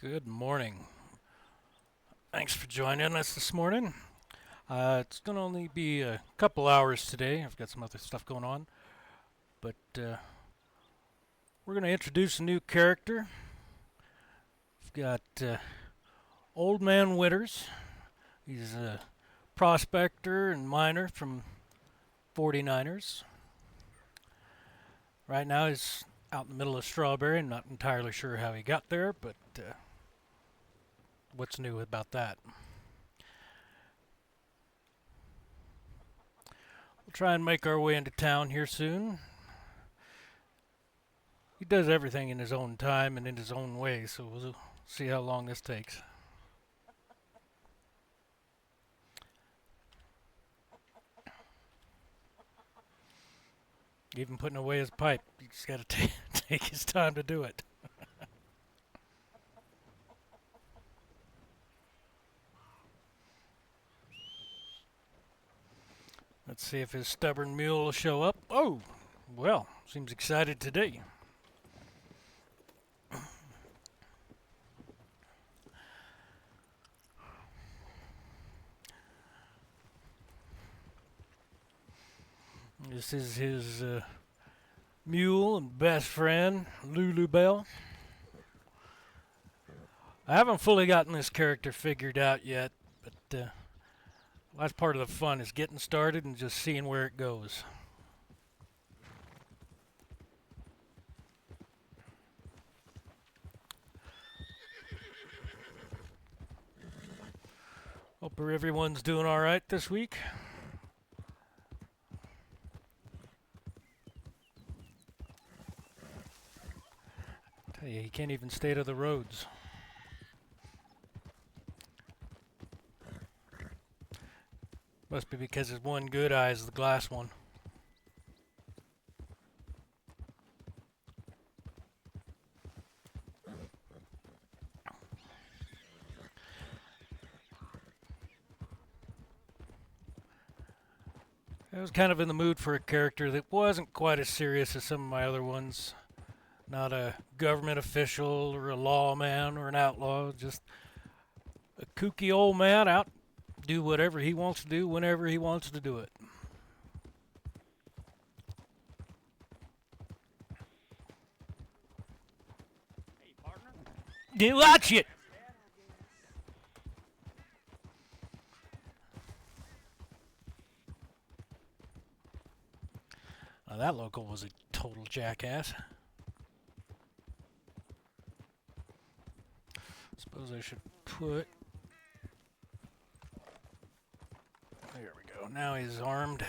Good morning. Thanks for joining us this morning. It's going to only be a couple hours today. I've got some other stuff going on. But we're going to introduce a new character. We've got Old Man Winters. He's a prospector and miner from 49ers. Right now he's out in the middle of Strawberry. I'm not entirely sure how he got there, but what's new about that? We'll try and make our way into town here soon. He does everything in his own time and in his own way, so we'll see how long this takes. Even putting away his pipe, he's got to take his time to do it. Let's see if his stubborn mule will show up. Oh, well, seems excited today. This is his mule and best friend, Lulu Bell. I haven't fully gotten this character figured out yet, but that's part of the fun is getting started and just seeing where it goes. Hope everyone's doing all right this week. Tell you, he can't even stay to the roads. Must be because his one good eye is the glass one. I was kind of in the mood for a character that wasn't quite as serious as some of my other ones. Not a government official or a lawman or an outlaw, just a kooky old man out do whatever he wants to do whenever he wants to do it. Hey, partner. Watch it! Now that local was a total jackass. Suppose I should put... There we go. Now he's armed.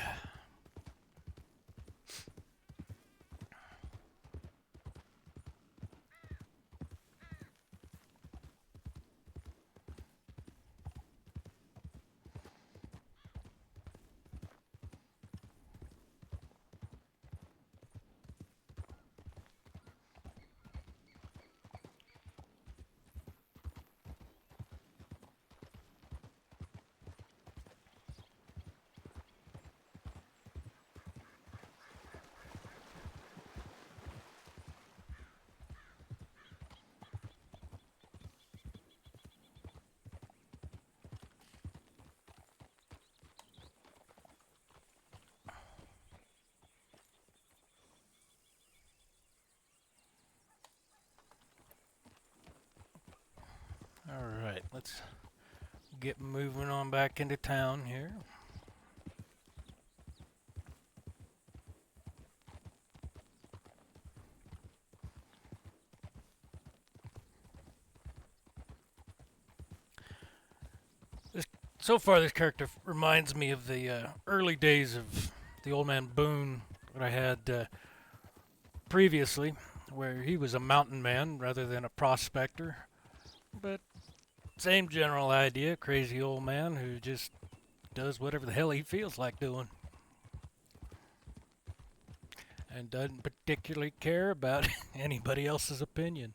Alright, let's get moving on back into town here. So far, this character reminds me of the early days of the Old Man Boone that I had previously, where he was a mountain man rather than a prospector. But same general idea, crazy old man who just does whatever the hell he feels like doing. And doesn't particularly care about anybody else's opinion.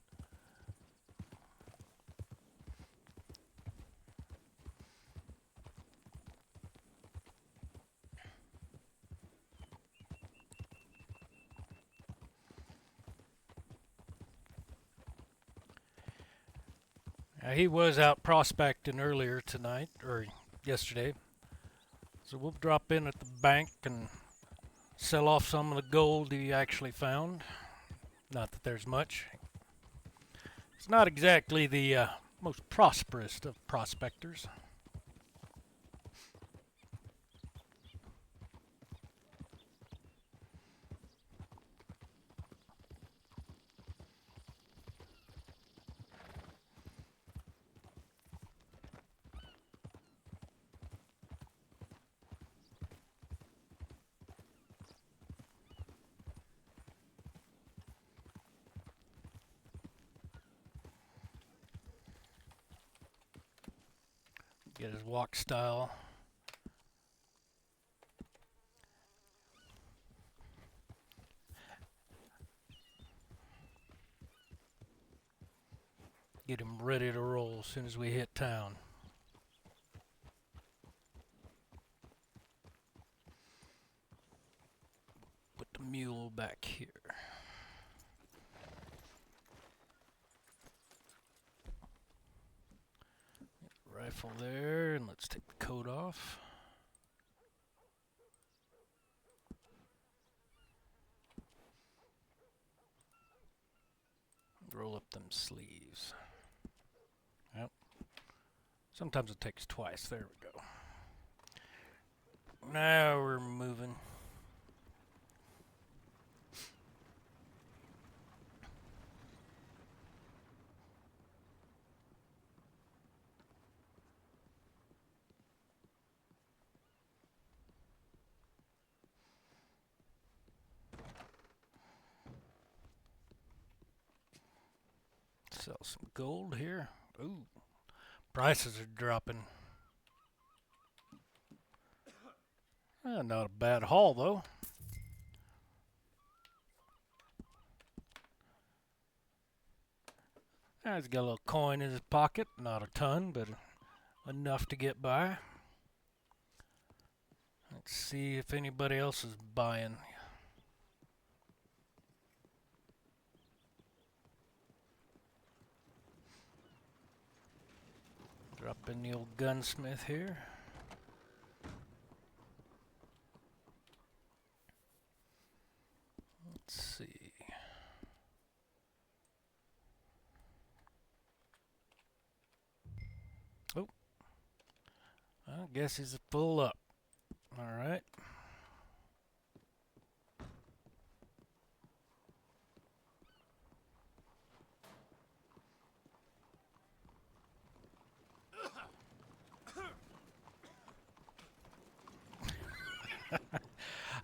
He was out prospecting earlier tonight, or yesterday. So we'll drop in at the bank and sell off some of the gold he actually found. Not that there's much. It's not exactly the most prosperous of prospectors. Get his walk style. Get him ready to roll as soon as we hit town. Put the mule back here. Rifle there, and let's take the coat off. Roll up them sleeves. Yep. Sometimes it takes twice. There we go. Now we're moving. Sell some gold here. Ooh, prices are dropping. Not a bad haul though. He's got a little coin in his pocket. Not a ton, but enough to get by. Let's see if anybody else is buying. Drop in the old gunsmith here. Let's see. Oh, I guess he's full up. All right.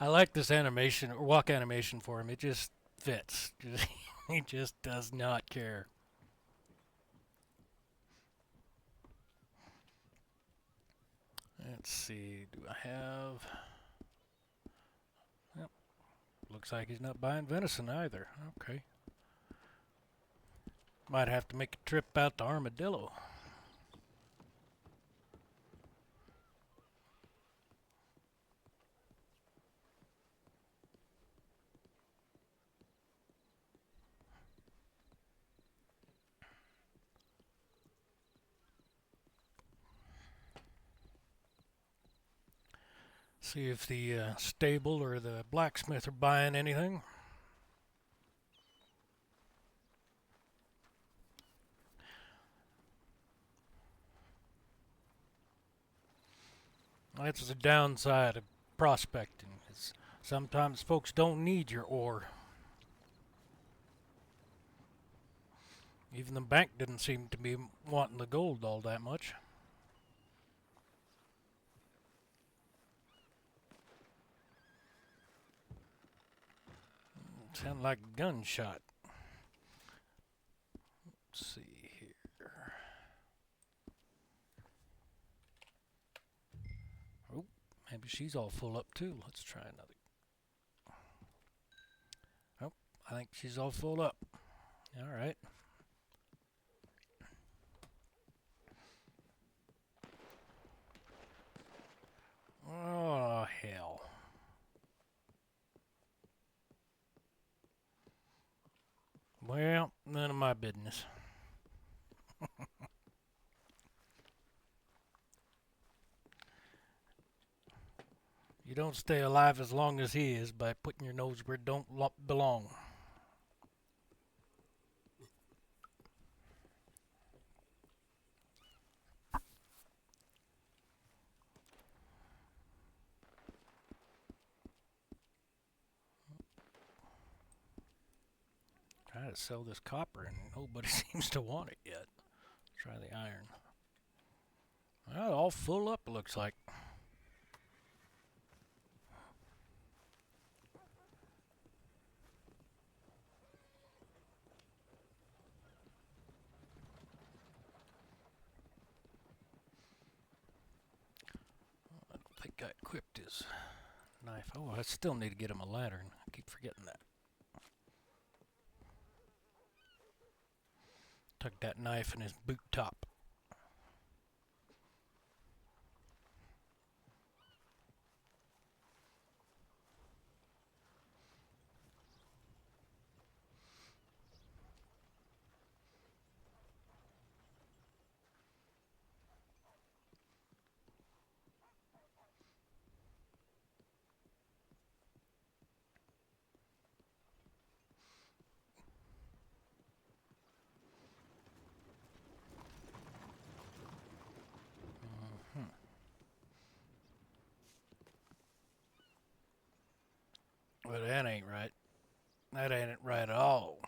I like this animation, or walk animation for him. It just fits. He just does not care. Let's see. Do I have? Yep. Looks like he's not buying venison either. Okay. Might have to make a trip out to Armadillo. See if the stable or the blacksmith are buying anything. That's the downside of prospecting. It's sometimes folks don't need your ore. Even the bank didn't seem to be wanting the gold all that much. Sound like a gunshot. Let's see here. Oh, maybe she's all full up too. Let's try another. Oh, I think she's all full up. All right. Oh, hell. Well, none of my business. You don't stay alive as long as he is by putting your nose where it don't belong. Try to sell this copper and nobody seems to want it yet. Try the iron. Well, all full up looks like. I don't think I equipped his knife. Oh, I still need to get him a lantern. I keep forgetting that. Tuck that knife in his boot top. But that ain't right. That ain't it right at all.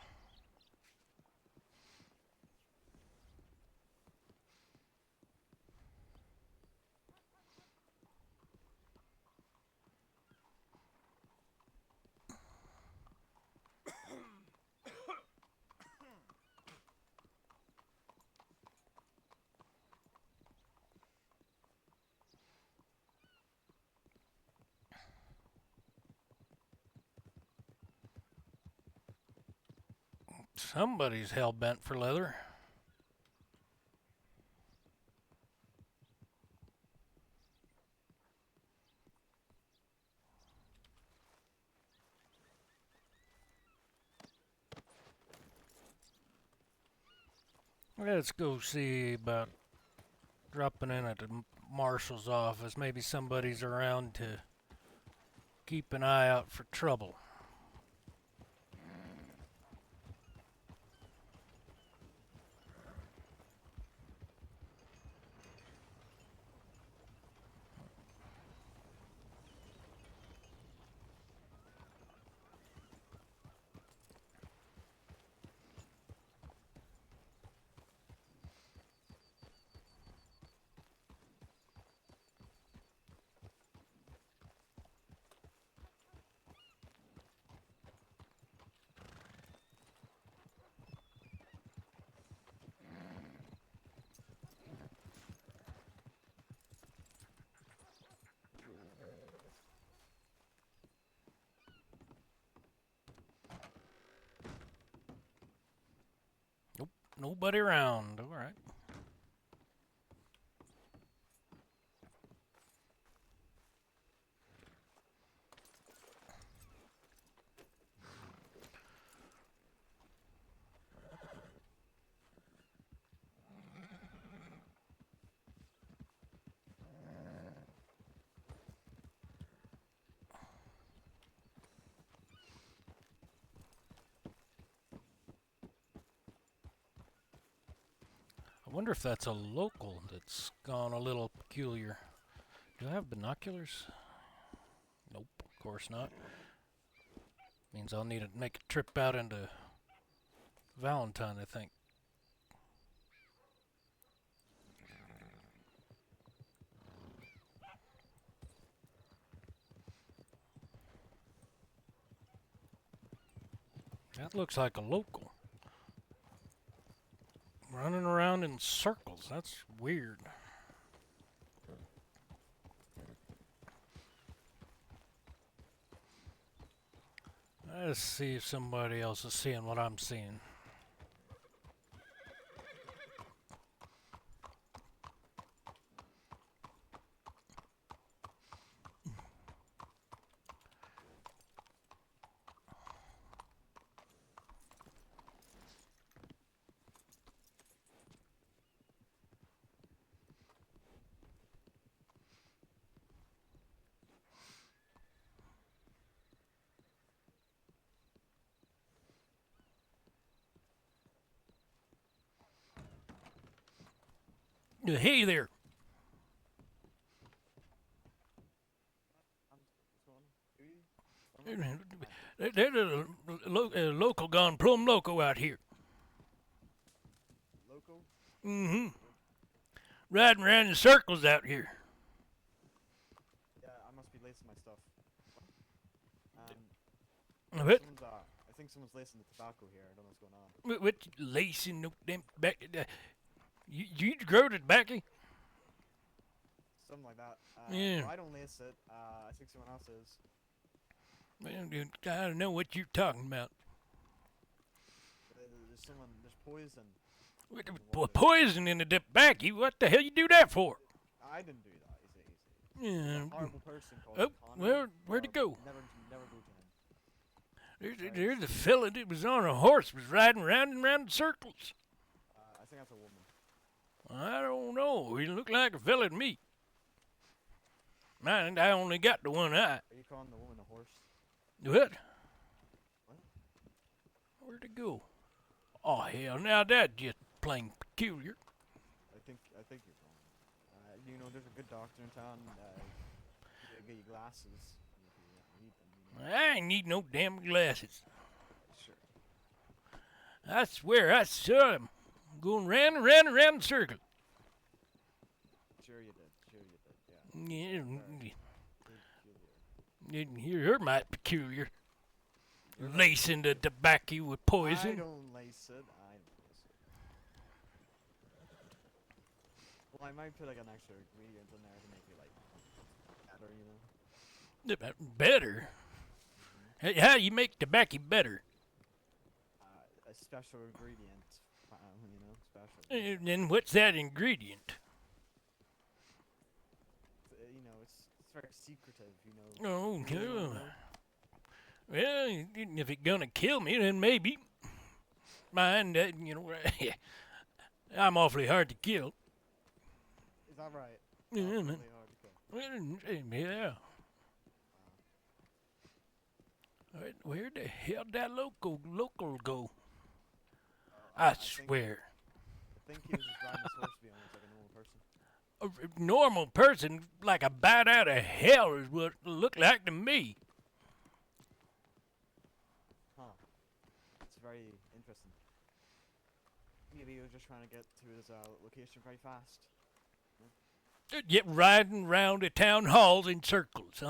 Somebody's hell bent for leather. Let's go see about dropping in at the marshal's office. Maybe somebody's around to keep an eye out for trouble. Nope, nobody around. All right. I wonder if that's a local that's gone a little peculiar. Do I have binoculars? Nope, of course not. Means I'll need to make a trip out into Valentine, I think. That looks like a local. Running around in circles. That's weird. Let's see if somebody else is seeing what I'm seeing. Hey there. What's going on? Who are you? There's a local gone plumb loco out here. Local? Mm-hmm. Riding around in circles out here. Yeah, I must be lacing my stuff. Um, What? I think someone's lacing the tobacco here. I don't know what's going on. What lacing no damn back? You grow the tobacco? Something like that. Yeah. Well, I don't lace it. I think someone else is. Well, dude, I don't know what you're talking about. There's poison. What in the the water. poison in the tobacco? What the hell you do that for? I didn't do that. Easy. Yeah. A horrible person called Oh, Connor. well, where'd it go? Never go to him. There's a fella that was on a horse, was riding round and round in circles. I think that's a woman. I don't know. He looked like a fella to me. Mind, I only got the one eye. Are you calling the woman a horse? What? What? Where'd it go? Oh, hell, now that's just plain peculiar. I think you're wrong. There's a good doctor in town. Get you glasses if you need them. I ain't need no damn glasses. Sure. I swear I saw him going round and round and round in a circle. Sure you did. Yeah. Yeah, Peculiar. you're mighty peculiar. Lacing the tobacco with I poison. don't lace it. Well, I might put like an extra ingredient in there to make it like better. Better? Hey, how you make tobacco better? A special ingredient. Special. Then what's that ingredient? It's very secretive. Oh, You don't no. know? Well, if it's gonna kill me, then maybe. Mind that, I'm awfully hard to kill. Is that right? Yeah, That's man. really hard to kill. Well, yeah. Where the hell did that local go? I swear. I think he was just riding his horse to be honest, like a normal person. A normal person, like a bat out of hell, is what it looked like to me. Huh. It's very interesting. Maybe he was just trying to get to his location very fast. Yet riding round the town halls in circles.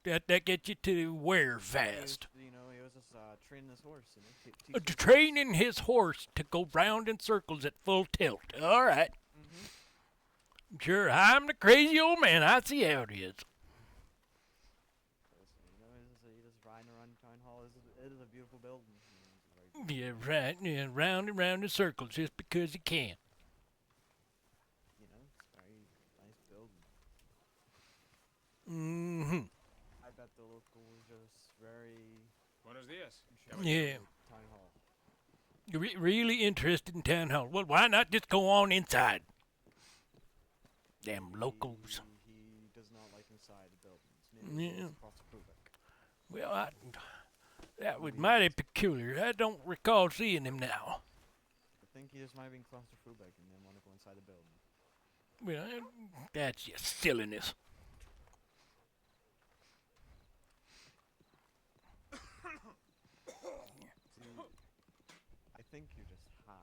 That gets you to where fast? He was just training his horse. Teach his horse. Training his horse to go round in circles at full tilt. All right. Mm-hmm. Sure, I'm the crazy old man. I see how it is. He's just riding around town hall. It is a beautiful building. It's very Yeah, right. Yeah, round and round in circles just because he can. It's a very nice building. Mm-hmm. I bet the local was just very Buenos dias. interested Yeah. in town hall. You're really interested in town hall. Well, why not just go on inside? Damn locals. He does not like inside the buildings. Maybe Yeah. it's claustrophobic. Well, that was mighty peculiar. I don't recall seeing him now. I think he just might have been claustrophobic and didn't want to go inside the building. Well, that's just silliness. See, I think you're just high.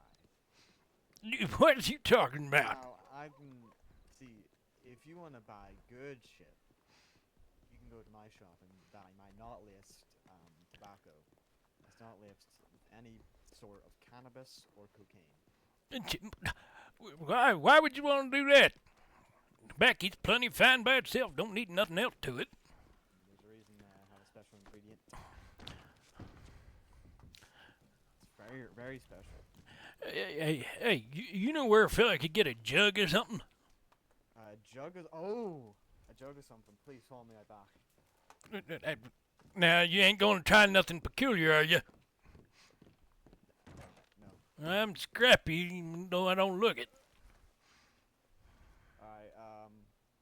What are you talking about? Now, I can see if you want to buy good shit, you can go to my shop and buy my not laced tobacco. It's not laced with any sort of cannabis or cocaine. Why would you want to do that? Tobacco's plenty fine by itself. Don't need nothing else to it. There's a reason I have a special ingredient. It's very special. Hey, you know where a fella could get a jug or something? A jug of something. Please follow me right back. Now, you ain't going to try nothing peculiar, are you? No. I'm scrappy, even though I don't look it. Alright,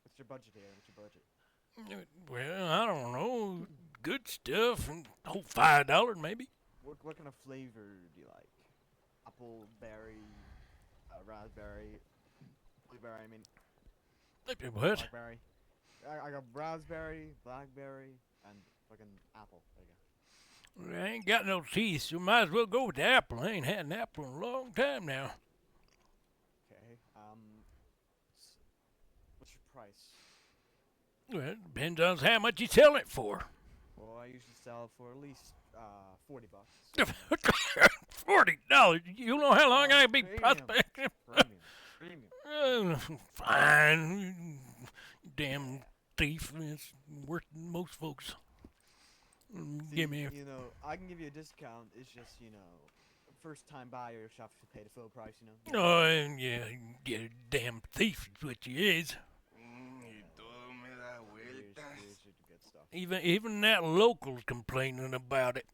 what's your budget here? What's your budget? Well, I don't know. Good stuff, and $5 maybe. What kind of flavor do you like? Apple, berry, raspberry, blueberry. raspberry. I mean, What? blackberry. I got raspberry, blackberry, and fucking apple. There you go. I ain't got no teeth, so might as well go with the apple. I ain't had an apple in a long time now. Okay. What's your price? Well, it depends on how much you sell it for. Well, I usually sell it for at least $40. $40. You know how long I be Premium. prospecting? Premium. Fine. Damn thief. It's worse than most folks. See, Give me. You know, I can give you a discount. It's just, first time buyers have to pay the full price. Oh, yeah, you damn thief is what you is. Y todo me da vueltas. Here's the good stuff. Even that local's complaining about it.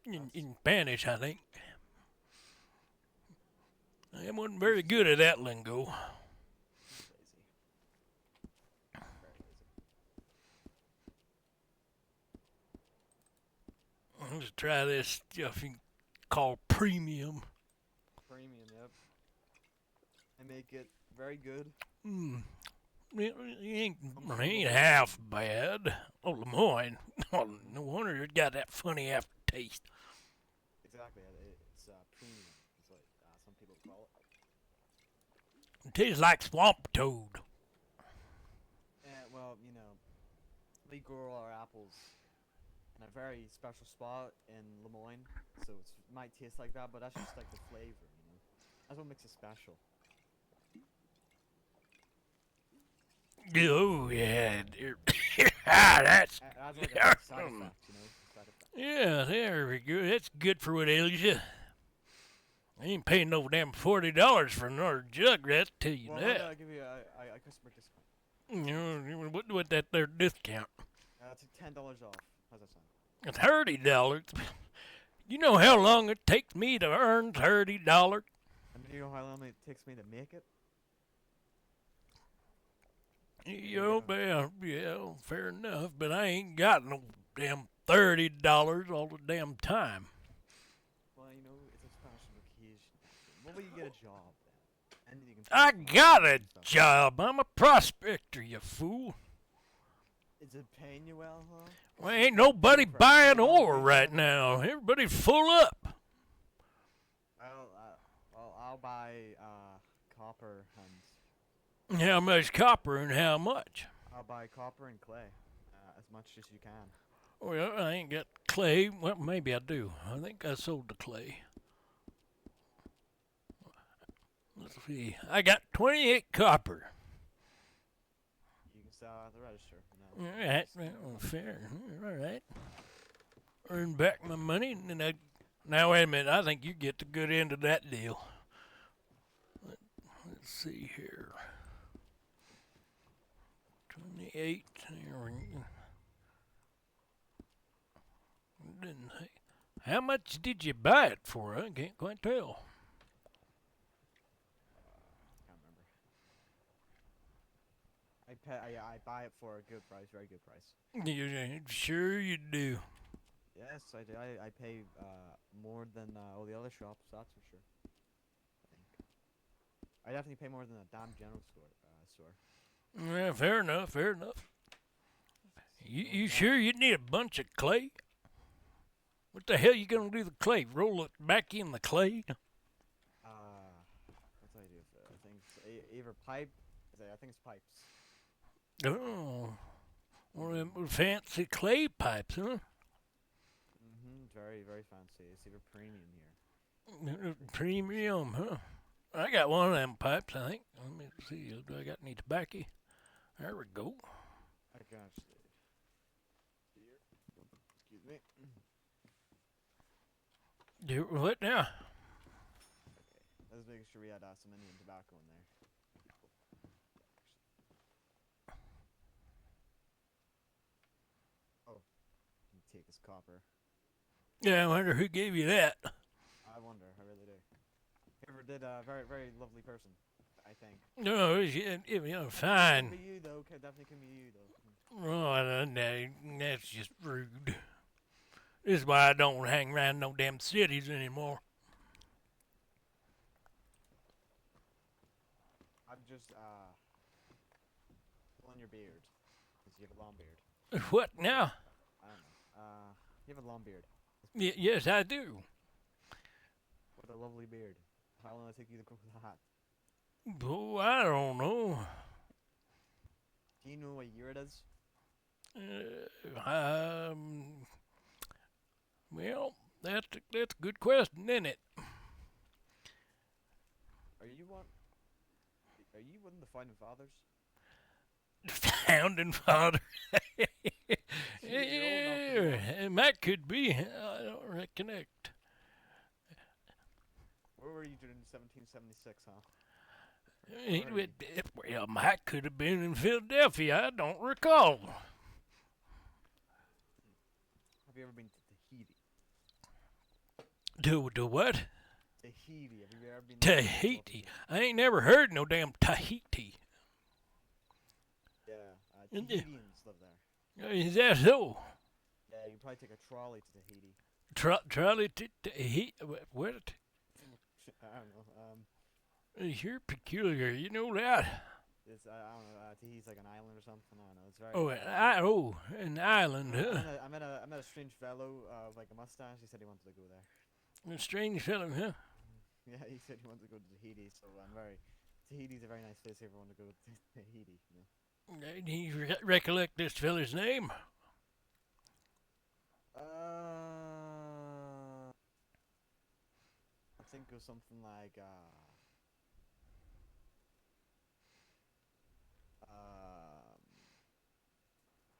In Spanish, I think. I wasn't very good at that lingo. Lazy. Very lazy. Let's try this stuff you call premium. Premium, yep. I make it very good. It ain't half bad. Oh, Lemoyne. Oh, no wonder it got that funny aftertaste. Exactly. It's premium. It's like some people call it. It tastes like swamp toad. And well, we grow our apples in a very special spot in Lemoyne, so it might taste like that, but that's just like the flavor. That's what makes it special. Oh, yeah. That's. That's like a side effect, Side effect. Yeah, there we go. That's good for what ails you. I ain't paying no damn $40 for another jug, that's tell you Well, that. I'll give you a customer discount. You know, what that there discount? It's $10 off. How's that sound? $30. You know how long it takes me to earn $30? And do you know how long it takes me to make it? Yeah, fair enough, but I ain't got no damn $30 all the damn time. Well, it's a special occasion. What will you get a job then? And you can I pay got for a and stuff. job. I'm a prospector, you fool. Is it paying you well, huh? Well, ain't nobody Crap. buying ore right now. Everybody's full up. I'll buy copper and How much copper and how much? I'll buy copper and clay, as much as you can. Well, I ain't got clay. Well, maybe I do. I think I sold the clay. Let's see. I got 28 copper. You can sell at the register. All right, well, fair. All right. Earn back my money, and then now wait a minute. I think you get the good end of that deal. Let's see here. 28. Didn't say. How much did you buy it for? I can't quite tell. Can't remember. I buy it for a good price, very good price. You sure you do. Yes, I do. I pay more than all the other shops. That's for sure. I think. I definitely pay more than a damn general store. Yeah, fair enough. Fair enough. You sure you need a bunch of clay? What the hell you gonna do with the clay? Roll it back in the clay? What do I do with it? I think it's either pipe. I think it's pipes. Oh, one of them fancy clay pipes, huh? Very, very fancy. It's either premium here. Premium, huh? I got one of them pipes, I think. Let me see. Do I got any tobacco? There we go. I can actually. Here. Excuse me. Do what now? Okay. Let's make sure we had some Indian tobacco in there. Oh. You take this copper. Yeah, I wonder who gave you that. I wonder. I really do. Whoever did a very, very lovely person, I think. No, fine. Could be you though. Could definitely could be you though. Oh, no, that's just rude. This is why I don't hang around no damn cities anymore. just pull on your beard, because you have a long beard. What now? I don't know. You have a long beard. Yes, I do. What a lovely beard. How long will it take you to grow that? Oh, I don't know. Do you know what year it is? Well, that's a good question, isn't it? Are you one? Are you one of the founding fathers? Founding father. You're old enough to be one. That could be. I don't recollect. Where were you during 1776, huh? Well, Mike could have been in Philadelphia. I don't recall. Have you ever been to Tahiti? Do what? Tahiti. Have you ever been Tahiti. I ain't never heard no damn Tahiti. Yeah, Yeah. Tahitians live there. Is that so? Yeah, you can probably take a trolley to Tahiti. Trolley to Tahiti. What? I don't know. You're peculiar. You know that. It's I don't know. Tahiti's like an island or something. I don't know. It's very. An island, huh? I met a strange fellow with like a mustache. He said he wanted to go there. A strange fellow, huh? Yeah, he said he wanted to go to Tahiti. So I'm very. Tahiti's a very nice place. If you want to go to Tahiti, you know. Do you recollect this fella's name? I think it was something like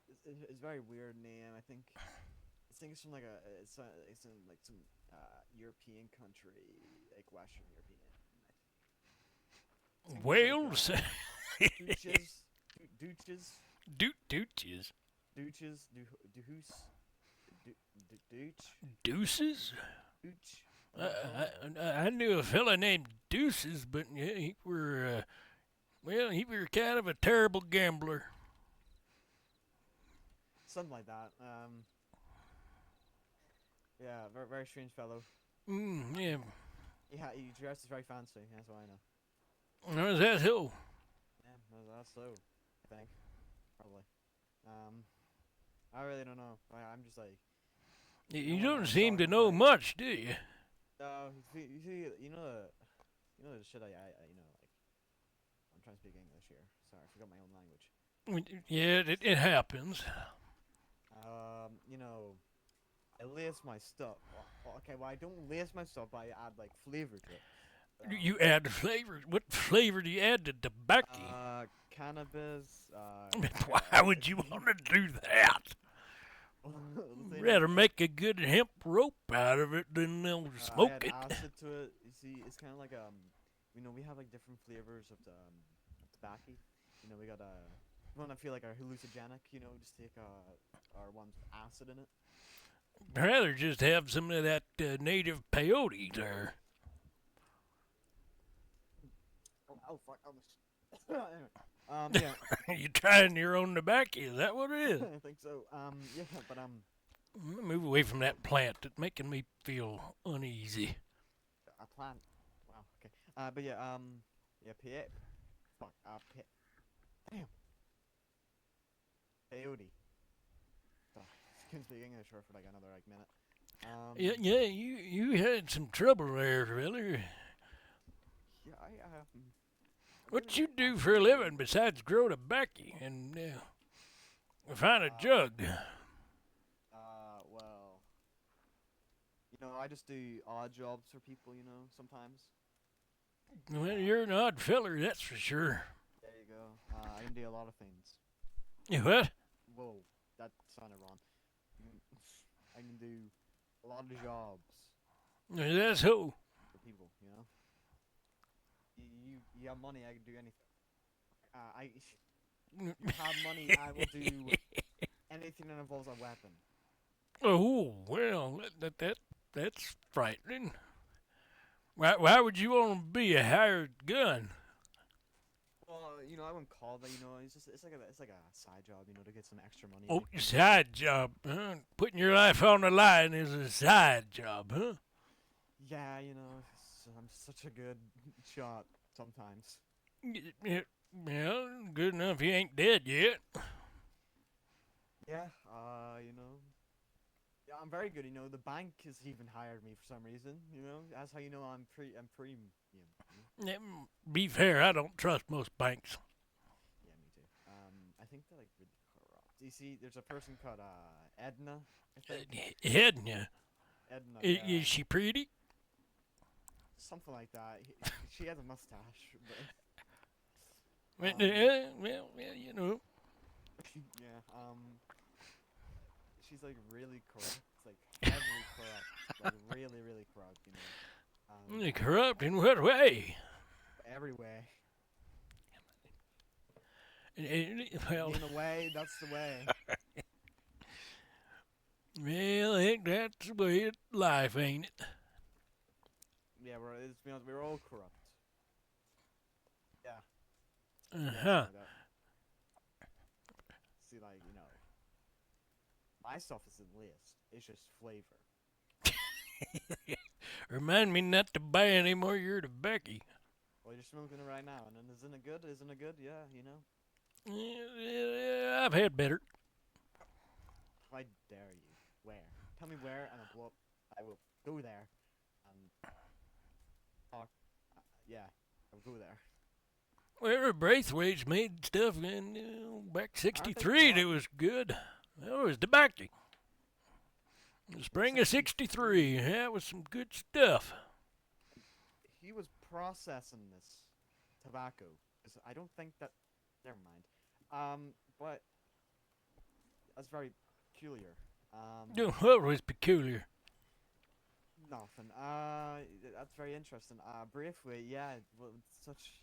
it's a very weird name. I think it's from like it's in like some European country, like Western European. I think Wales? Dooches, Dooches, Dooches. Dooches, Dooch, Deuces? Dooch. I knew a fella named Deuces, but yeah, he were kind of a terrible gambler. Something like that. Yeah, very very strange fellow. Yeah. Yeah, he dresses very fancy. That's what I know. Is that so? Yeah, that's so. I think, probably. I really don't know. I'm just like. You know what don't I'm seem to talking know about. much, do you? You see, you know the shit like. I'm trying to speak English here. Sorry, I forgot my own language. Yeah, it happens. You know, I lace my stuff. Okay, well I don't lace my stuff, but I add like flavor to it. You add flavor. What flavor do you add to tobacco? Cannabis. Why would you want to do that? Rather make a good hemp rope out of it than they'll smoke it. Acid to it. You see, it's kind of like we have like different flavors of the tobacco. You know, we got one I feel like are hallucinogenic. You know, just take our ones with acid in it. I'd rather just have some of that native peyote there. Oh fuck! Anyway, yeah. You trying your own tobacco? Is that what it is? I think so. Yeah, but Move away from that plant. It's making me feel uneasy. a plant. Wow. Okay. But yeah. Yeah. Fuck. Damn. Peyote. Oh, couldn't speak English for like another like minute. Yeah. You had some trouble there, fella. Yeah. What you do for a living besides grow tobacco and find a jug? Well, I just do odd jobs for people. Sometimes. Well, you're an odd feller, that's for sure. There you go. I can do a lot of things. You what? Whoa, that sounded wrong. I can do a lot of jobs That's who. for people. You have money, I can do anything. You have money, I will do anything that involves a weapon. Oh well, that's frightening. Why would you want to be a hired gun? Well, I wouldn't call that. It's like a side job. To get some extra money. Oh, side job, huh? Putting your life on the line is a side job, huh? Yeah, I'm such a good shot sometimes. Well, good enough he ain't dead yet. Yeah, yeah, I'm very good. The bank has even hired me for some reason. That's how I'm premium. Be fair, I don't trust most banks. Yeah, me too. I think they're like really corrupt. You see, there's a person called Edna, I think. Edna, Edna, is yeah, she pretty? something like that. She has a mustache, but Well, you know. yeah, she's like really corrupt, like heavily corrupt, like really, really corrupt. Corrupt in what way? Every way. Well, In a way, that's the way. well, I think that's the way of life, ain't it? Yeah, let's be honest, we're all corrupt. Yeah. Uh Yeah, huh. something like that. See, like, my stuff isn't laced. It's just flavor. Remind me not to buy any more of your tobacco. Well, you're smoking it right now, and then isn't it good? Isn't it good? Yeah, Yeah, I've had better. How dare you? Where? Tell me where, and I'll blow up. I will go there, and talk. Yeah, I'll go there. Well, Braithwaite's made stuff in back '63 that was good. That was tobacco. The spring of '63, yeah, it was some good stuff. He was processing this tobacco. 'Cause I don't think that. Never mind. But that's very peculiar. What was peculiar? Nothing. That's very interesting. Braithwaite, yeah, well, such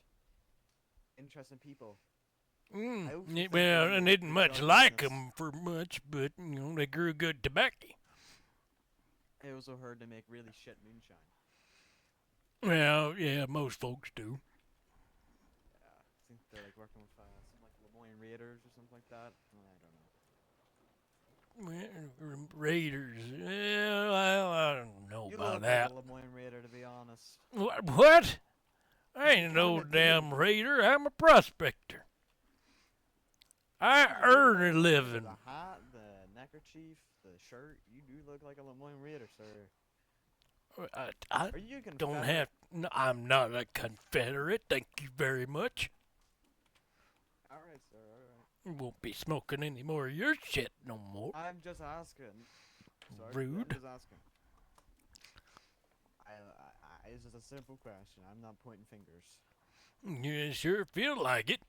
interesting people. Well, I didn't much like 'em for much, but they grew good tobacco. I also heard they make really shit moonshine. Well, yeah, most folks do. Yeah, I think they're like working with some like Lemoyne Raiders or something like that. I don't know. Well, Raiders. Well, I don't know You about look that. like a Lemoyne Raider, to be honest. What? I ain't no Kinda damn do. raider. I'm a prospector. I earn a living. The hat, the neckerchief, the shirt. You do look like a Lemoyne Raider, sir. I Are you a don't Confederate? have. No, I'm not a Confederate. Thank you very much. Alright, sir, alright. Won't be smoking any more of your shit no more. I'm just asking. Sorry, Rude. I'm just asking. It's just a simple question. I'm not pointing fingers. You sure feel like it.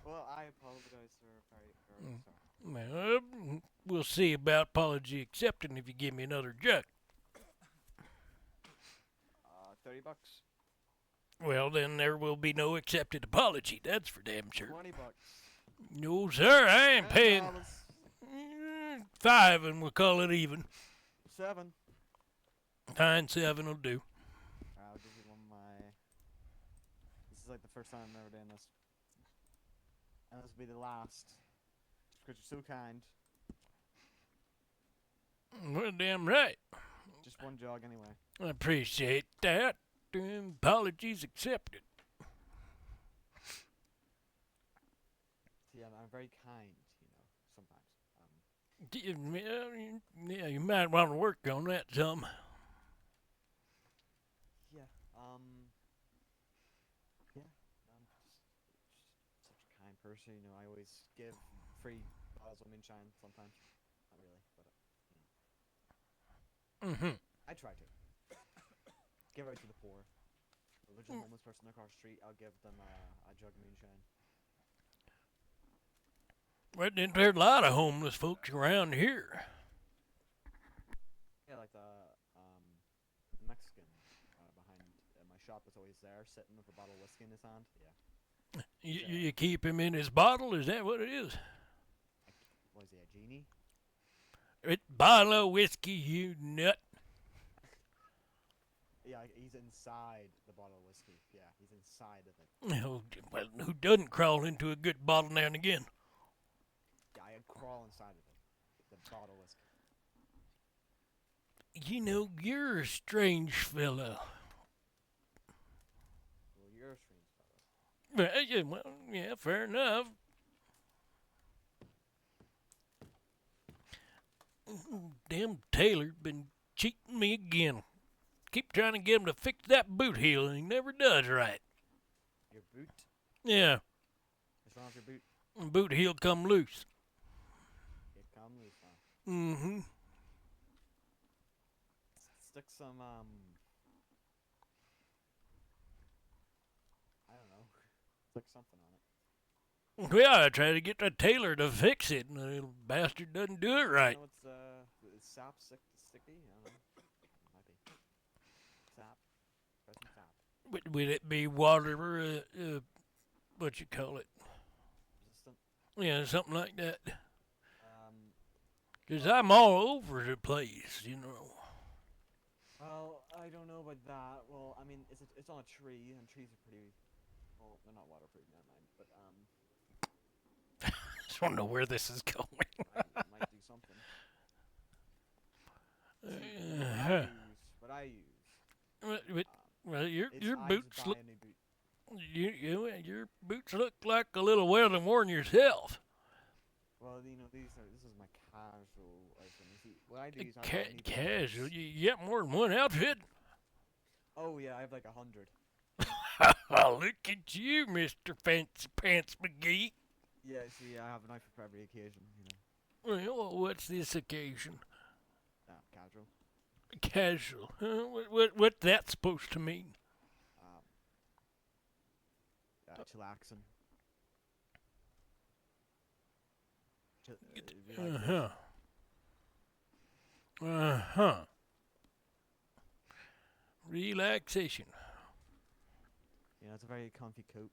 Well, I apologize, sir. Very sorry. Well, we'll see about apology accepting if you give me another jug. $30. Well, then there will be no accepted apology. That's for damn sure. $20. No, sir, I ain't paying. $10. 5 and we'll call it even. 7. Fine, 7 will do. I'll give you one of my. This is like the first time I'm ever doing this. And this will be the last. Just because you're so kind. Well, damn right. Just one jog anyway. I appreciate that. Apologies accepted. See, I'm very kind, sometimes. Yeah, you might want to work on that some. Yeah, yeah, I'm just such a kind person, I always give free bottles of moonshine sometimes. Not really, but, I try to. Give out to the poor. If there's a homeless person across the street, I'll give them a jug of moonshine. Well, there's a lot of homeless folks around here. Yeah, like the Mexican behind my shop is always there, sitting with a bottle of whiskey in his hand. Yeah. You keep him in his bottle? Is that what it is? Was he a genie? Bottle of whiskey, you nut. Yeah, he's inside the bottle of whiskey. Yeah, he's inside of it. Oh, well, who doesn't crawl into a good bottle now and again? Yeah, I'd crawl inside of it. The bottle of whiskey. You're a strange fellow. Well, you're a strange fellow. Yeah, fair enough. Damn Taylor been cheating me again. Keep trying to get him to fix that boot heel, and he never does right. Your boot? Yeah, What's wrong with your boot? boot heel come loose. It come loose, huh? Mm-hmm. Stick some, I don't know. Stick something on it. Well, I try to get the tailor to fix it, and the little bastard doesn't do it right. You know, it's sap sticky? I don't know. It might be. Sap. Press some sap. Would it be water, what you call it? Resistant. Yeah, something like that. Um, 'Cause I'm all over the place, you know. well, I don't know about that. Well, I mean, it's on a tree, and trees are pretty, well, they're not waterproof, never mind. But, I don't know where this is going. might do something. See, Uh-huh. what I use, Well, your it's your I boots just buy look a new boot. your boots look like a little well and worn yourself. Well, you know, this is my casual item. You see, what I do is I buy new Casual. boots. You get more than one outfit. Oh yeah, I have like 100. Look at you, Mr. Fancy Pants McGee. Yeah, see, I have a knife for every occasion, you know. Well, what's this occasion? Casual. Casual. What's that supposed to mean? Chillaxing. Uh-huh. Uh-huh. Relaxation. Yeah, it's a very comfy coat.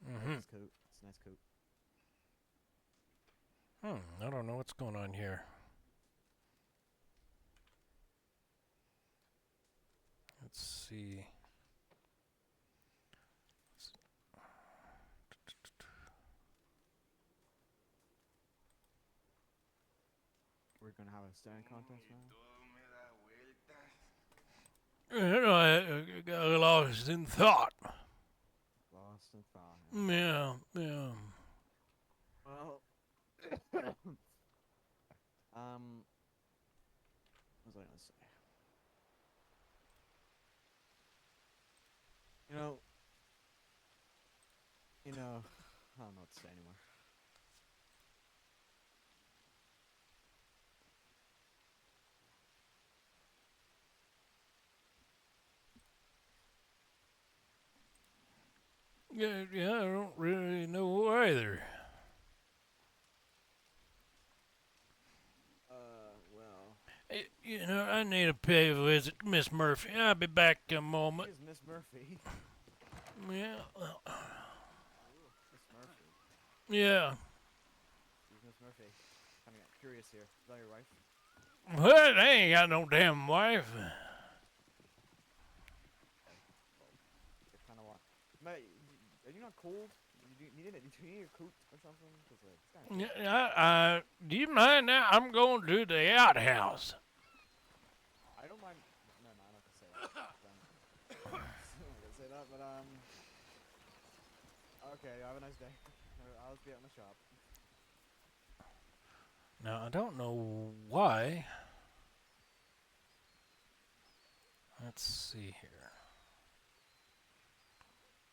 Mm-hmm. Nice coat. It's a nice coat. I don't know what's going on here. Let's see. We're gonna have a staring contest Y now. todo me da vueltas. You know, I got lost in thought. Lost in thought. Huh? Yeah, yeah. Well, what was I gonna say? I don't know what to say anymore. Yeah, I don't really know either. Well, You know, I need to pay a visit to Miss Murphy. I'll be back in a moment. here's Miss Murphy. Yeah, Miss Murphy. yeah. Who's Miss Murphy? Kind of got curious here. Is that your wife? What? I ain't got no damn wife. It's kind of what? Are you not cold? Do you need your coat or something? Cause it's kind of cold. Do you mind now? I'm going to the outhouse. I don't mind. No, I'm not gonna say that. I'm not gonna say that, but okay. Have a nice day. I'll just be at my shop. Now, I don't know why. Let's see here.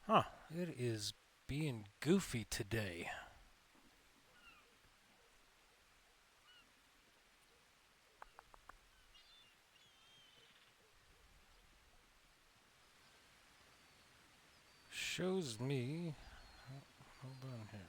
Huh, it is being goofy today. Shows me. Hold on here.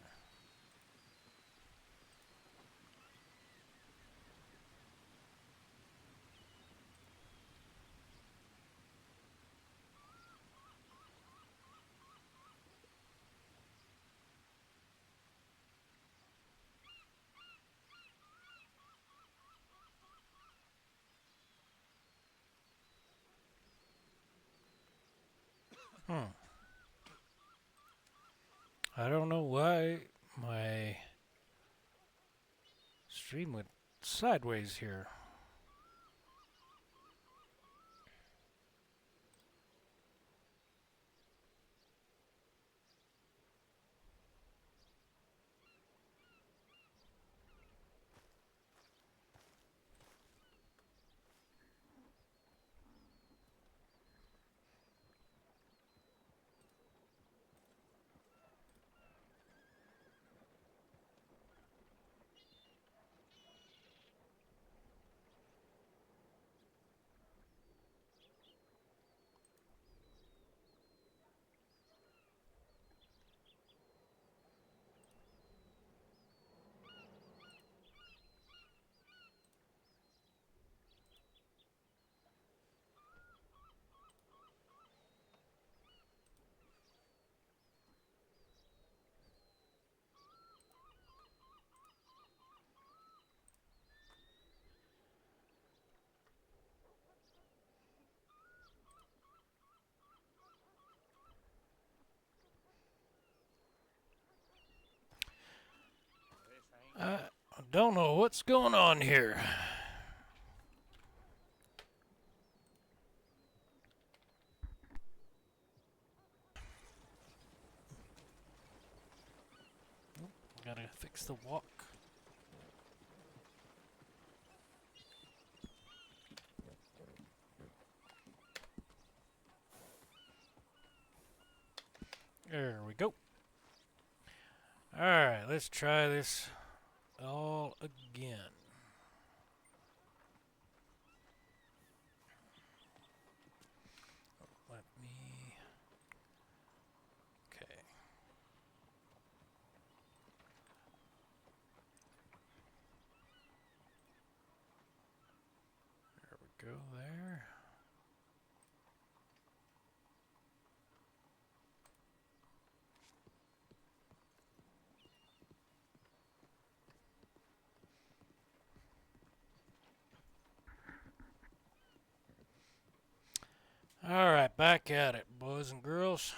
I don't know why my stream went sideways here. I don't know what's going on here. Gotta fix the walk. There we go. Alright, let's try this all again. Let me... Okay. There we go there. Alright, back at it, boys and girls.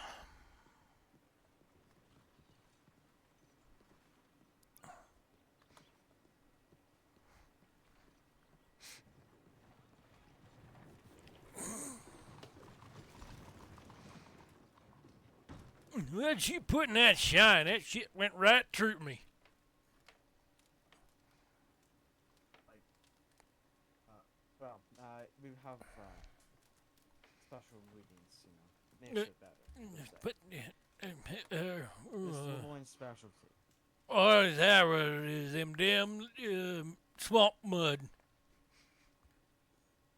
What'd you put in that shine? That shit went right through me. We have special ingredients, you know, makes it better. But, This is Lemoyne's specialty. oh, is that what it is? Them damn swamp mud.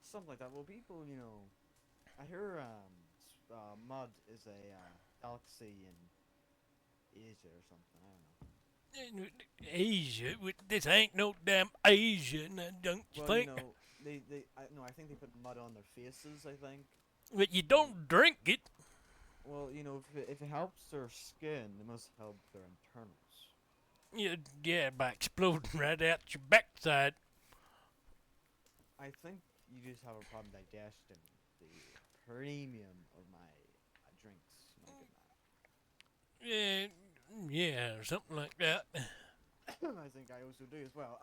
Something like that. Well, people, you know, I hear mud is a delicacy in Asia or something. I don't know. Asia? This ain't no damn Asia, don't you Well, think? you know, I think they put mud on their faces. I think. But you don't drink it. Well, you know, if it helps their skin, it must help their internals. Yeah, by exploding right out your backside. I think you just have a problem digesting the premium of my drinks, my good man. Yeah, or something like that. I think I also do as well.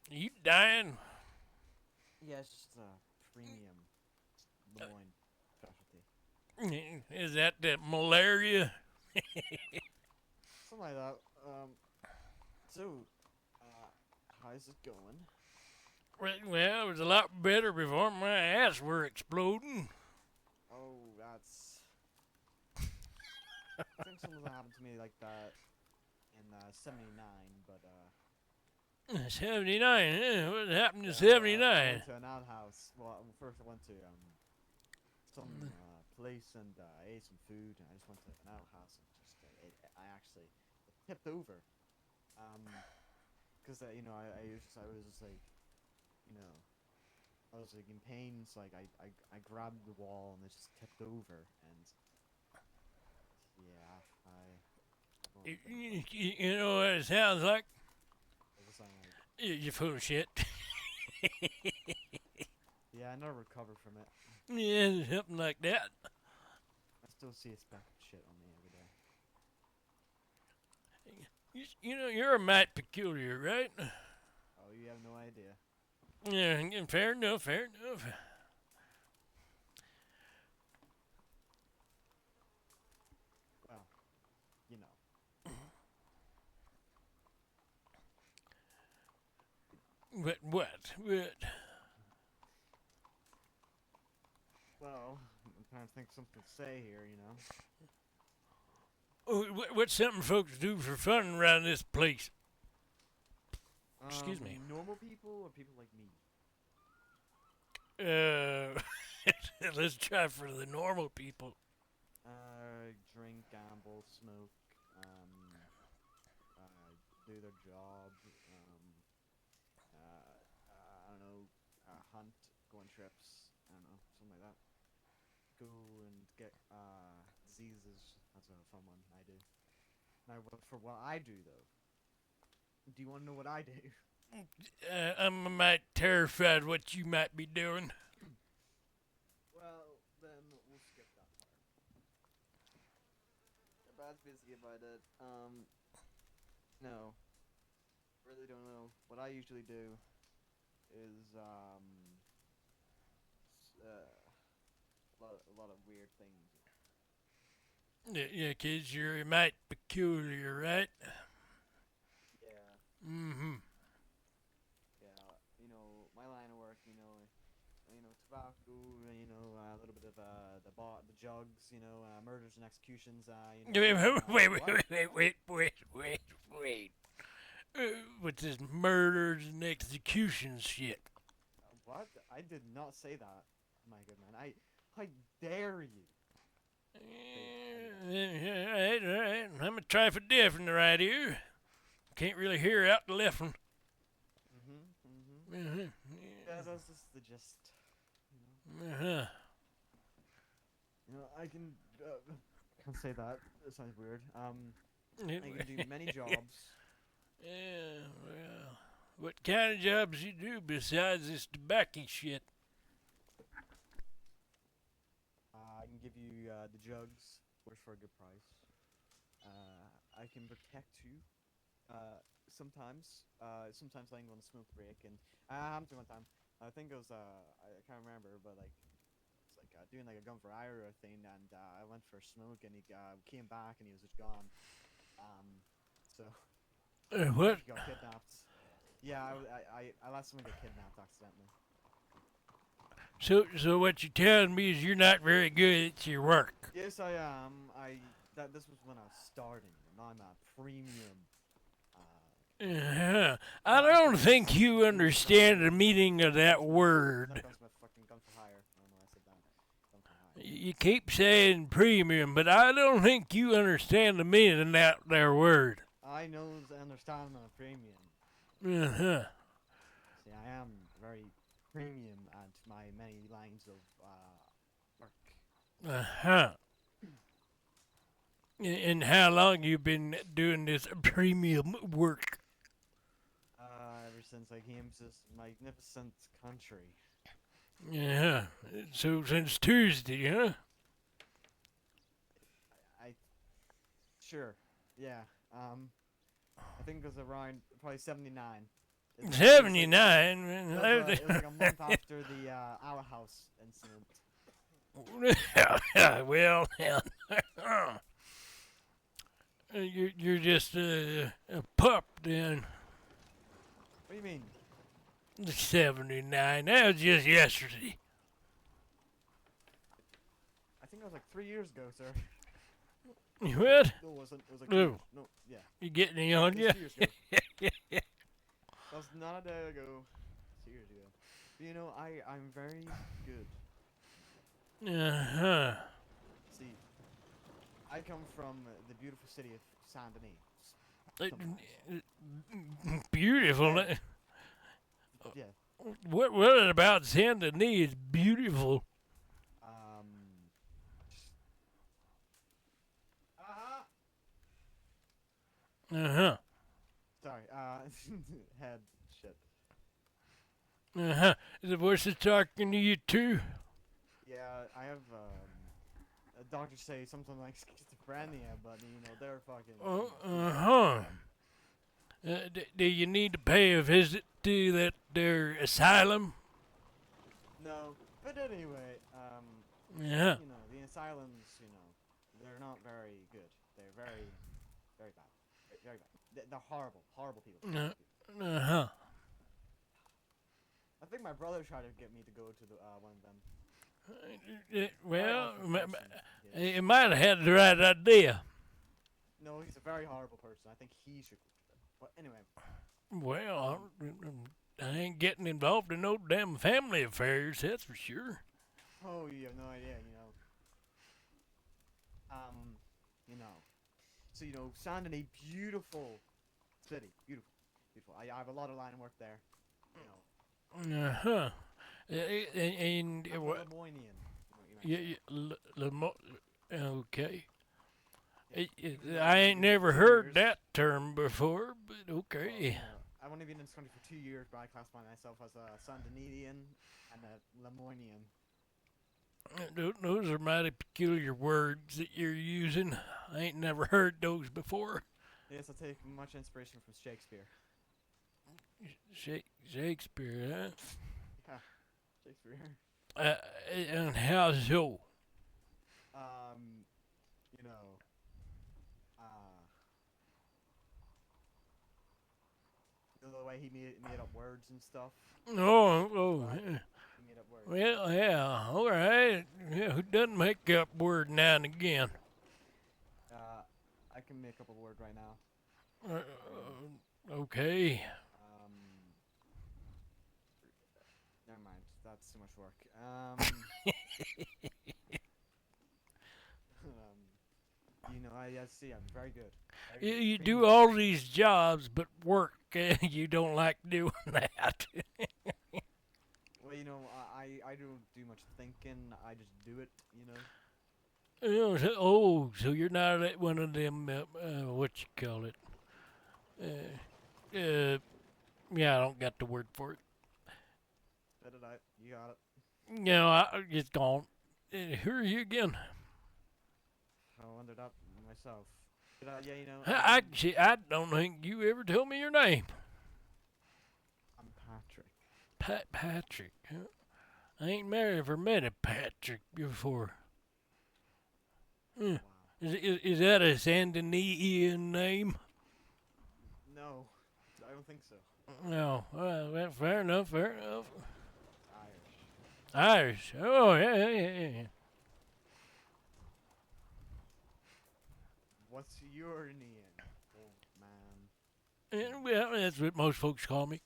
You dying? Yeah, it's just a premium Lemoyne specialty. Is that malaria? Something like that. So, how's it going? Well, it was a lot better before my ass were exploding. Oh, that's. I think something happened to me like that in '79, but 79, what happened to I 79? went to an outhouse. Well, first I went to some place and I ate some food, and I just went to an outhouse and just I actually it tipped over. Because you know I was just like, you know, I was like in pain, so like I grabbed the wall and it just tipped over, and yeah, You know what it sounds like? what does it sound like? You're full of shit. Yeah, I never recovered from it. Yeah, something like that. I still see a speck of shit on me every day. You know, you're a mite peculiar, right? Oh, you have no idea. Yeah, fair enough, fair enough. Well, you know. What? Well, I'm trying to think of something to say here, you know. Oh, what's something folks do for fun around this place? Excuse me. Normal people or people like me? Let's try for the normal people. Drink, gamble, smoke, do their job, I don't know, hunt, go on trips, I don't know, something like that. Go and get, diseases, that's a fun one I do. Now, for what I do, though, do you want to know what I do? I'm a mite terrified what you might be doing. Well, then we'll skip that part. Brad's busy about it. No. really don't know. What I usually do is a lot of weird things. Yeah, 'cause you're a mite peculiar, right? Yeah, Mm-hmm. yeah. My line of work. Tobacco. A little bit of the jugs. Murders and executions. Wait, wait, What? wait. With this murders and executions shit. What? I did not say that. My good man. I dare you. Alright. I'm gonna try for different right here. Can't really hear out the left one. Uh-huh. Yeah, that's just the gist. Uh-huh. I can. Can't say that. It sounds weird. I can do many jobs. Yeah, well, what kind of jobs you do besides this tobacco shit? I can give you the jugs, of course, for a good price. I can protect you. Sometimes I'm going to smoke break, and I happened to one time. I think it was I can't remember, but like it's like doing like a gun for hire thing, and I went for a smoke, and he came back, and he was just gone. So What? he got kidnapped. Yeah, I let someone get kidnapped accidentally. So what you're telling me is you're not very good at your work. Yes, I am. This was when I was starting, and now I'm a premium. Uh-huh. I don't think you understand the meaning of that That word. comes with fucking gun for hire. I don't know why I said that. Gun for hire. You keep saying premium, but I don't think you understand the meaning of that there word. I know the understanding of premium. Uh-huh. See, I am very premium at my many lines of work. Uh-huh. And how long you been doing this premium work? Ever since I came to this magnificent country. Yeah. So since Tuesday, huh? I sure, yeah. I think it was around probably 79. It was like- 79? It was like a month after the Our House incident. Well, you're just a pup then. What do you mean? 79. That was just yesterday. I think it was like 3 years ago, sir. What? No, it wasn't. It was like 2 No. years. No, yeah. You getting on It ya? was 2 years ago. That was not a day ago. 2 years ago. But I'm very good. Uh-huh. See, I come from the beautiful city of Saint Denis. Beautiful. Yeah. Yeah. What about Saint Denis is beautiful? Uh-huh. Uh-huh. Sorry. Head shit. Uh-huh. Is the voice talking to you too? Yeah, I have doctors say something like schizophrenia, but they're fucking. Uh-huh. Do you need to pay a visit to that there asylum? No, but anyway, Yeah. the asylums, they're not very good. They're very, very bad. Very bad. They're horrible, horrible people. Horrible people. Uh-huh. I think my brother tried to get me to go to the one of them. Well, Very awful person he is. you might have had the right idea. No, he's a very horrible person. I think he should go to them. But anyway, Well, I ain't getting involved in no damn family affairs, that's for sure. oh, you have no idea, you know. So Saint Denis, beautiful city, beautiful, beautiful. I have a lot of line of work there. Uh-huh. And I'm a what? Lemoynian. You Okay. Yeah. I ain't never heard that term before, but okay. I've only been in this country for 2 years, but I classify myself as a Saint Denisian and a Lemoynian. Those are mighty peculiar words that you're using. I ain't never heard those before. Yes, I take much inspiration from Shakespeare. Shakespeare, Yeah, Shakespeare. huh? And how so? You know, the way he made up words and stuff. Oh, Right. yeah. He made up words. Well, yeah, all right. Yeah, who doesn't make up word now and again? I can make up a word right now. Okay. Never mind. That's too much work. I see. I'm very good. Very You, good. you Cream do of all it. these jobs, but work, you don't like doing that. Well, I don't do much thinking. I just do it. So you're not one of them, what you call it? Yeah, I don't got the word for it. Spit it out. You got it. It's gone. Who are you again? I wondered that myself. But, yeah, I don't think you ever told me your name. I'm Patrick. Patrick. Huh? I ain't ever met a Patrick before. Hmm. Wow. Is that a Sandinian name? No, I don't think so. No. Well, fair enough. Fair enough. Irish. Irish. Oh, yeah. What's your name, old man? Well, that's what most folks call me.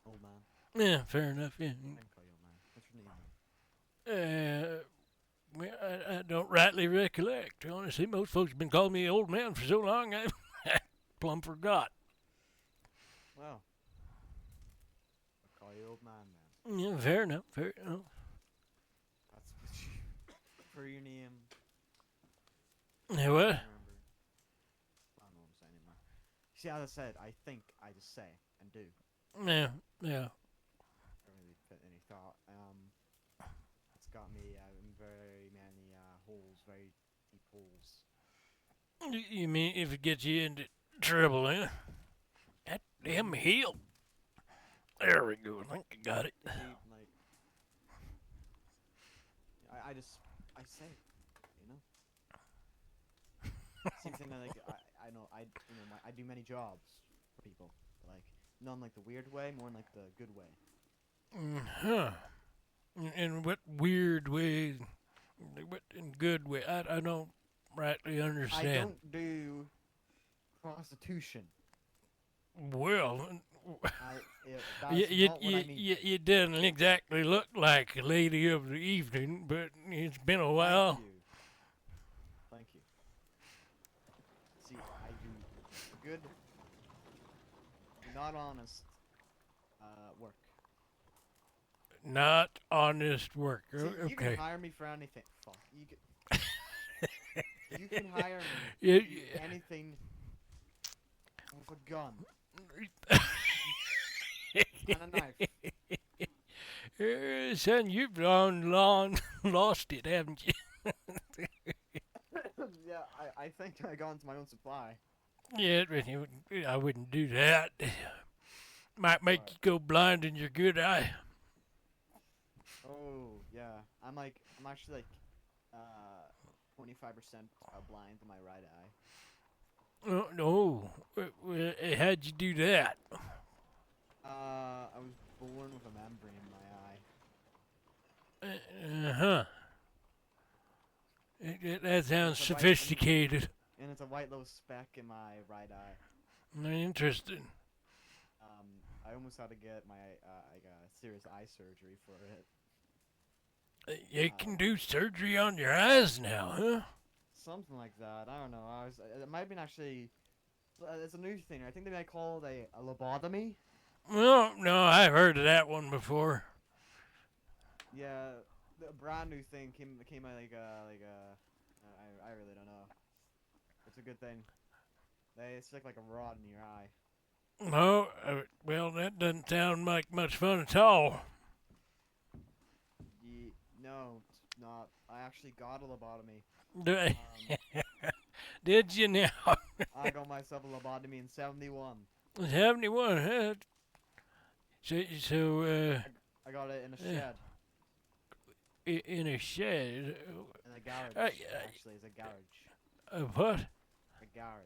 Old man. Yeah, fair enough. Yeah. I can call you old man. What's your name, man? Well, I don't rightly recollect. Honestly, most folks have been calling me old man for so long, I plumb forgot. Well, I'll call you old man then. Yeah, fair enough. Fair enough. That's what you. For your name. Yeah, what? I remember. I don't know what I'm saying anymore. See, as I said, I think I just say and do. Yeah, yeah. I don't really put any thought. It's got me in very many holes, very deep holes. You mean if it gets you into trouble, eh? That damn heel. There we go. I think I got it. Deep, like. I say it, Same thing like I know I do many jobs for people, but like not in like the weird way, more in like the good way. Huh. In what weird way? What in good way? I don't rightly I understand. don't do prostitution. Well, That's you, not what I mean. you didn't exactly look like a lady of the evening, but it's been a while. Thank you. See, I do good, not honest work. Not honest work. See, you Okay. can hire me for anything. Fuck. You can hire me Yeah, to do anything with a gun and a knife. Son, you've long lost it, haven't you? Yeah, I think I got into my own supply. Yeah, I wouldn't do that. Might make What? you go blind in your good eye. Oh, yeah. I'm actually like 25% blind in my right eye. Oh, no. How'd you do that? I was born with a membrane in my eye. Uh-huh. That sounds It's a white- sophisticated. And it's a white little speck in my right eye. Interesting. I almost had to get my serious eye surgery for it. You can do surgery on your eyes now, huh? Something like that. I don't know. It might have been actually. It's a new thing. I think they might call it a lobotomy. No, I've heard of that one before. Yeah, a brand new thing came out I really don't know. It's a good thing. They stick like a rod in your eye. No, well, that doesn't sound like much fun at all. No, it's not. I actually got a lobotomy. Did you now? I got myself a lobotomy in '71. 71, huh? So, I got it in a Yeah. shed. in a shed. In a garage, Uh, actually. It's a garage. What? A garage.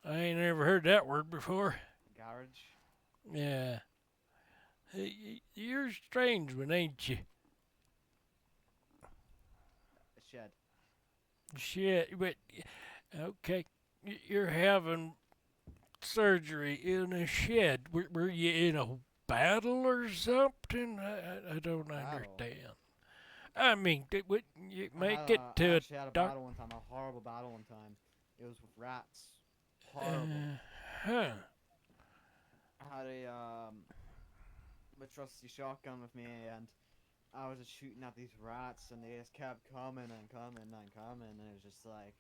I ain't never heard that word before. Garage? Yeah. You're a strange one, ain't you? A shed. Shit, but okay, you're having surgery in a shed. Were you in a battle or something? I don't Battle? understand. I mean, would you I make had it a, I to a actually had a doc? battle one time, a horrible battle one time. It was with rats. Horrible. Huh. I had a trusty shotgun with me, and I was just shooting at these rats, and they just kept coming and coming and coming, and it was just like,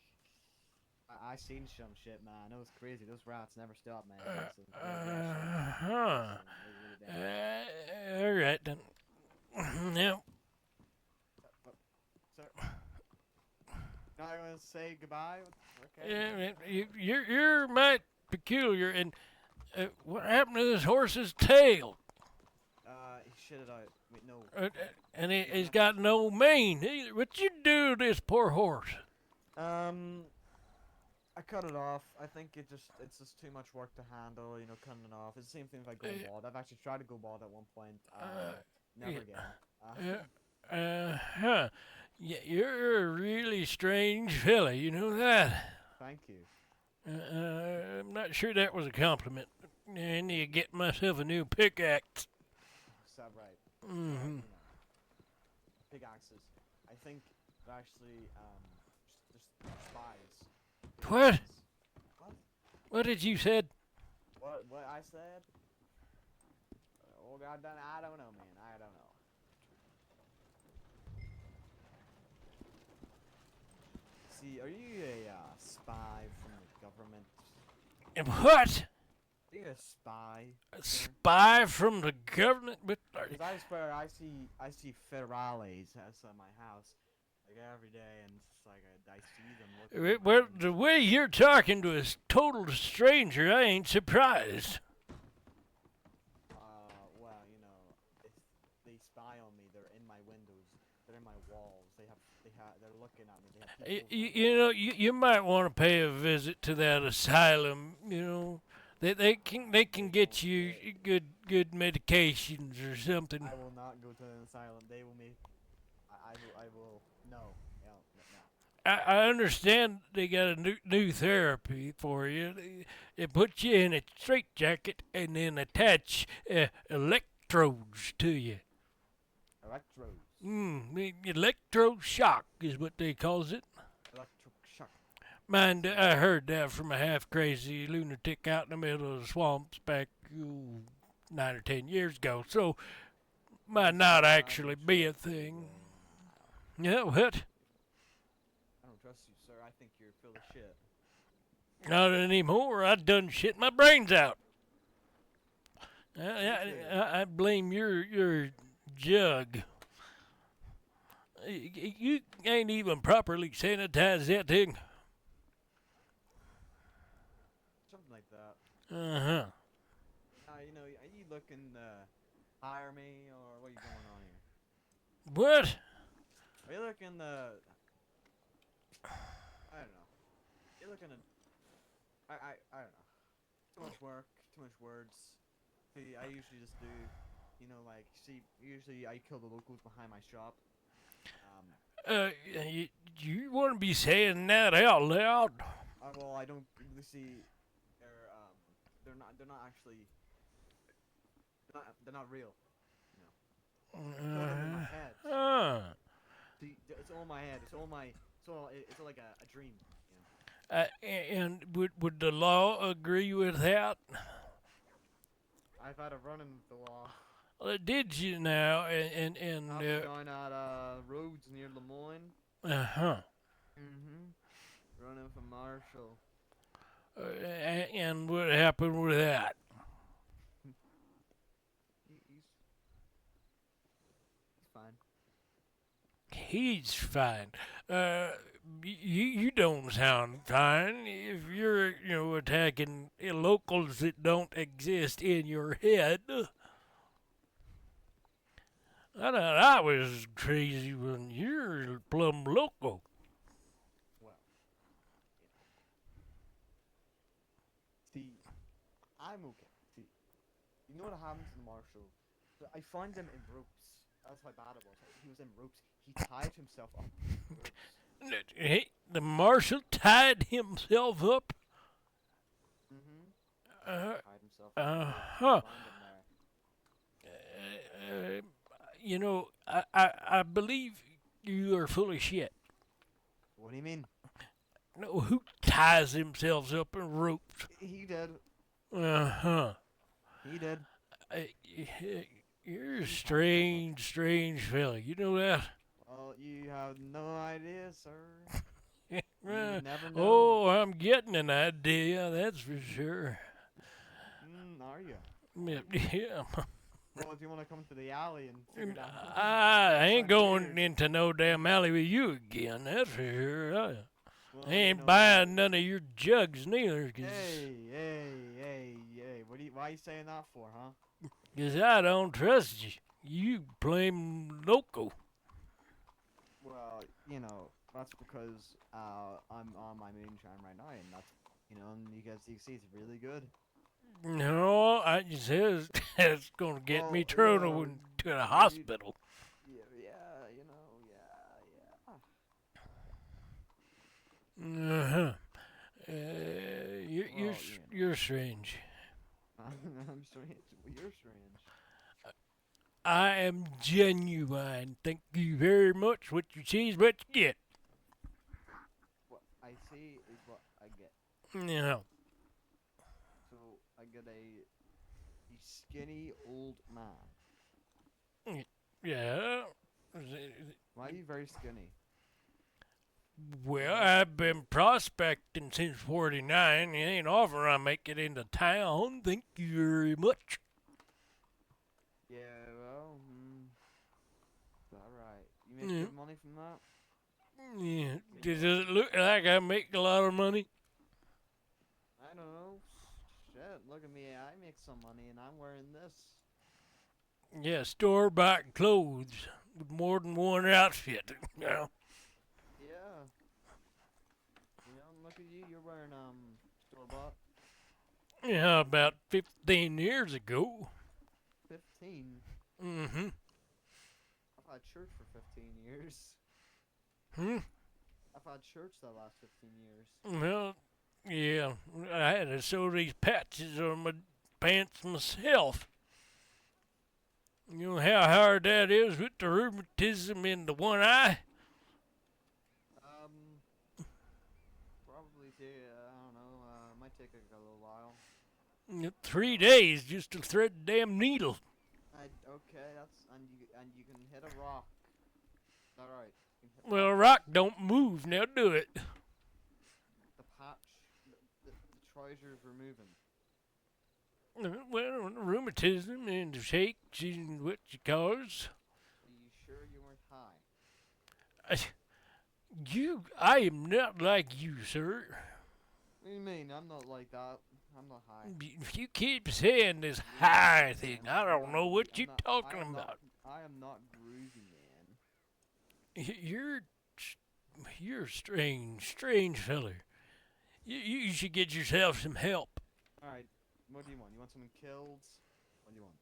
I seen some shit, man. It was crazy. Those rats never stopped, man. It was really aggression. Huh. It was really bad. All right then. Now, But, sir, not gonna say goodbye. Okay. you're might peculiar. And what happened to this horse's tail? He shit it out. Wait, no. And he's got no mane either. What you do to this poor horse? I cut it off. I think it's just too much work to handle, cutting it off. It's the same thing if I go bald. I've actually tried to go bald at one point. Never yeah. again. Huh. Yeah, you're a really strange fella. You know that. Thank you. I'm not sure that was a compliment. I need to get myself a new pickaxe. Is that right? Mm-hmm. Pickaxes. I think they're actually just spies. What? What? What did you said? What I said? Oh God, I don't know, man. I don't know. See, are you a spy from the government? And what? Are you a spy? A sir? spy from the government? But Because I swear I see federales outside my house like every day, and it's like I see them looking. well, the way you're talking to a total stranger, I ain't surprised. Well, if they spy on me, they're in my windows, they're in my walls. They're looking at me. They have people You know, you might want to pay a visit to that asylum. You know, they can get you good medications or something. I will not go to an asylum. They will make. I will. No. No. I understand they got a new therapy for you. They put you in a straitjacket and then attach electrodes to you. Electrodes. Electroshock is what they calls it. Electric shock. Mind, I heard that from a half-crazy lunatic out in the middle of the swamps back 9 or 10 years ago, so might not actually be a thing. Yeah, what? I don't trust you, sir. I think you're full of shit. Not anymore. I done shit my brains out. I blame your jug. You ain't even properly sanitized that thing. Something like that. Uh-huh. Are you looking to hire me, or what are you going on here? What? Are you looking to... I don't know. You're looking to... I don't know. Too much work, too much words. See, I usually just do, usually I kill the locals behind my shop. You want to be saying that out loud? Well, I don't really see... They're not actually... They're not real. Kill them in my head. See, it's all in my head. It's all like a dream. And would the law agree with that? I've had a run-in with the law. Did you now? And I've been going out roads near Lemoyne. uh-huh. Running for marshal. And what happened with that? He's fine. He's fine. You don't sound fine if you're attacking locals that don't exist in your head. I thought I was crazy when you're plumb loco. Well, you know. See, I'm okay. See, you know what happens to the marshal? So I found him in ropes. That's how bad it was. He was in ropes. He tied himself up in ropes. Hey, the marshal tied himself up. Mm-hmm. Uh, Tied himself up in ropes. huh. Found him there. I believe you are full of shit. What do you mean? No, who ties themselves up in ropes? He did. Uh-huh. He did. You're a strange, strange fella. You know that? Well, you have no idea, sir. Uh, You never know. oh, I'm getting an idea, that's for sure. Are you? Yeah. Well, if you want to come to the alley and figure it out. I ain't Sounds going weird. into no damn alley with you again, that's for sure. I Well, ain't buying none of your jugs neither, Hey. Why are you saying that for, huh? 'cause I don't trust you. You plain loco. Well, that's because I'm on my moonshine right now, and that's and you can see it's really good. No, I just says it's gonna get me thrown to the hospital. Yeah. Uh-huh. Well, You're strange. I'm strange. Well, you're strange. I am genuine. Thank you very much. What you see is what you get. What I see is what I get. Yeah. So I get a skinny old man. Yeah. Why are you very skinny? Well, I've been prospecting since '49. It ain't often I make it into town. Thank you very much. Yeah, well, alright. You make Yeah. good money from that? Yeah. Does it look like I make a lot of money? I don't know. Shit, look at me. I make some money and I'm wearing this. Yeah, store-bought clothes with more than one outfit. Yeah. Yeah. Look at you. You're wearing, store-bought. Yeah, about 15 years ago. 15. Mm-hmm. I've had shirts for 15 years. I've had shirts the last 15 years. Well, yeah, I had to sew these patches on my pants myself. You know how hard that is with the rheumatism in the one eye? Probably I don't know, might take a little while. 3 days just to thread the damn needle. Okay, and you can hit a rock. Alright. Well, a rock don't move. Now do it. The patch, the trousers removing. Well, rheumatism and the shakes and what you cause. Are you sure you weren't high? I am not like you, sir. What do you mean? I'm not like that. I'm not high. If you keep saying this high thing, I don't know what you're talking about. I am not groovy, man. You're a strange feller. You should get yourself some help. Alright, what do you want? You want someone killed? What do you want?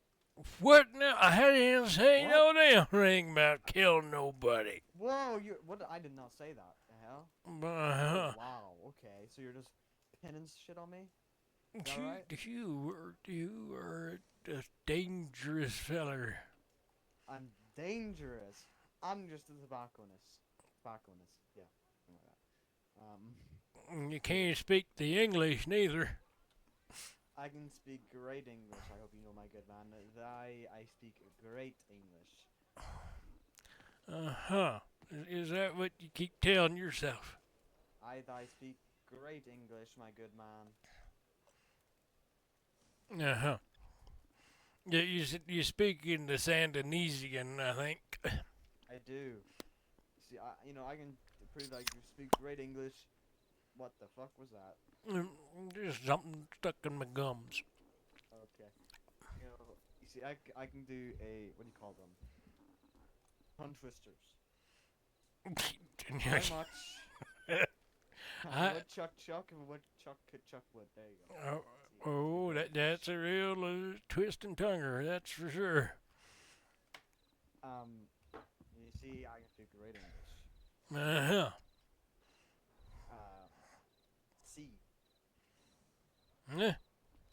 What now? I didn't say What? no damn thing about killing nobody. Whoa, what? I did not say that. The hell? Uh-huh. Wow, okay. So you're just pinning shit on me? Is that right? You are a dangerous feller. I'm dangerous. I'm just a tobacconist. Yeah. Something like that. You can't speak the English neither. I can speak great English. I hope you know, my good man. I speak great English. Uh-huh. Is that what you keep telling yourself? I speak great English, my good man. Uh-huh. Yeah, you speak in the Sandonesian, I think. I do. See, I can prove like you speak great English. What the fuck was that? Just something stuck in my gums. Okay. You see, I can do a what do you call them? Tongue twisters. How much? I- Woodchuck chuck and woodchuck could chuck wood. There you go. Oh, See, oh, that's a real twist and tonger, that's for sure. You see, I can speak great English. Uh-huh. Si, Eh,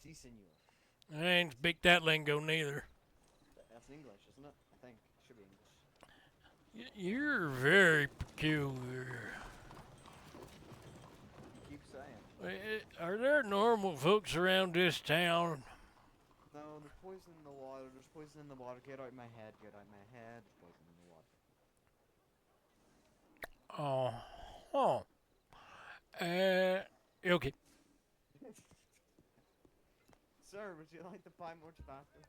si, senor. I ain't speak that lingo neither. That's English, isn't it? I think it should be English. You're very peculiar. You keep saying. Are there normal folks around this town? No, there's poison in the water. There's poison in the water. Get out of my head. Get out of my head. There's poison in the water. Oh. Okay. Sir, would you like to buy more tobacco?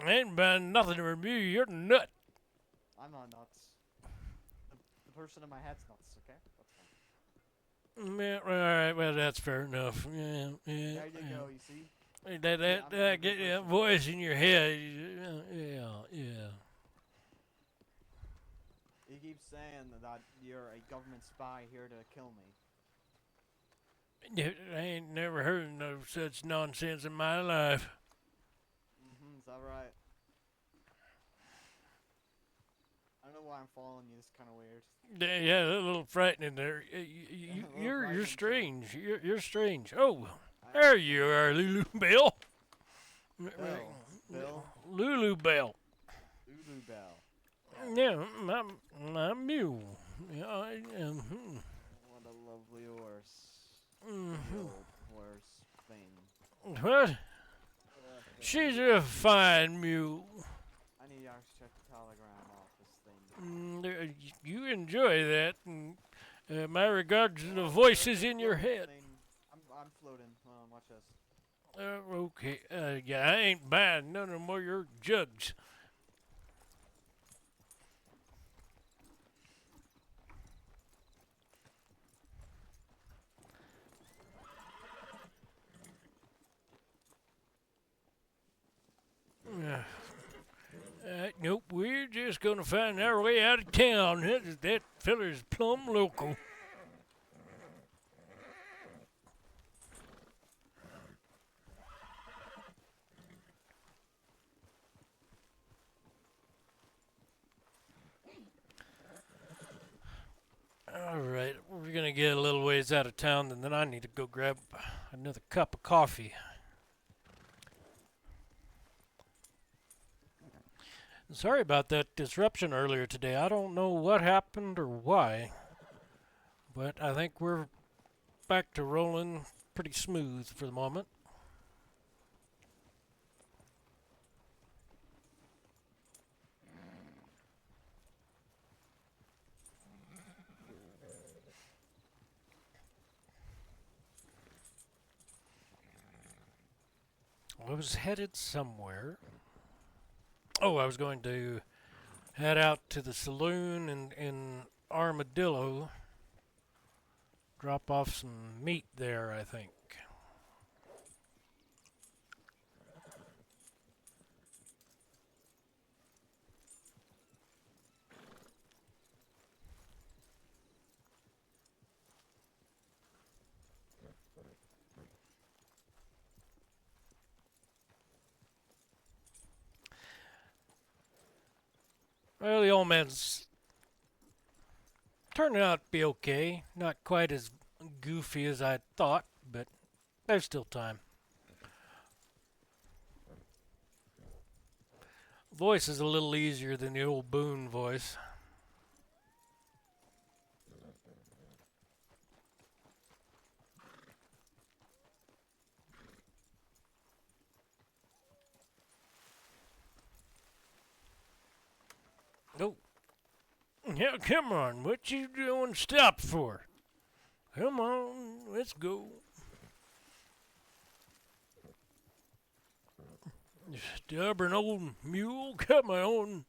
I ain't buying nothing from you. You're a nut. I'm not nuts. The person in my head's nuts, okay? That's fine. Yeah, all right, well, that's fair enough. Yeah. There you go, you see? That get that voice in your head. Yeah. You keep saying that you're a government spy here to kill me. I ain't never heard no such nonsense in my life. Is that right? I don't know why I'm following you. This is kind of weird. Yeah, a little frightening there. You're frightening, sir. strange. You're strange. Oh, there you are, Lulu Bell. Bill? Lulu Bell. Lulu Bell. Yeah, my mule. Yeah, I am. What a lovely horse. Mhm. The old horse thing. What? She's a fine mule. I need to check the telegram off this thing. You enjoy that. And, my regards to the voices in your head. I'm floating. Hold on, watch this. Okay. Yeah, I ain't buying none of more of your jugs. Nope, we're just gonna find our way out of town. That feller's plumb local. Alright, we're gonna get a little ways out of town, and then I need to go grab another cup of coffee. Sorry about that disruption earlier today. I don't know what happened or why, but I think we're back to rolling pretty smooth for the moment. I was headed somewhere. Oh, I was going to head out to the saloon in Armadillo. Drop off some meat there, I think. Well, the old man's turning out to be okay. Not quite as goofy as I thought, but there's still time. Voice is a little easier than the old Boone voice. Oh. Yeah, come on. What you doing stop for? Come on, let's go. You stubborn old mule, come on.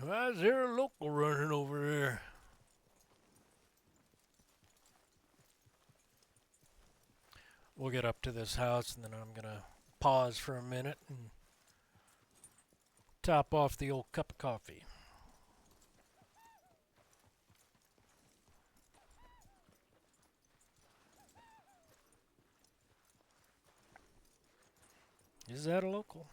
Why is there a local running over there? We'll get up to this house and then I'm gonna pause for a minute and top off the old cup of coffee. Is that a local?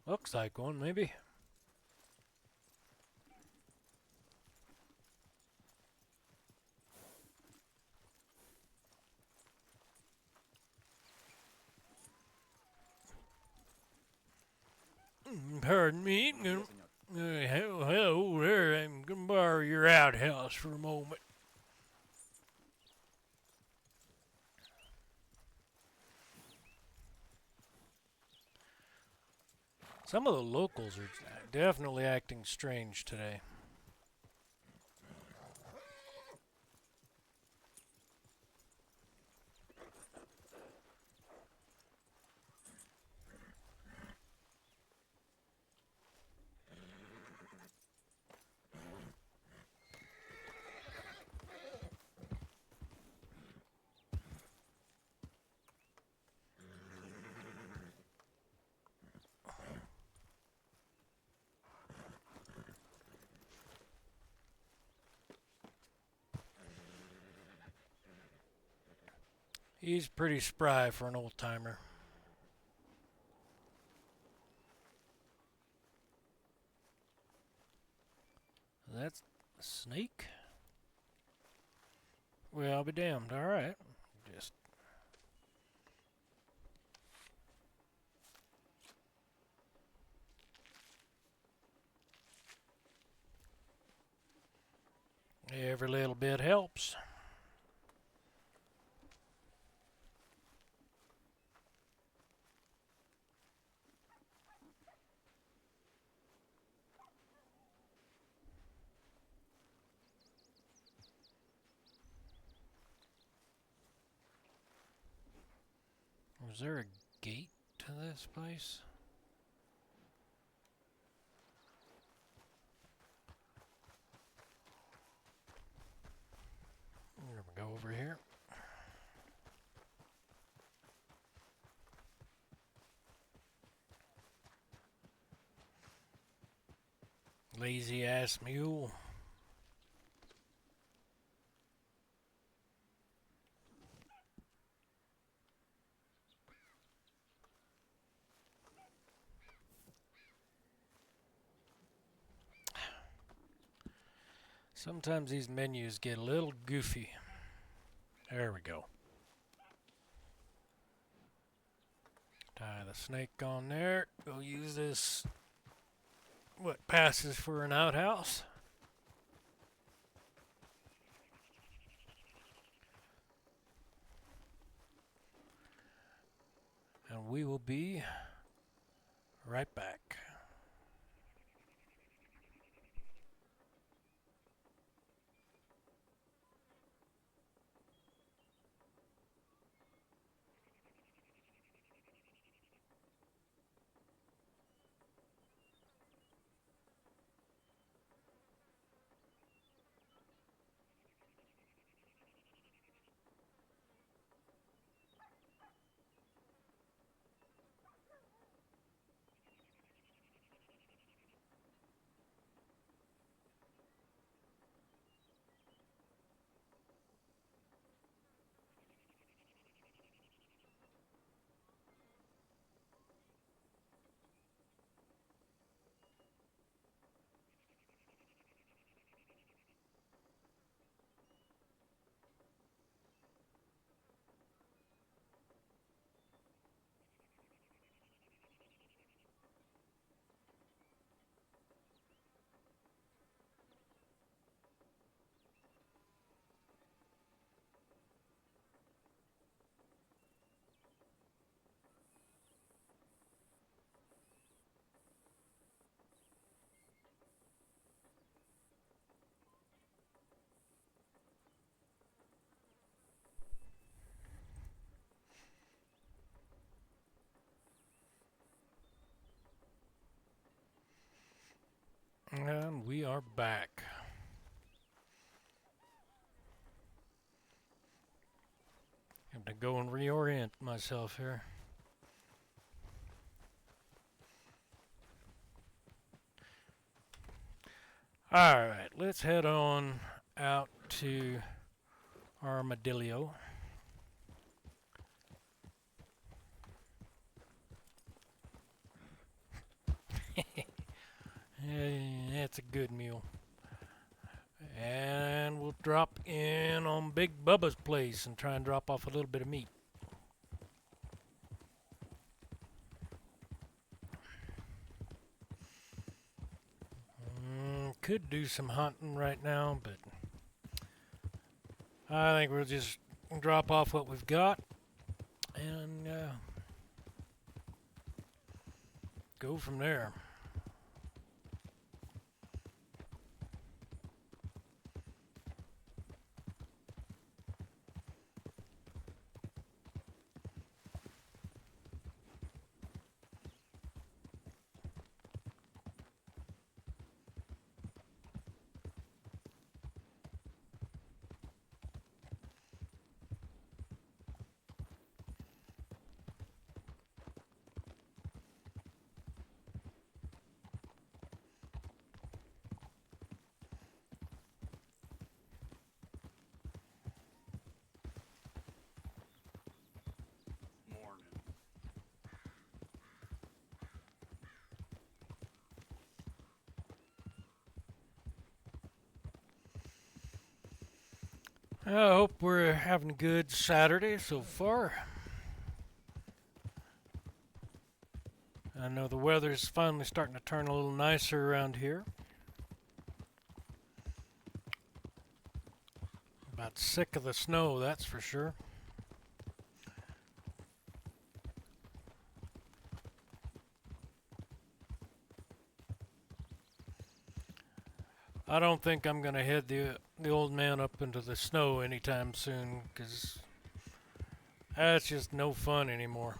Looks like one, maybe. Pardon me. Yes, senor. Hello there. I'm gonna borrow your outhouse for a moment. Some of the locals are definitely acting strange today. He's pretty spry for an old timer. That's a snake? Well, I'll be damned. All right. Just every little bit helps. Was there a gate to this place? We're gonna go over here. Lazy ass mule. Sometimes these menus get a little goofy. There we go. Tie the snake on there. We'll use this, what passes for an outhouse. And we will be right back. And we are back. Have to go and reorient myself here. Alright, let's head on out to Armadillo. That's a good mule. And we'll drop in on Big Bubba's place and try and drop off a little bit of meat. Could do some hunting right now, but I think we'll just drop off what we've got and go from there. Morning. I hope we're having a good Saturday so far. I know the weather's finally starting to turn a little nicer around here. About sick of the snow, that's for sure. I don't think I'm gonna head the old man up into the snow anytime soon, 'cause that's just no fun anymore.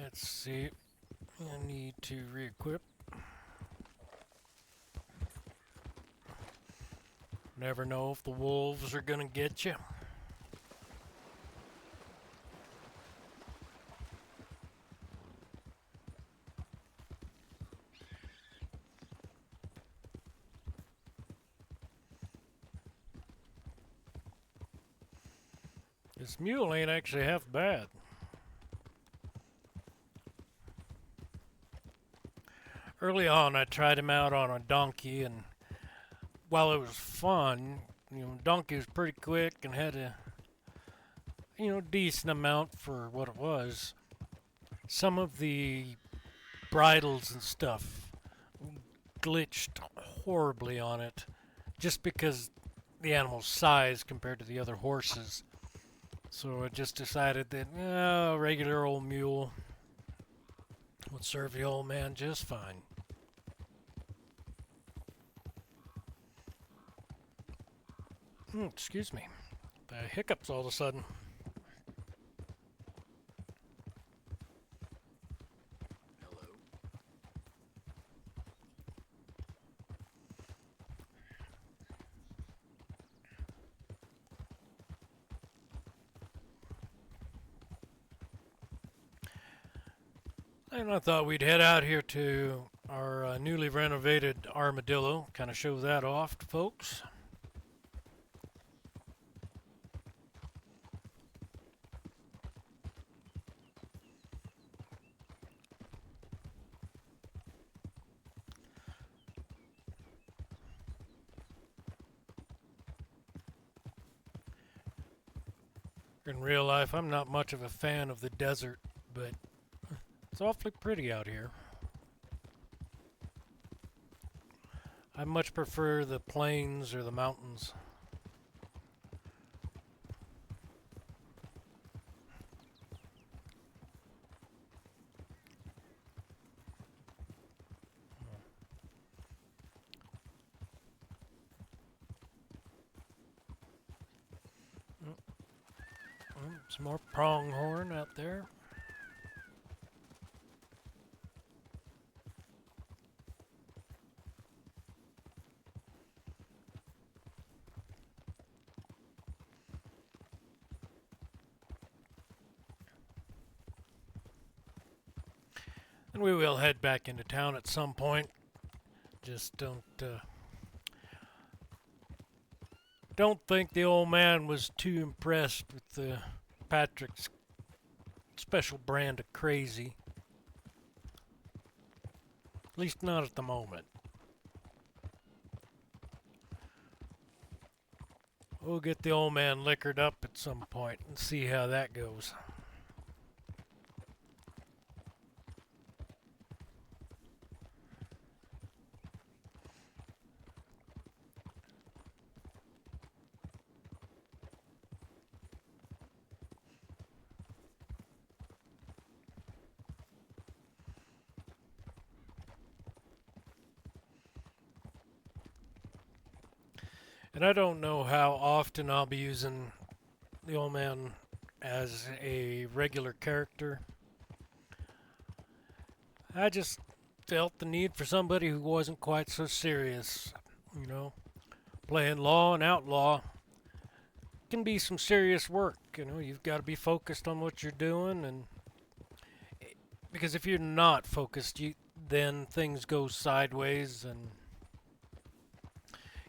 Let's see. I need to re-equip. Never know if the wolves are gonna get you. This mule ain't actually half bad. Early on, I tried him out on a donkey, and while it was fun, donkey was pretty quick and had a, decent amount for what it was. Some of the bridles and stuff glitched horribly on it, just because the animal's size compared to the other horses. So I just decided that a regular old mule would serve the old man just fine. Excuse me. The hiccups all of a sudden. Hello. And I thought we'd head out here to our newly renovated Armadillo, kind of show that off to folks. In real life, I'm not much of a fan of the desert, but it's awfully pretty out here. I much prefer the plains or the mountains. Some more pronghorn out there. And we will head back into town at some point. Just don't think the old man was too impressed with Patrick's special brand of crazy. At least not at the moment. We'll get the old man liquored up at some point and see how that goes. And I don't know how often I'll be using the old man as a regular character. I just felt the need for somebody who wasn't quite so serious, you know. Playing law and outlaw can be some serious work, you know. You've got to be focused on what you're doing, and because if you're not focused, then things go sideways and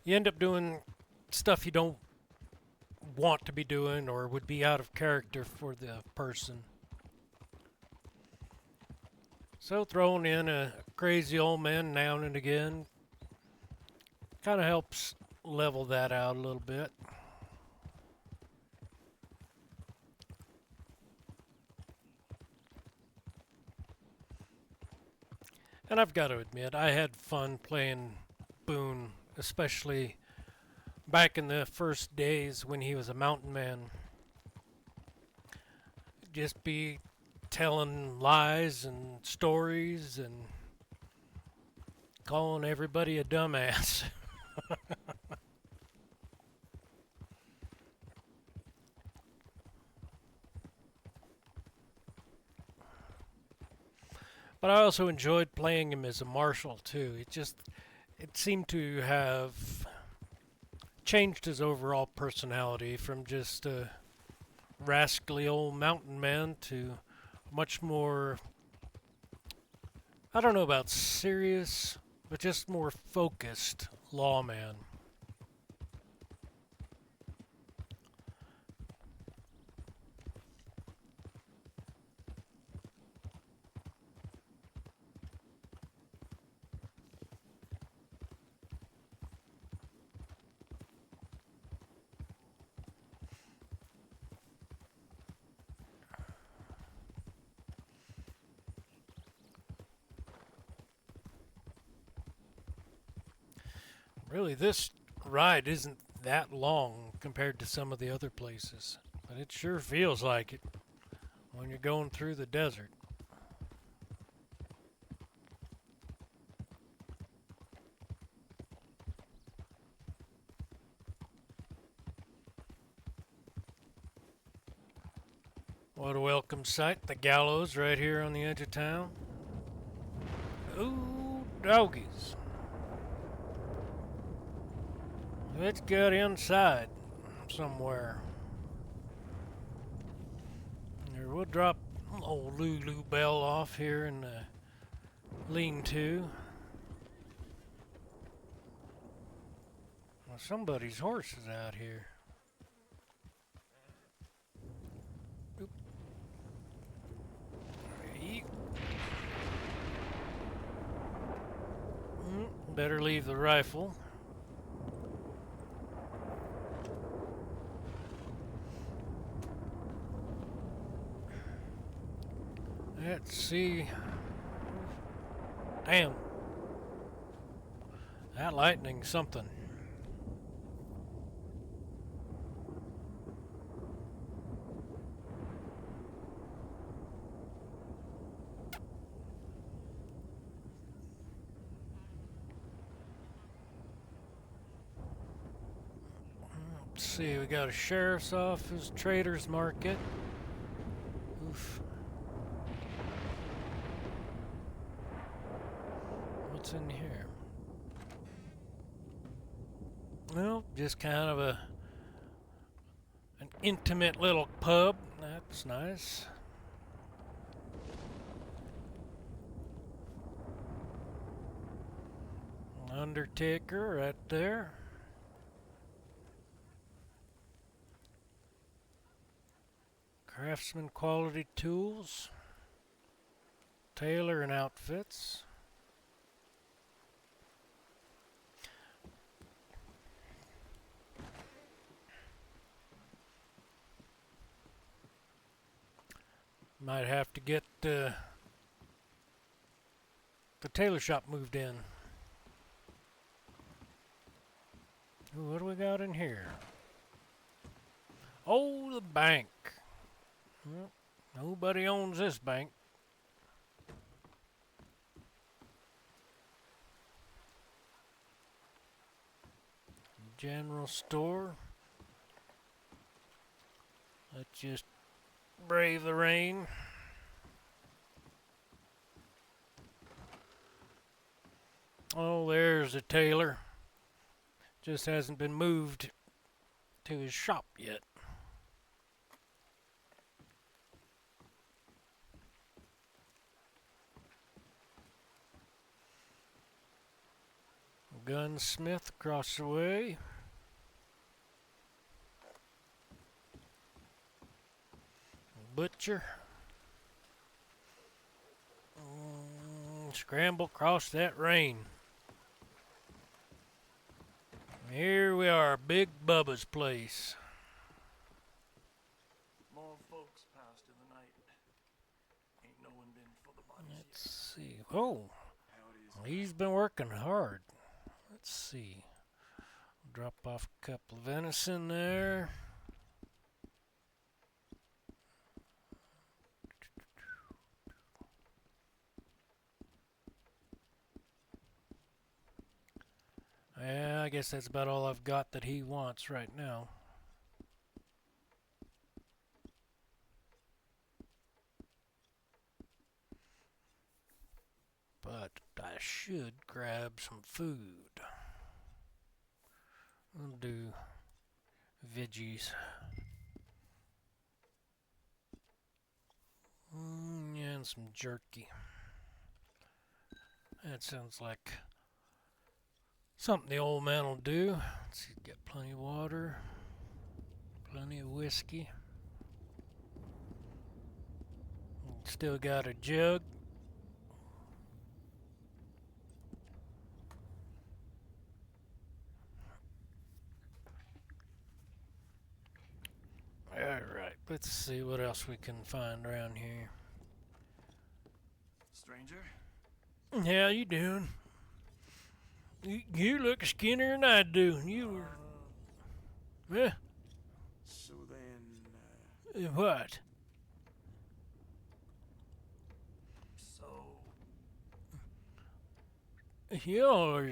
you end up doing stuff you don't want to be doing or would be out of character for the person. So throwing in a crazy old man now and again kind of helps level that out a little bit. And I've got to admit, I had fun playing Boone, especially back in the first days when he was a mountain man. Just be telling lies and stories and calling everybody a dumbass. But I also enjoyed playing him as a marshal too. It seemed to have changed his overall personality from just a rascally old mountain man to much more, I don't know about serious, but just more focused lawman. Really, this ride isn't that long compared to some of the other places, but it sure feels like it when you're going through the desert. What a welcome sight, the gallows right here on the edge of town. Ooh, doggies. Let's get inside somewhere. Here, we'll drop old Lulu Bell off here in the lean-to. Well, somebody's horse is out here. Oop. Yeet. Better leave the rifle. Let's see. Damn. That lightning's something. see, we got a sheriff's office, trader's market. Oof. What's in here? Well, just kind of an intimate little pub. That's nice. Undertaker right there. Craftsman quality tools. Tailor and outfits. Might have to get the tailor shop moved in. Ooh, what do we got in here? Oh, the bank. Well, nobody owns this bank. General store. Let's just brave the rain. Oh, there's the tailor. Just hasn't been moved to his shop yet. Gunsmith across the way. Butcher. Scramble across that rain. Here we are, Big Bubba's place. More folks passed in the night. Ain't no one been for the bodies Let's see. Oh, yet. he's been working hard. Let's see. Drop off a couple of venison there. Yeah, I guess that's about all I've got that he wants right now. But I should grab some food. I'll do veggies. Yeah, and some jerky. That sounds like something the old man will do. Let's see, get plenty of water, plenty of whiskey. Still got a jug. Alright, let's see what else we can find around here. Stranger? How you doing? You look skinnier than I do. You were... So then, What? so... Y'all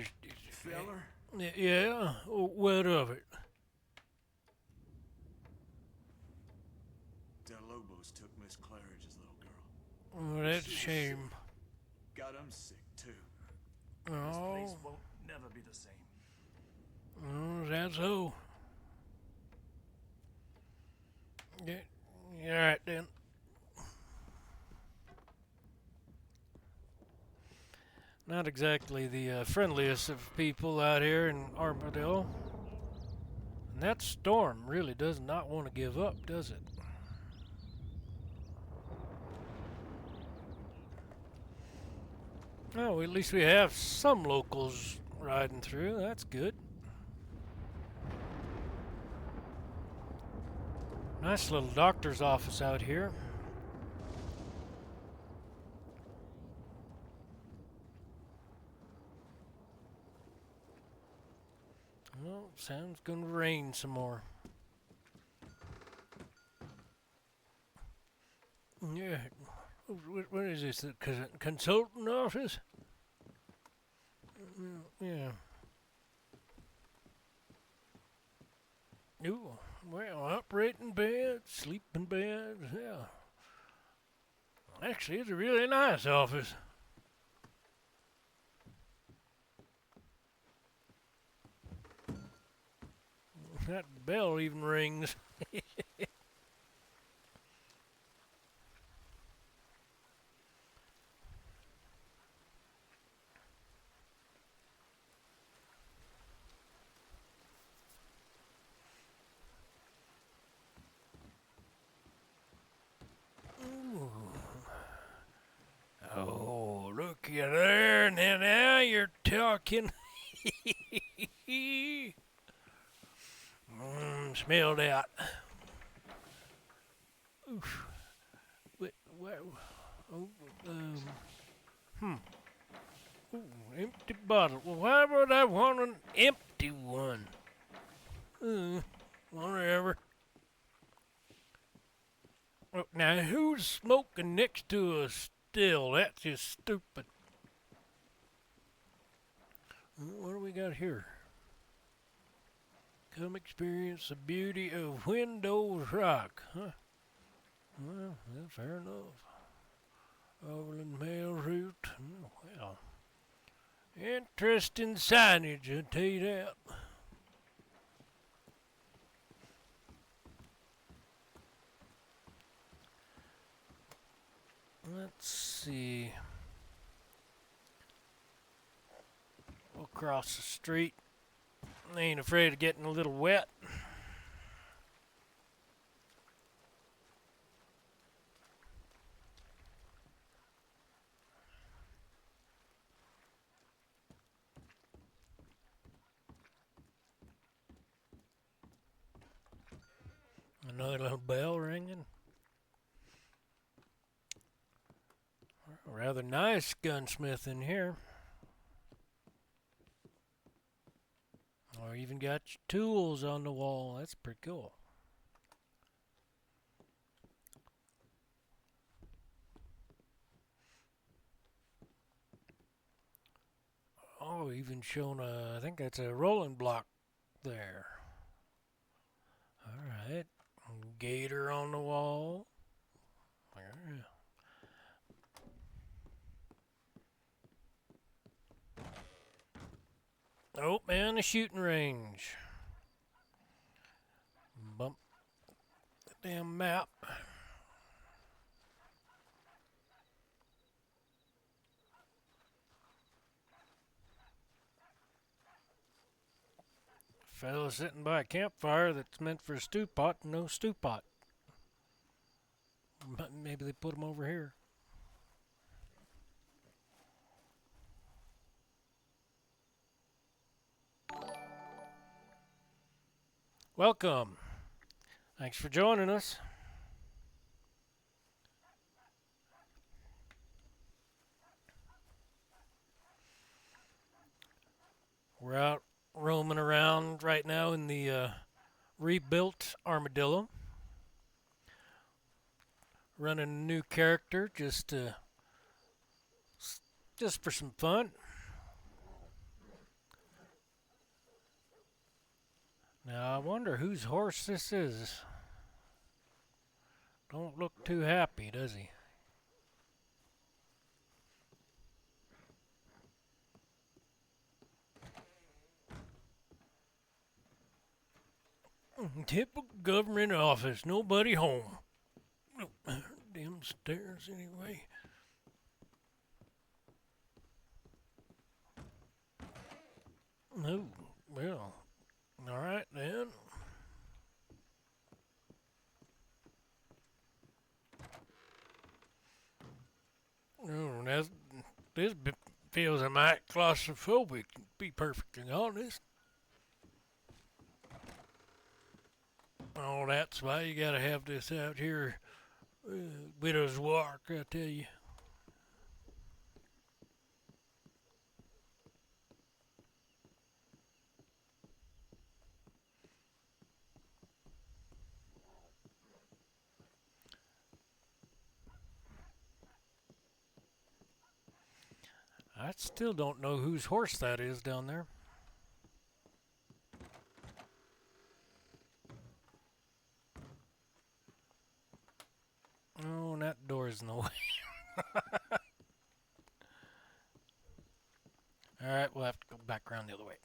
Feller? Yeah, what of it? Del Lobos took Miss Claridge's little girl. Oh, that's a shame. Got him sick, too. This Oh, place won't never be the same. That's so. Yeah, alright then. Not exactly the friendliest of people out here in Armadillo. And that storm really does not want to give up, does it? Oh, at least we have some locals riding through. That's good. Nice little doctor's office out here. Well, sounds gonna rain some more. Yeah. What is this? The consultant office? Yeah. Ooh. operating beds, sleeping beds, yeah. Actually, it's a really nice office. That bell even rings. Ooh. Oh, looky there, now you're talking. Smell that. Oof. What? Oh, hmm. Ooh, empty bottle. Well, why would I want an empty one? Whatever. Look, now who's smoking next to a still? That's just stupid. What do we got here? Come experience the beauty of Windows Rock, huh? Well, fair enough. Overland Mail Route. Oh, well. Interesting signage, I'll tell you that. Let's see. We'll cross the street. I ain't afraid of getting a little wet. Another little bell ringing. Rather nice gunsmith in here. Or even got your tools on the wall. That's pretty cool. Oh, even shown I think that's a rolling block there. Alright. Gator on the wall. There. Oh, and the shooting range. Bump the damn map. Fellow sitting by a campfire that's meant for a stew pot, no stew pot. But maybe they put them over here. Welcome. Thanks for joining us. We're out roaming around right now in the rebuilt Armadillo. Running a new character just for some fun. Now I wonder whose horse this is. Don't look too happy, does he? Typical government office, nobody home. Damn stairs anyway. No, well, all right then. Oh, this feels a mite claustrophobic, to be perfectly honest. Oh, that's why you gotta have this out here. Widow's Walk, I tell you. I still don't know whose horse that is down there. bushes in the way. Alright, we'll have to go back around the other way.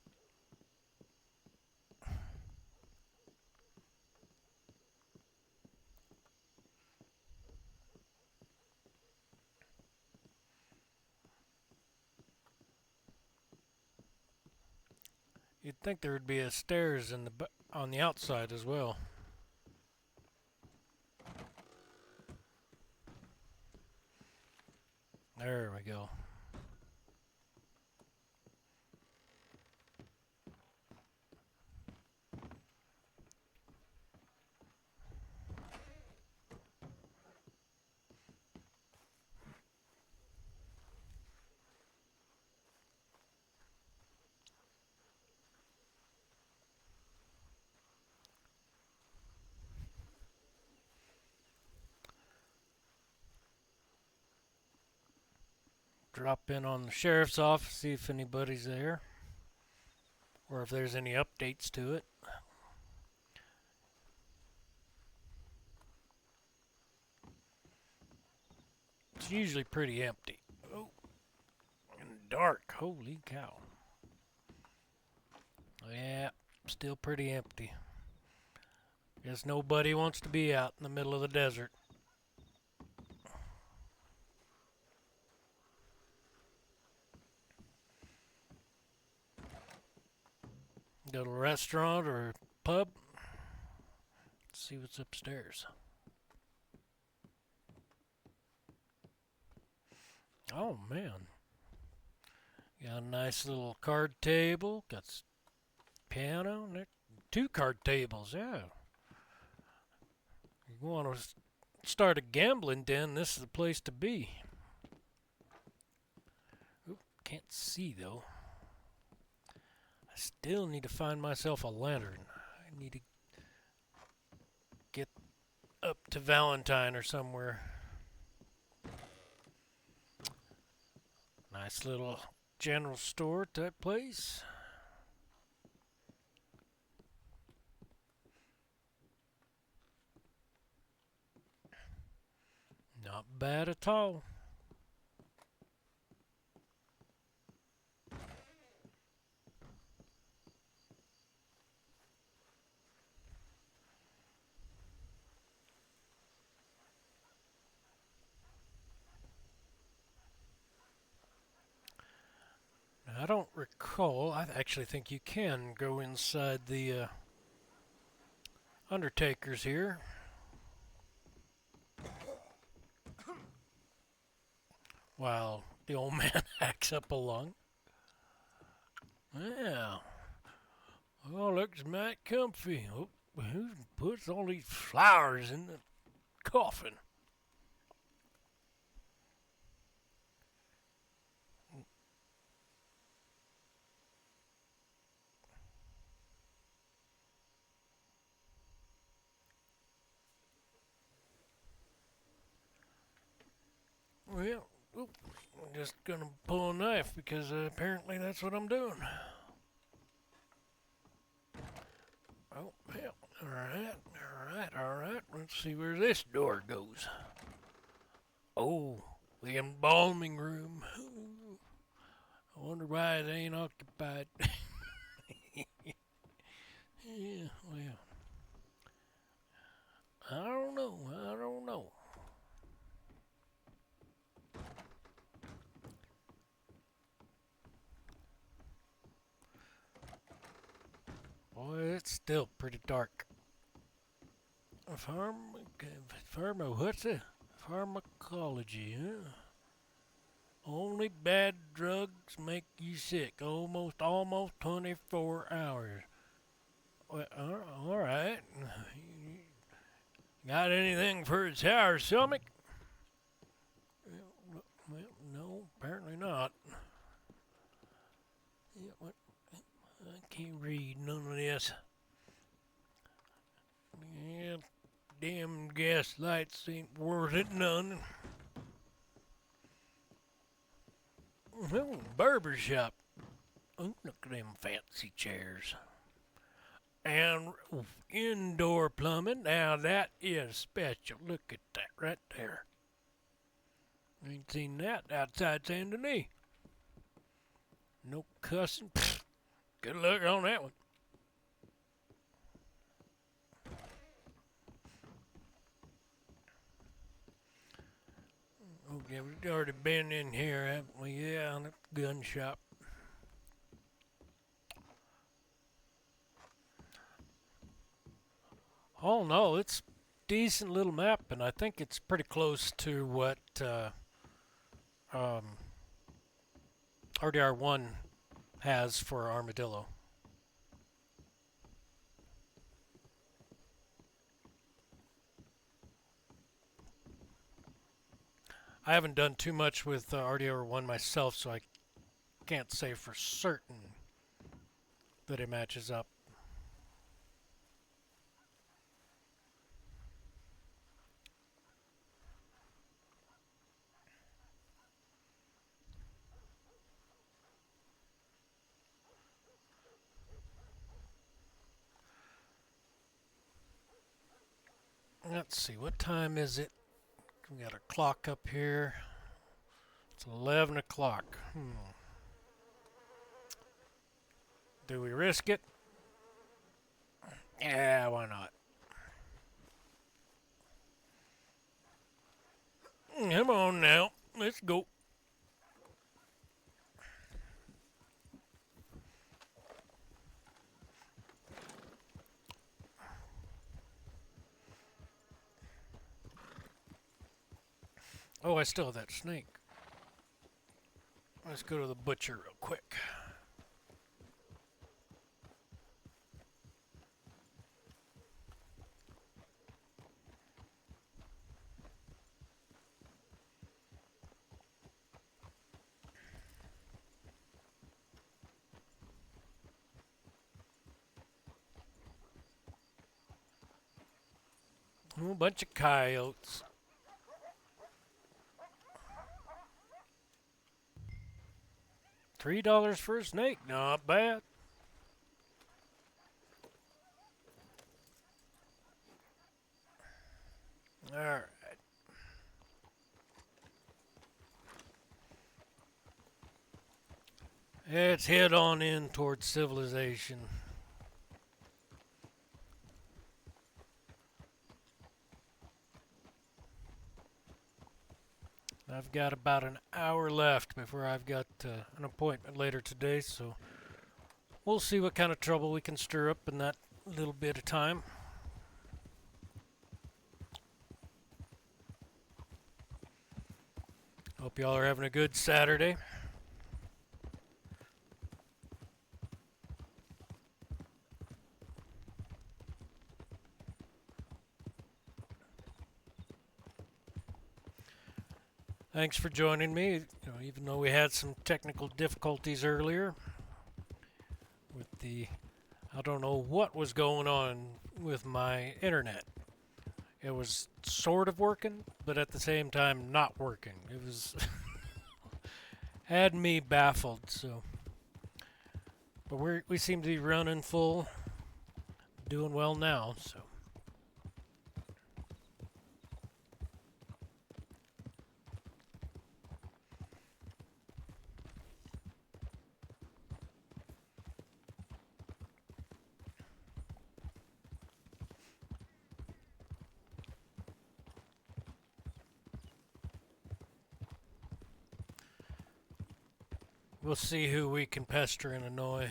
You'd think there would be a stairs in on the outside as well. There we go. Drop in on the sheriff's office, see if anybody's there, or if there's any updates to it. It's usually pretty empty. Oh, and dark. Holy cow. Yeah, still pretty empty. Guess nobody wants to be out in the middle of the desert. Go to a restaurant or a pub. Let's see what's upstairs. Oh man. Got a nice little card table. Got piano. Two card tables, yeah. You want to start a gambling den, this is the place to be. Oop, can't see though. I still need to find myself a lantern. I need to get up to Valentine or somewhere. Nice little general store type place. Not bad at all. I don't recall. I actually think you can go inside the Undertakers here. While the old man hacks up a lung. Yeah. Oh, looks mighty comfy. Oh, who puts all these flowers in the coffin? Well, I'm just gonna pull a knife because apparently that's what I'm doing. Oh, well, alright. Let's see where this door goes. Oh, the embalming room. I wonder why it ain't occupied. Yeah, well. I don't know. Boy, it's still pretty dark. What's it? Pharmacology, huh? Only bad drugs make you sick. Almost 24 hours. Well, all right. Got anything for a sour stomach? Well, no, apparently not. Yeah, what? I can't read none of this. Yeah, damn gas lights ain't worth it none. Oh, barber shop. Oh, look at them fancy chairs. And indoor plumbing. Now that is special. Look at that right there. Ain't seen that outside Saint Denis. No cussing. Pfft, good luck on that one. Okay, we've already been in here, haven't we? Yeah, on the gun shop. Oh no, it's decent little map, and I think it's pretty close to what um, RDR1 has for Armadillo. I haven't done too much with RDR1 myself, so I can't say for certain that it matches up. Let's see, what time is it? We got a clock up here. It's 11 o'clock. Do we risk it? Yeah, why not? Come on now, let's go. Oh, I still have that snake. Let's go to the butcher real quick. Oh, a bunch of coyotes. $3 for a snake, not bad. All right. Let's head on in towards civilization. I've got about an hour left before I've got an appointment later today, so we'll see what kind of trouble we can stir up in that little bit of time. Hope y'all are having a good Saturday. Thanks for joining me, even though we had some technical difficulties earlier with I don't know what was going on with my internet. It was sort of working, but at the same time not working. It was had me baffled, so. But we seem to be running full, doing well now, so. We'll see who we can pester and annoy.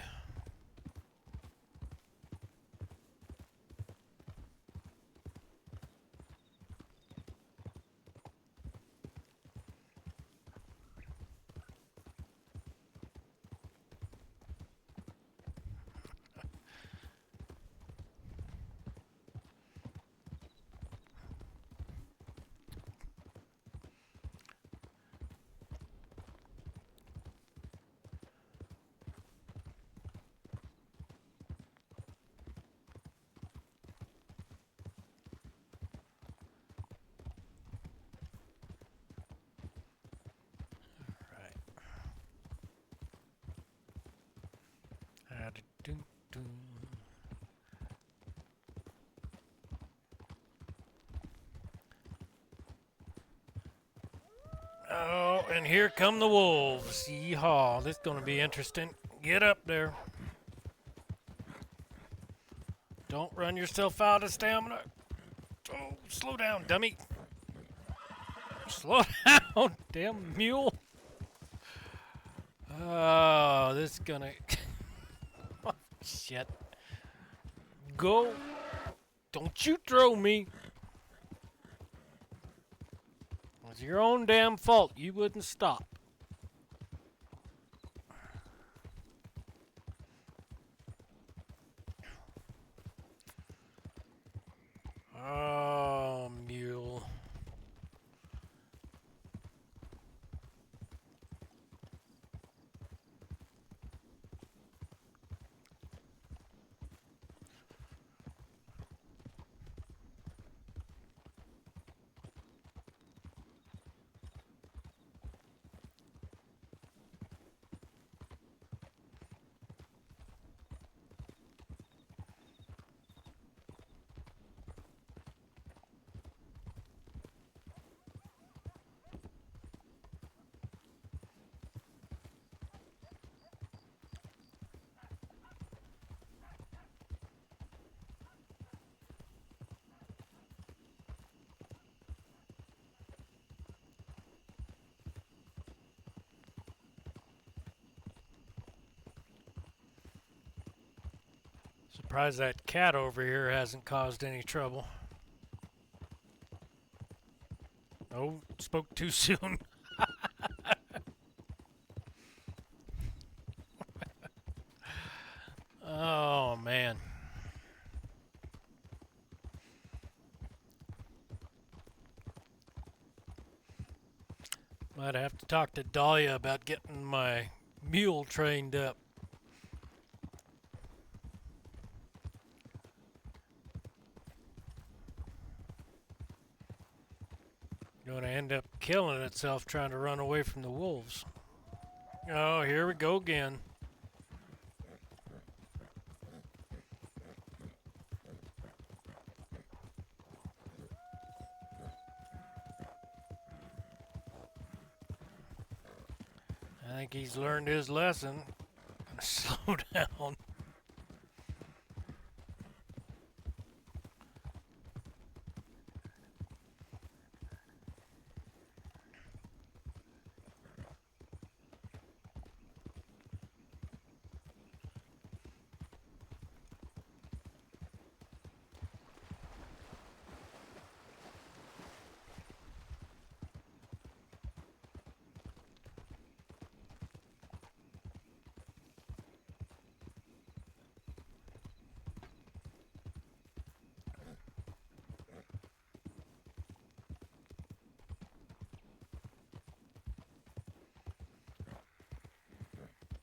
Oh, and here come the wolves. Yeehaw. This is going to be interesting. Get up there. Don't run yourself out of stamina. Oh, slow down, dummy. Slow down, damn mule. Oh, this is gonna... oh, shit. Go. Don't you throw me. It's your own damn fault. You wouldn't stop. Oh, mule. Surprised that cat over here hasn't caused any trouble. Oh, spoke too soon. Oh, man. Might have to talk to Dahlia about getting my mule trained up. Going to end up killing itself trying to run away from the wolves. Oh, here we go again. I think he's learned his lesson. Slow down.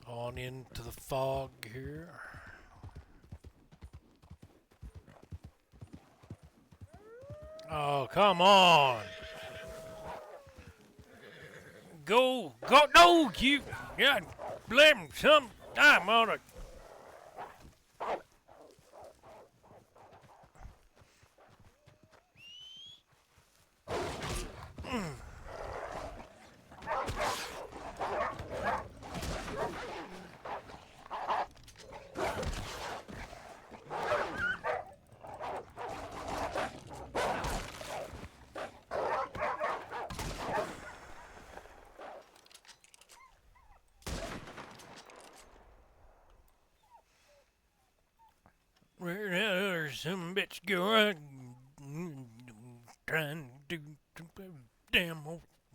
On into the fog here. Oh, come on. Go, go, no, you, yeah, blame some time on it. Where the other some bitch go? Trying to do damn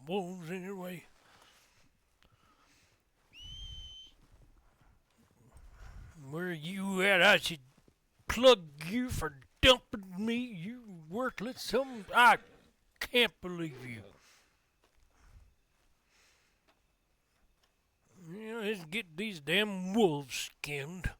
wolves anyway. Where you at? I should plug you for dumping me, you worthless some. I can't believe you. You know, let's get these damn wolves skinned.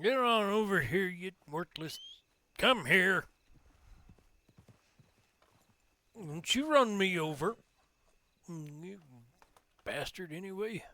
Get on over here, you worthless. Come here. Don't you run me over. You bastard, anyway.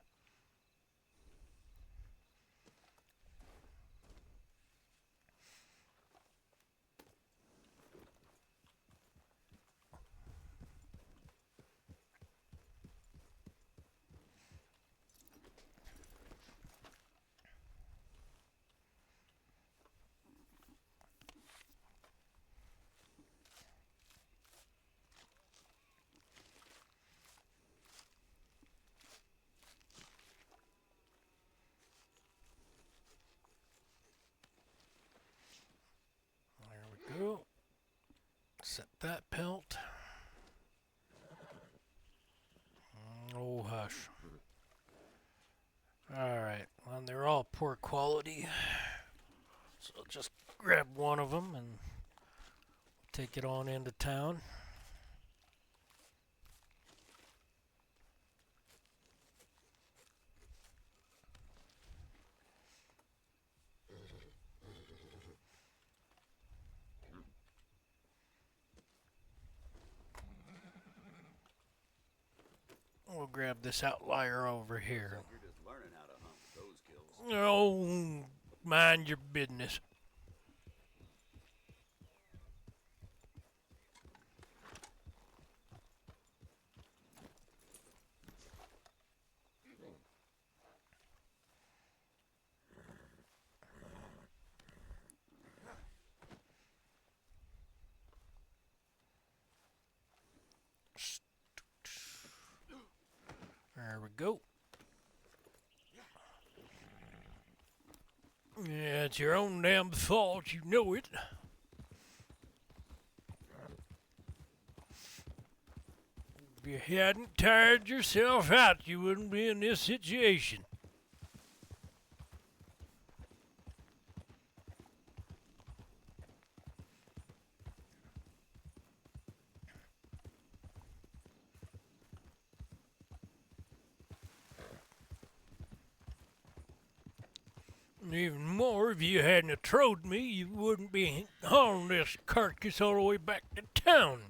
There we go. Set that pelt. Oh, hush. Alright, well, they're all poor quality. So I'll just grab one of them and take it on into town. We'll grab this outlier over here. You're just learning how to hunt with those kills. Oh, mind your business. There we go. Yeah, it's your own damn fault, you know it. If you hadn't tired yourself out, you wouldn't be in this situation. And even more, if you hadn't trod me, you wouldn't be hauling this carcass all the way back to town.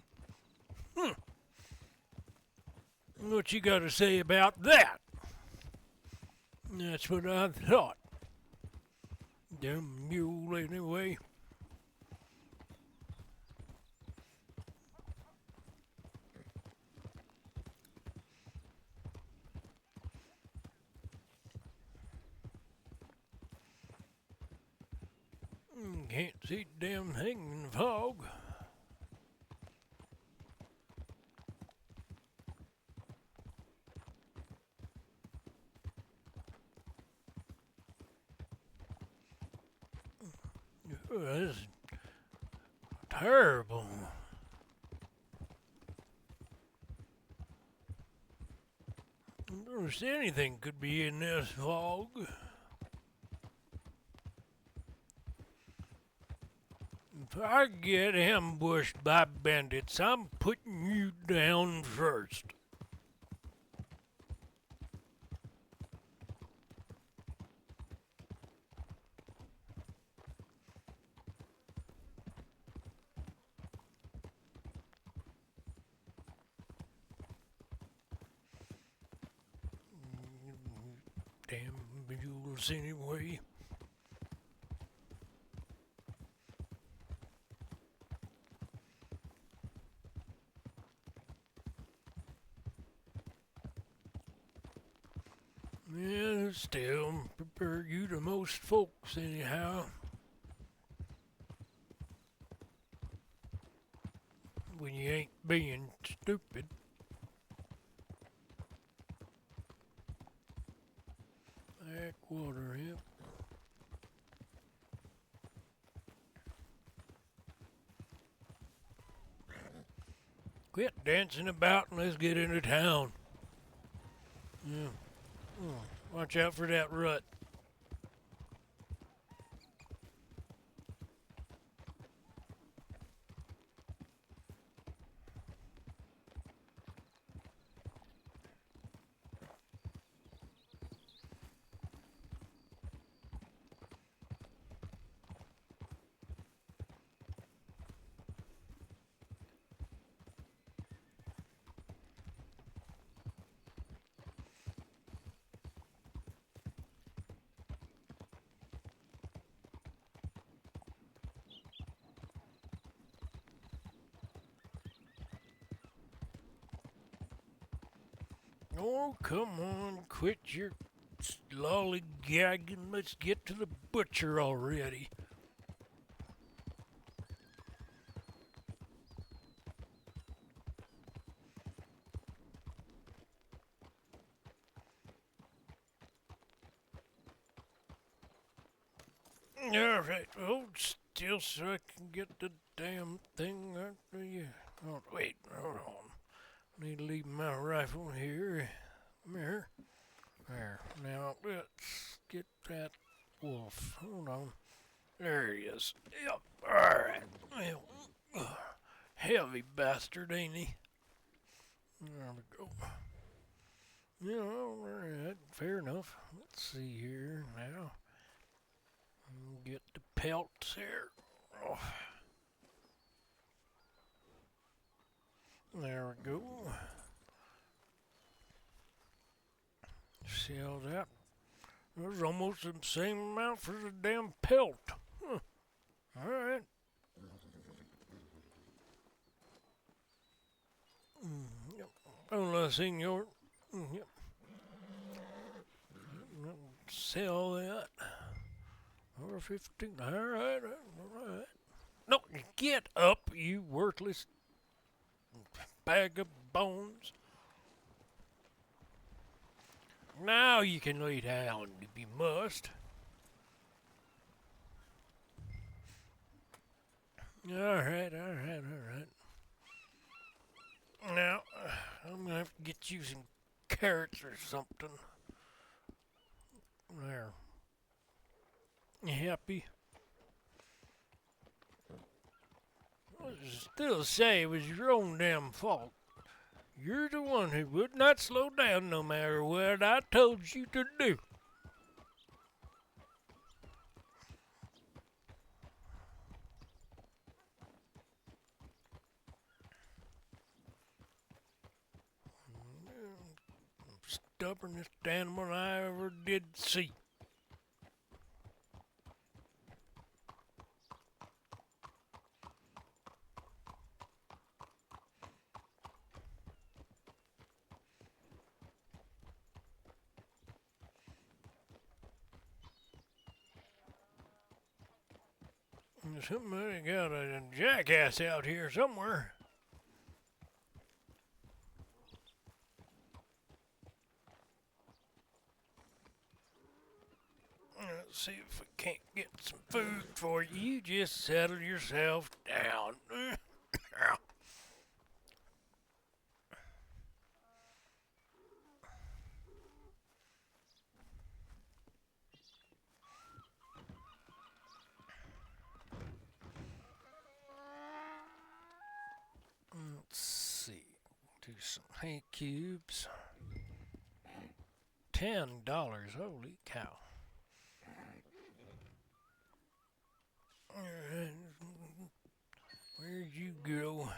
What you got to say about that? That's what I thought. Damn mule, anyway. Can't see a damn thing in the fog. This is terrible. I don't see anything could be in this fog. If I get ambushed by bandits, I'm putting you down first. Damn mules anyway. Yeah, still prepare you to most folks anyhow. When you ain't being stupid. Backwater, yep. Quit dancing about and let's get into town. Yeah. Watch out for that rut. Oh, come on, quit your lollygagging. Let's get to the butcher already. All right, hold still so I can get the damn thing out of you. Oh, wait, hold on. Need to leave my rifle here. Come here. There. Now, let's get that wolf. Hold on. There he is. Yep. All right. Well, heavy bastard, ain't he? There we go. Yeah, all right. Fair enough. Let's see here now. Get the pelts here. Oh. There we go. See all that? There's almost the same amount for the damn pelt. Huh. All right. Yep. Hola, senor. Yep. Sell that. Or 15. All right. All right. No, get up, you worthless bag of bones. Now you can lay down if you must. All right. Now, I'm gonna have to get you some carrots or something. There. You happy? I still say it was your own damn fault. You're the one who would not slow down no matter what I told you to do. Stubbornest animal I ever did see. Somebody got a jackass out here somewhere. Let's see if we can't get some food for you. You just settle yourself down. Let's see. Do some hay cubes. $10. Holy cow. Alright. Where'd you go?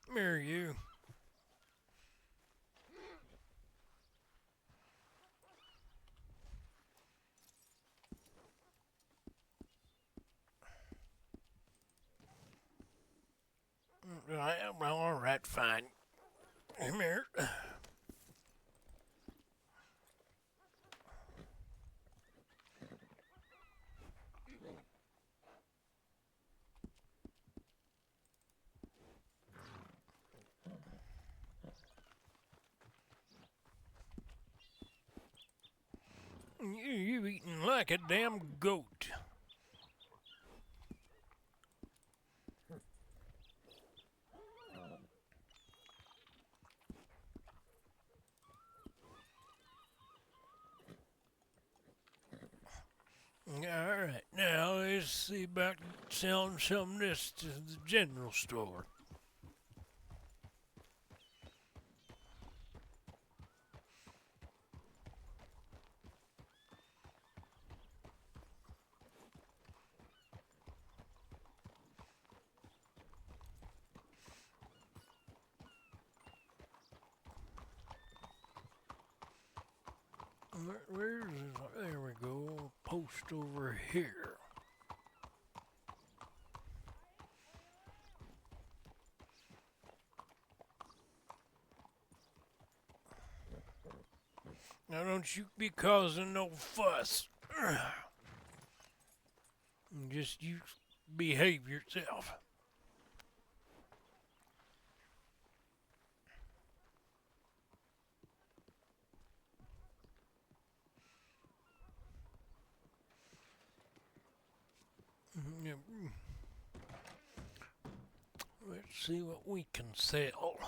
Come here, you. All right, fine. Come here. You eating like a damn goat. Alright, now let's see about selling some of this to the general store. There we go, post over here. Now don't you be causing no fuss. Just you behave yourself. Yep. Let's see what we can sell.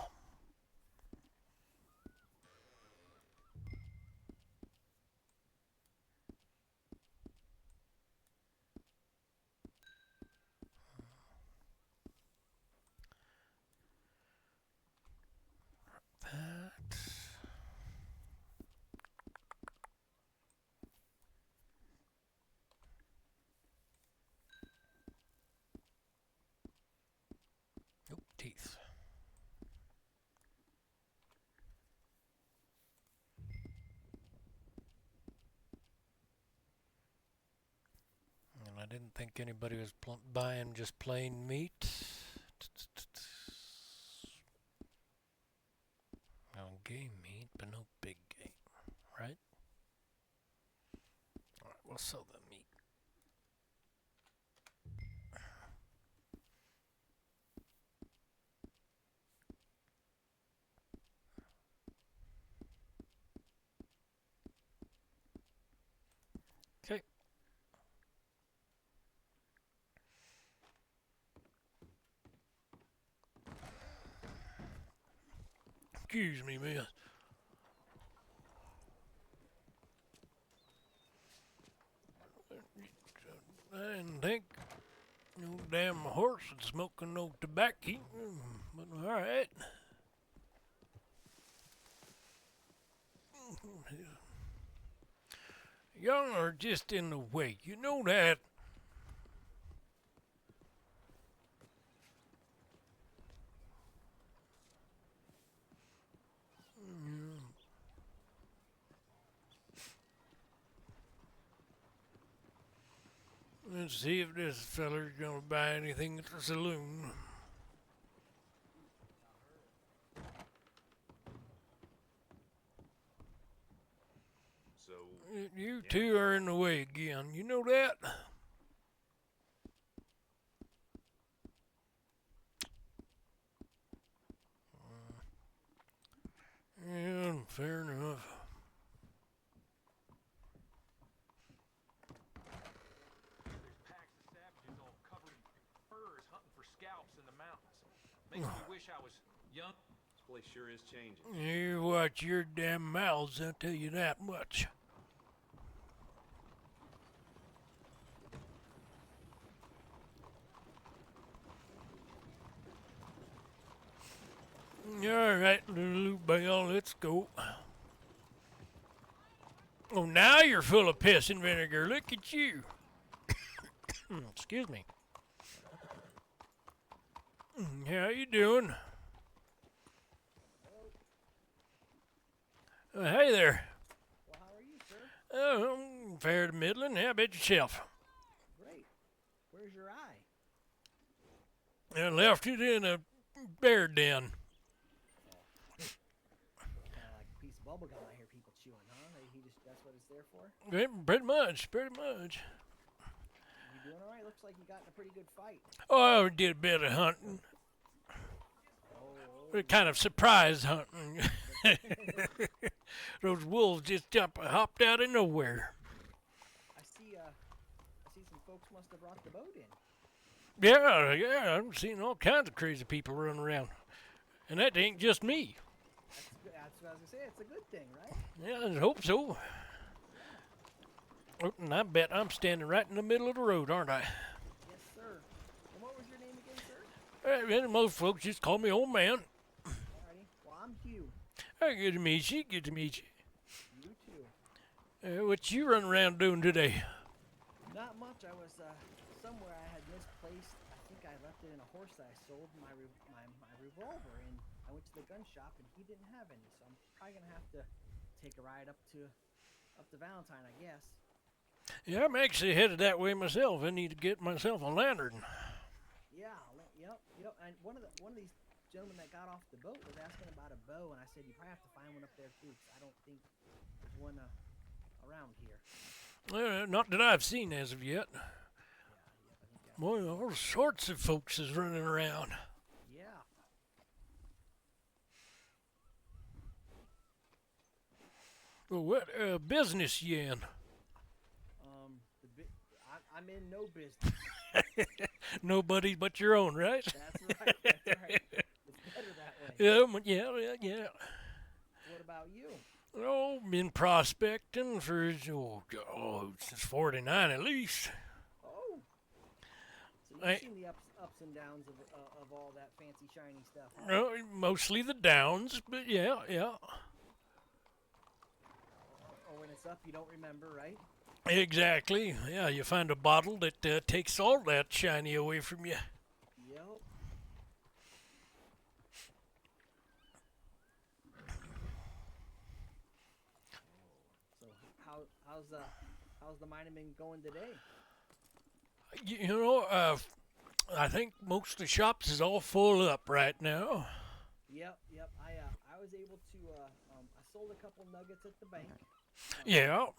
That. Nope, teeth. And I didn't think anybody was buying just plain meat. Now game meat, but no big game, right? All right, we'll sell the meat. Okay. Excuse me, miss. I didn't think no damn horse was smoking no tobacco, but all right. Y'all are just in the way, you know that. Let's see if this feller's gonna buy anything at the saloon. So, You two are in the way again, you know that? Yeah, fair enough. There's packs of savages all covered in furs hunting for scalps in the mountains. Makes me wish I was young. this place sure is changing. You watch your damn mouths, I'll tell you that much. Alright, little bell, let's go. Oh, now you're full of piss and vinegar. Look at you. Excuse me. How you doing? Hey there. Well, how are you, sir? Oh, I'm fair to middling. How about yourself? Great. Where's your eye? I left it in a bear den. Kind of like a piece of bubble gum I hear people chewing, huh? That's what it's there for? Pretty much, pretty much. You doing all right? Looks like you got in a pretty good fight. Oh, I did a bit of hunting. Kind of surprise hunting. Those wolves just hopped out of nowhere. I see some folks must have brought the boat in. Yeah, I've seen all kinds of crazy people running around. And that ain't just me. That's what I was gonna say. It's a good thing, right? Yeah, I hope so. Oh, and I bet I'm standing right in the middle of the road, aren't I? Yes, sir. And what was your name again, sir? And most folks just call me old man. Alrighty. Well, I'm Hugh. Hey, good to meet you. Good to meet you. You too. What you running around doing today? Not much. I was somewhere I had misplaced. I think I left it in a horse that I sold my revolver, and I went to the gun shop and he didn't have any. So I'm probably gonna have to take a ride up to Valentine, I guess. Yeah, I'm actually headed that way myself. I need to get myself a lantern. Yeah, yep. And one of these gentlemen that got off the boat was asking about a bow, and I said you probably have to find one up there too, 'cause I don't think there's one around here. Not that I've seen as of yet. Yeah, I think I, Boy, all sorts of folks is running around. yeah. Well, what business you in? I'm in no business. Nobody but your own, right? That's right. That's right. It's better that way. Yeah. What about you? Oh, been prospecting for since '49 at least. Oh, so you've I- seen the ups and downs of all that fancy shiny stuff. Huh? No, mostly the downs, but yeah. Or when it's up, you don't remember, right? Exactly. Yeah, you find a bottle that takes all that shiny away from you. Yep. So how's the mining been going today? You know, I think most of the shops is all full up right now. Yep. I was able to I sold a couple nuggets at the bank. Yeah. Of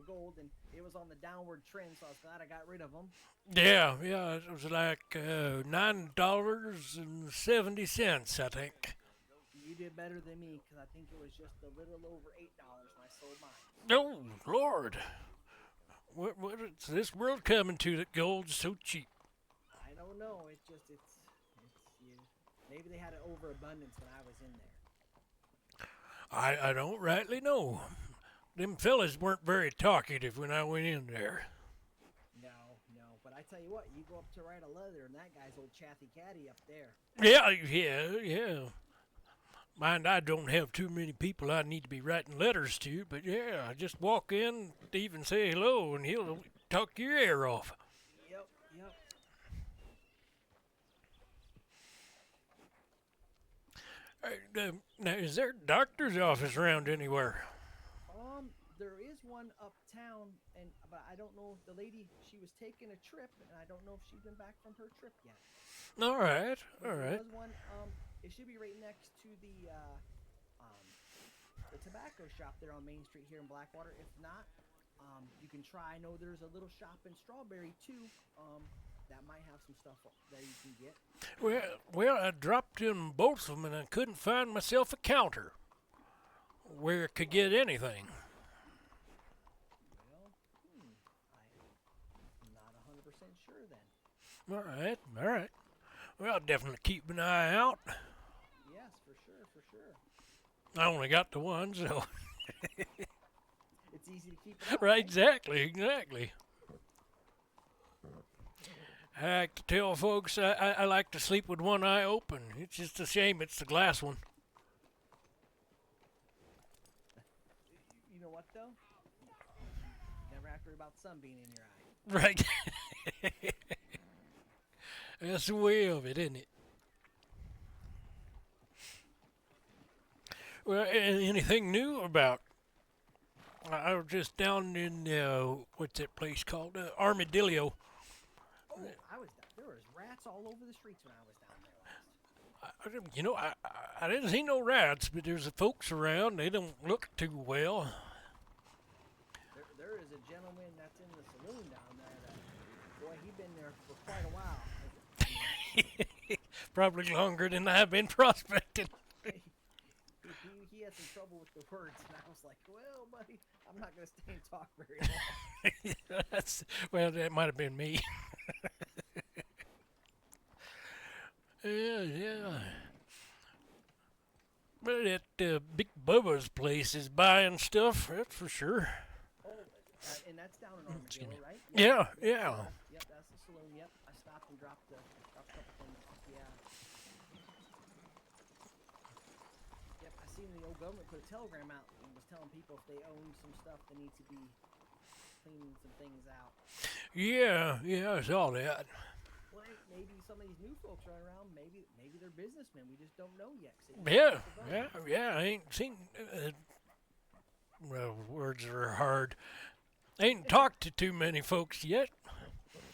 gold, and it was on the downward trend, so I was glad I got rid of them. Yeah. It was like $9.70, I think. You did better than me, because I think it was just a little over $8 when I sold mine. Oh Lord, what is this world coming to that gold's so cheap? I don't know. It's you, maybe they had an overabundance when I was in there. I don't rightly know. Them fellas weren't very talkative when I went in there. No. But I tell you what, you go up to write a letter, and that guy's old Chatty Catty up there. Yeah. Mind, I don't have too many people I need to be writing letters to, but yeah, I just walk in, even say hello, and he'll talk your ear off. Yep. Now, is there a doctor's office around anywhere? There is one uptown, but I don't know if the lady, she was taking a trip, and I don't know if she's been back from her trip yet. All right. There was one. It should be right next to the tobacco shop there on Main Street here in Blackwater. If not, you can try. I know there's a little shop in Strawberry too. That might have some stuff that you can get. Well, I dropped in both of them, and I couldn't find myself a counter where I could get anything. Well, I'm not 100% sure then. All right. Well, I'll definitely keep an eye out. Yes, for sure. I only got the one, so. It's easy to keep it out, Right, exactly. I like to tell folks I like to sleep with one eye open. It's just a shame it's the glass one. You know what though? Never have to worry about the sun being in your eye. Right. That's the way of it, isn't it? Well, anything new about? I was just down in what's that place called? Armadillo. Oh, I was down. There was rats all over the streets when I was down there last. I didn't see no rats, but there's folks around. They don't look too well. There is a gentleman that's in the saloon down there that, boy, he's been there for quite a while. Probably longer than I've been prospecting. He had some trouble with the words, and I was like, well, buddy, I'm not going to stay and talk very long. Well, that might have been me. Yeah. But that Big Bubba's place is buying stuff, that's for sure. Oh, and that's down in Armadillo, right? Yeah. Yep, that's the saloon. Yep, I stopped and dropped a couple things. Yeah. Yep, I seen the old government put a telegram out and was telling people if they own some stuff, they need to be cleaning some things out. Yeah, I saw that. Well, maybe some of these new folks running around, maybe they're businessmen. We just don't know yet. Yeah, I ain't seen. Well, words are hard. Ain't talked to too many folks yet.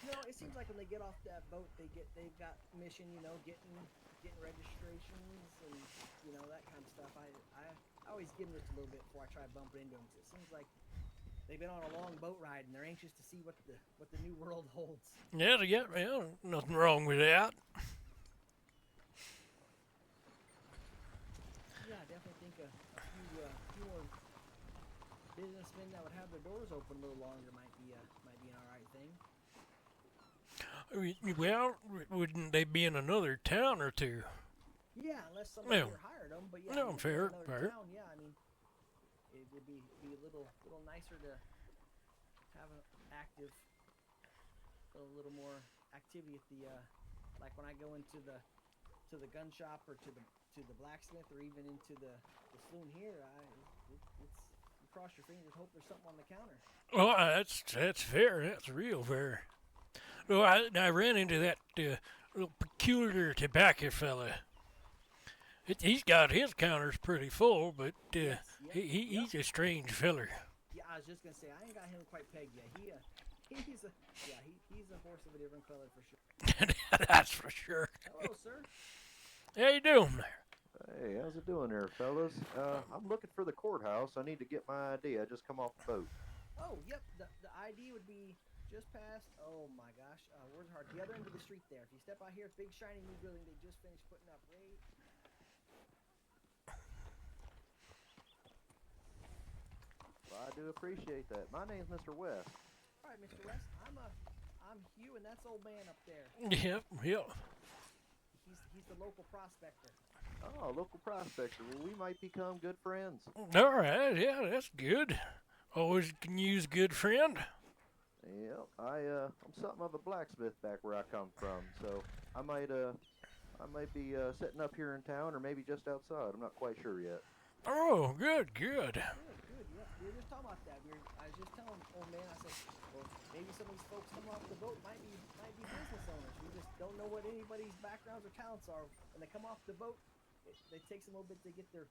No, it seems like when they get off that boat, they've got mission, getting registrations and that kind of stuff. I I always give them just a little bit before I try bumping into them. 'Cause it seems like they've been on a long boat ride and they're anxious to see what the new world holds. Yeah, nothing wrong with that. Yeah, I definitely think a few more businessmen that would have their doors open a little longer might be an all right thing. Well, wouldn't they be in another town or two? Yeah, unless somebody Yeah. here hired them. But yeah, No, if they're in fair, another fair. town, yeah, I mean, it would be a little nicer to have an active, a little more activity at the like when I go into the gun shop or to the blacksmith or even into the saloon here. It's you cross your fingers, hope there's something on the counter. Oh, that's fair. That's real fair. No, I ran into that little peculiar tobacco fella. He's got his counters pretty full, but Yes, yep, he's a strange feller. Yeah, I was just gonna say I ain't got him quite pegged yet. He's a horse of a different color for sure. That's for sure. Hello, sir. How you doing there? Hey, how's it doing there, fellas? I'm looking for the courthouse. I need to get my ID. I just come off the boat. Oh, yep. The ID would be just past. Oh my gosh, words are hard. The other end of the street there. If you step out here, big shiny new building they just finished putting up. Right. Well, I do appreciate that. My name's Mr. West. All right, Mr. West. I'm Hugh, and that's old man up there. Yep. He's the local prospector. Oh, local prospector. Well, we might become good friends. All right. Yeah, that's good. Always can use a good friend. Yeah, I'm something of a blacksmith back where I come from, so I might be setting up here in town or maybe just outside. I'm not quite sure yet. Oh, good. Good. Yeah, we were just talking about that. I was just telling old man. I said, well, maybe some of these folks coming off the boat might be business owners. We just don't know what anybody's backgrounds or talents are. When they come off the boat, it takes them a little bit to get their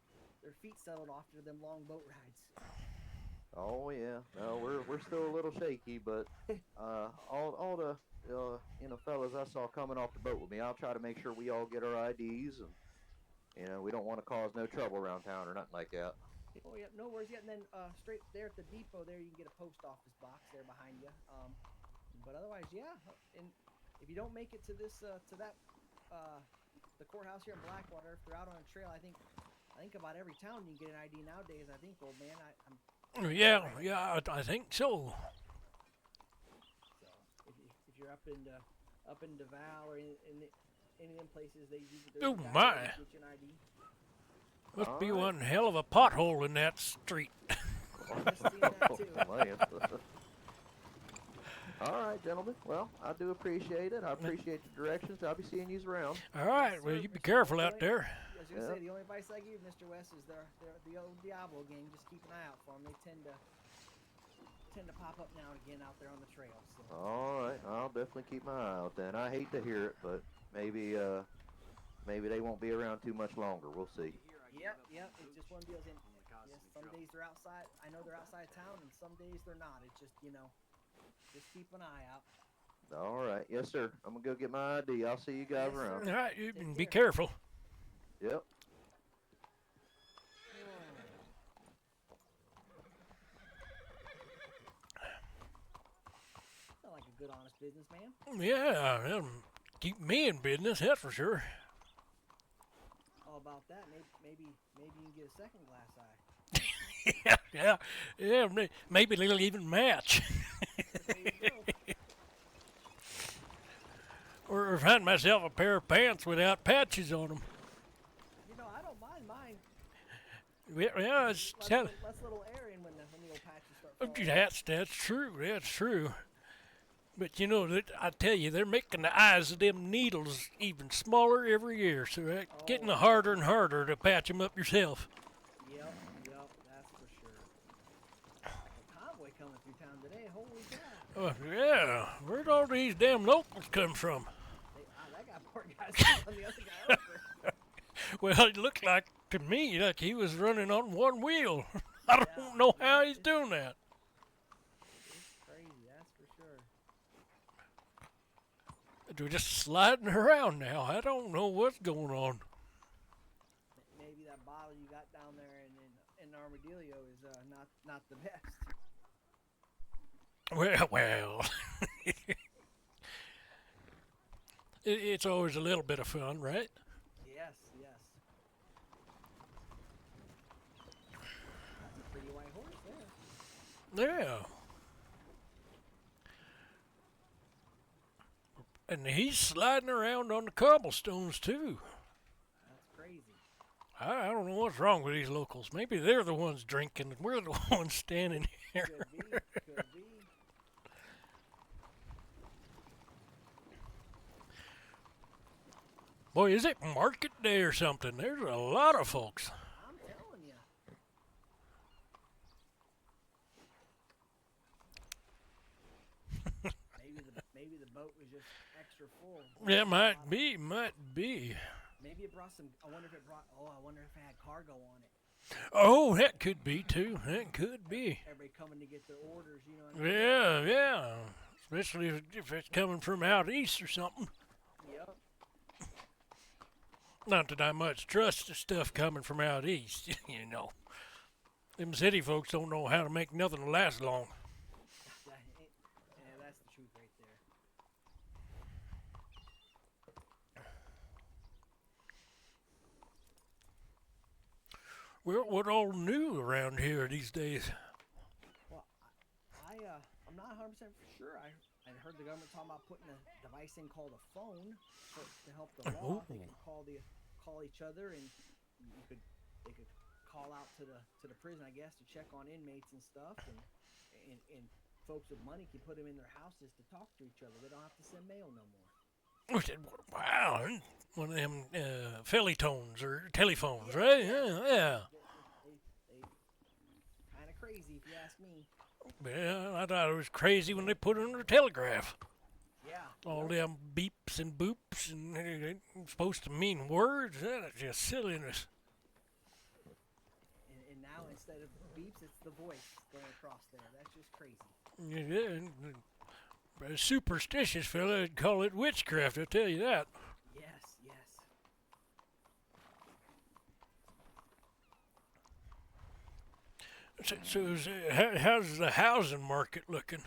feet settled after them long boat rides. Oh yeah, no, we're still a little shaky, but all the fellas I saw coming off the boat with me, I'll try to make sure we all get our IDs, and we don't want to cause no trouble around town or nothing like that. Oh yeah, no worries. Yeah, and then straight there at the depot, there you can get a post office box there behind you. But otherwise, yeah. And if you don't make it to this the courthouse here in Blackwater, if they're out on a trail, I think about every town you can get an ID nowadays. I think, old man, Yeah, I think so. So if you're up in Val or in any of them places, they usually Oh, my. get you an ID. Must be All right. one hell of a pothole in that street. Just seen that too. Man. All right, gentlemen. Well, I do appreciate it. I appreciate the directions. I'll be seeing you around. All right, well, you be careful out there. I was gonna Yeah. say the only advice I give Mr. West is the old Diablo gang. Just keep an eye out for them. They tend to pop up now and again out there on the trail. So. All right, I'll definitely keep my eye out then. I hate to hear it, but maybe they won't be around too much longer. We'll see. Yep. It's just one of those. Yes, some days they're outside. I know they're outside town, and some days they're not. It's just just keep an eye out. All right, yes, sir. I'm gonna go get my ID. I'll see you guys Yes, sir. around. All right, you Take be care. careful. Yep. Sound like a good, honest businessman. Yeah, that'll keep me in business, that's for sure. All about that. Maybe you can get a second glass eye. Maybe they'll even match. There you go. Or find myself a pair of pants without patches on them. I don't mind mine. Yeah, it's Less little air in when the old patches start falling. that's true. That's true. But I tell you, they're making the eyes of them needles even smaller every year, so it's getting harder and harder to patch them up yourself. Yep, that's for sure. Like a convoy coming through town today. Holy cow! Yeah, where'd all these damn locals come from? That guy, poor guy's on the other guy over. Well, it looked like to me like he was running on one wheel. I don't know how he's doing that. It's crazy, that's for sure. They're just sliding around now. I don't know what's going on. Maybe that bottle you got down there, and then fighting an armadillo is not the best. Well. It's always a little bit of fun, right? Yes, yes. That's a pretty white horse there. Yeah. And he's sliding around on the cobblestones too. That's crazy. I don't know what's wrong with these locals. Maybe they're the ones drinking and we're the ones standing here. Could be, could be. Boy, is it market day or something? There's a lot of folks. I'm telling you. Maybe the boat was just extra full. Yeah, might be. Maybe it brought some. I wonder if it brought. Oh, I wonder if it had cargo on it. Oh, that could be too. That could be. Everybody coming to get their orders. You know what I mean? Yeah. Especially if it's coming from out east or something. Yep. Not that I much trust the stuff coming from out east, you know. Them city folks don't know how to make nothing last long. Yeah, that's the truth right there. Well, what all new around here these days? Well, I'm not 100% sure. I heard the government talking about putting a device in called a phone to help the law. They can call each other, and they could call out to the prison, I guess, to check on inmates and stuff, and folks with money can put them in their houses to talk to each other. They don't have to send mail no more. Wow, one of them felitones or telephones, right? Yeah. They kind of crazy, if you ask me. Yeah, I thought it was crazy when they put it on the telegraph. Yeah. All them beeps and boops and they're supposed to mean words. That's just silliness. And now instead of beeps, it's the voice going across there. That's just crazy. Yeah, a superstitious fella would call it witchcraft, I'll tell you that. Yes, yes. How's the housing market looking?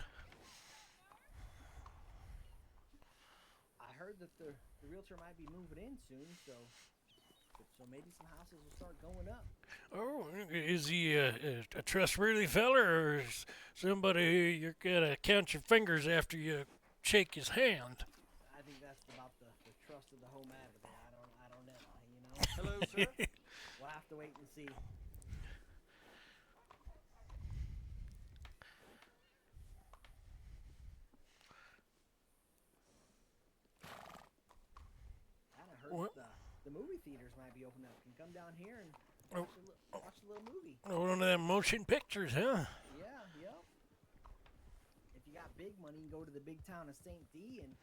I heard that the realtor might be moving in soon, so maybe some houses will start going up. Oh, is he a trustworthy fella, or is somebody you gotta count your fingers after you shake his hand? I think that's about the trust of the whole matter there. I don't know, you know? Hello, sir. We'll have to wait and see. heard the movie theaters might be open up. You can come down here and watch a little movie. One of them motion pictures, huh? Yeah, yep. If you got big money, you can go to the big town of St. D and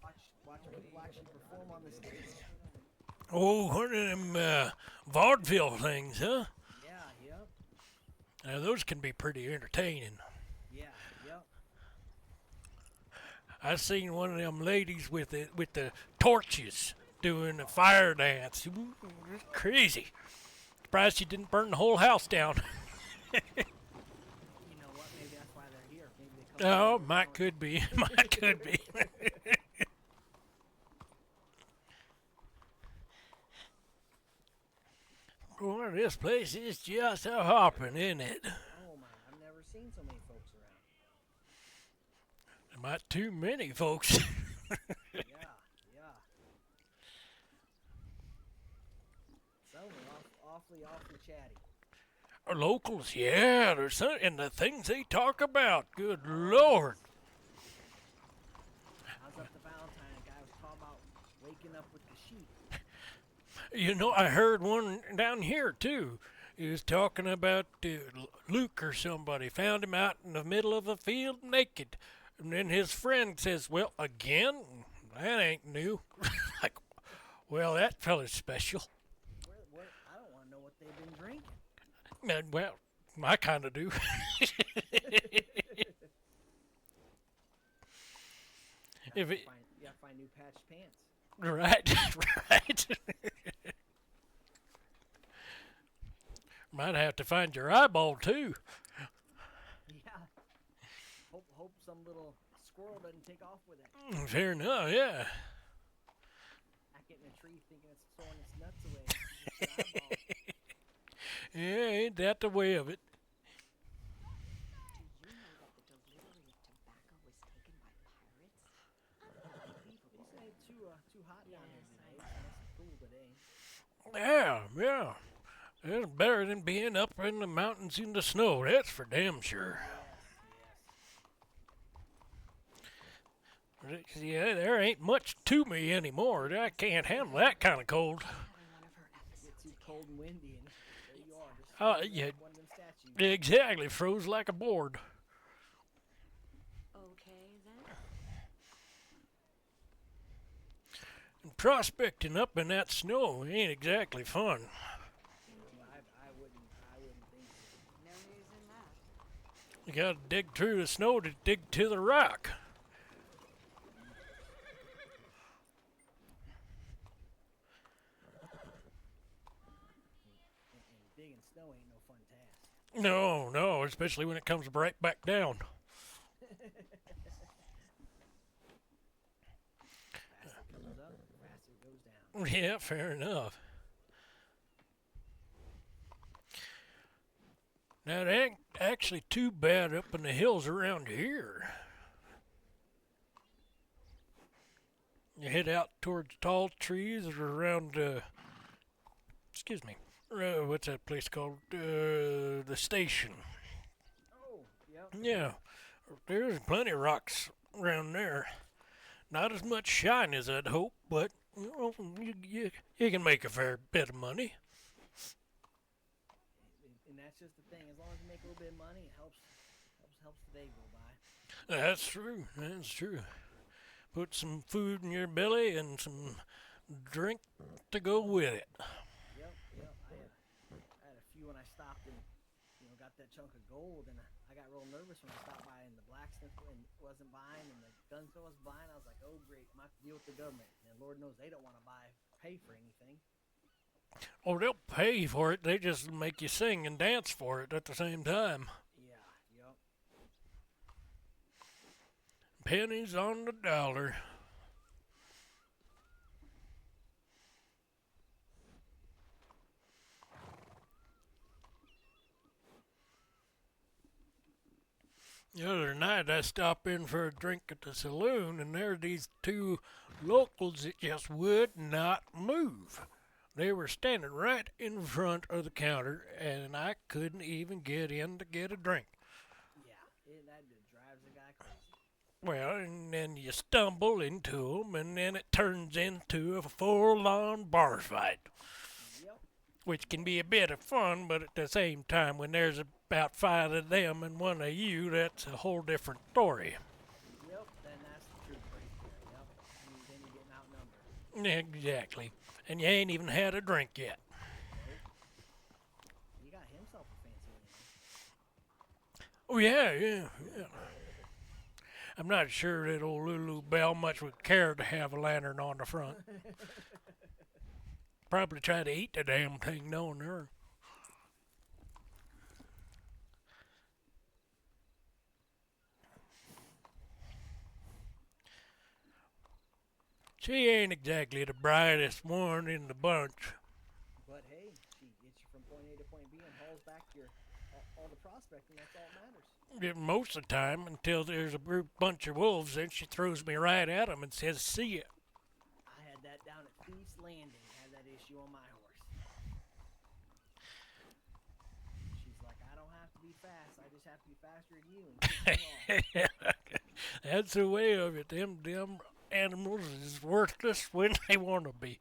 watch people actually perform on the stage. Oh, one of them vaudeville things, huh? Yeah, yep. Now, those can be pretty entertaining. Yeah, yep. I seen one of them ladies with the torches doing a fire dance. Ooh, it's crazy. Surprised she didn't burn the whole house down. You know what? Maybe that's why they're here. Maybe they come. Oh, might could be. Might could be. Boy, this place is just a hopping, isn't it? Oh my! I've never seen so many folks around. Not too many folks. Yeah, yeah. Some are awfully chatty. Locals, yeah, there's some, and the things they talk about. Good Lord. I was up to Valentine. A guy was talking about waking up with the sheep. You know, I heard one down here too. He was talking about Luke or somebody found him out in the middle of a field naked. And then his friend says, "Well, again? That ain't new." Like, well, that fella's special. What? I don't want to know what they've been drinking. And, well, I kind of do. If it, You gotta find new patched pants. right, right. Might have to find your eyeball too. Yeah. Hope some little squirrel doesn't take off with it. Fair enough, yeah. Back it in a tree thinking it's throwing its nuts away. It's just your eyeball. Yeah, ain't that the way of it? Do you know that the delivery of tobacco was taken by pirates? They say it's too hot down here today. It's nice and cool today. Yeah, yeah. It's better than being up in the mountains in the snow, that's for damn sure. Yeah, there ain't much to me anymore. I can't handle that kind of cold. Having one of her Get episodes too again. cold and windy, and there you are. Just Yeah, like one of them statues. exactly. Froze like a board. Okay then. And prospecting up in that snow ain't exactly fun. I wouldn't think so. No news in that. You gotta dig through the snow to dig to the rock. And digging snow ain't no fun task. No, no, especially when it comes right back down. Faster it comes up, faster it goes down. Yeah, fair enough. Now, it ain't actually too bad up in the hills around here. You head out towards tall trees or around, excuse me, what's that place called? The station. Oh, yep. Yeah, there's plenty of rocks around there. Not as much shine as I'd hope, but you know, you can make a fair bit of money. And that's just the thing. As long as you make a little bit of money, it helps the day go by. That's true. That's true. Put some food in your belly and some drink to go with it. Yep. I had a few when I stopped and got that chunk of gold, and I got real nervous when I stopped by and the blacksmith wasn't buying and the gunsmith wasn't buying. I was like, oh great, I'm gonna have to deal with the government, and Lord knows they don't want to pay for anything. Oh, they'll pay for it. They just make you sing and dance for it at the same time. Yeah. Yep. Pennies on the dollar. The other night I stopped in for a drink at the saloon, and there were these two locals that just would not move. They were standing right in front of the counter, and I couldn't even get in to get a drink. Yeah. That just drives the guy crazy. Well, and then you stumble into 'em, and then it turns into a full-on bar fight, Yep. which can be a bit of fun, but at the same time, when there's about 5 of them and 1 of you, that's a whole different story. Yep. Then that's the truth right there. Yep. Then you're getting outnumbered. Exactly. And you ain't even had a drink yet. He got himself a fancy one. Oh, yeah. I'm not sure that old Lulu Bell much would care to have a lantern on the front. Probably try to eat the damn thing knowing her. She ain't exactly the brightest one in the bunch. But hey, she gets you from point A to point B and hauls back your all the prospecting. That's all that matters. Yeah, most of the time, until there's a bunch of wolves, then she throws me right at 'em and says, "See ya." I had that down at Feast Landing. Had that issue on my horse. She's like, I don't have to be fast. I just have to be faster than you. And kick me off. That's the way of it. Them animals is worthless when they want to be.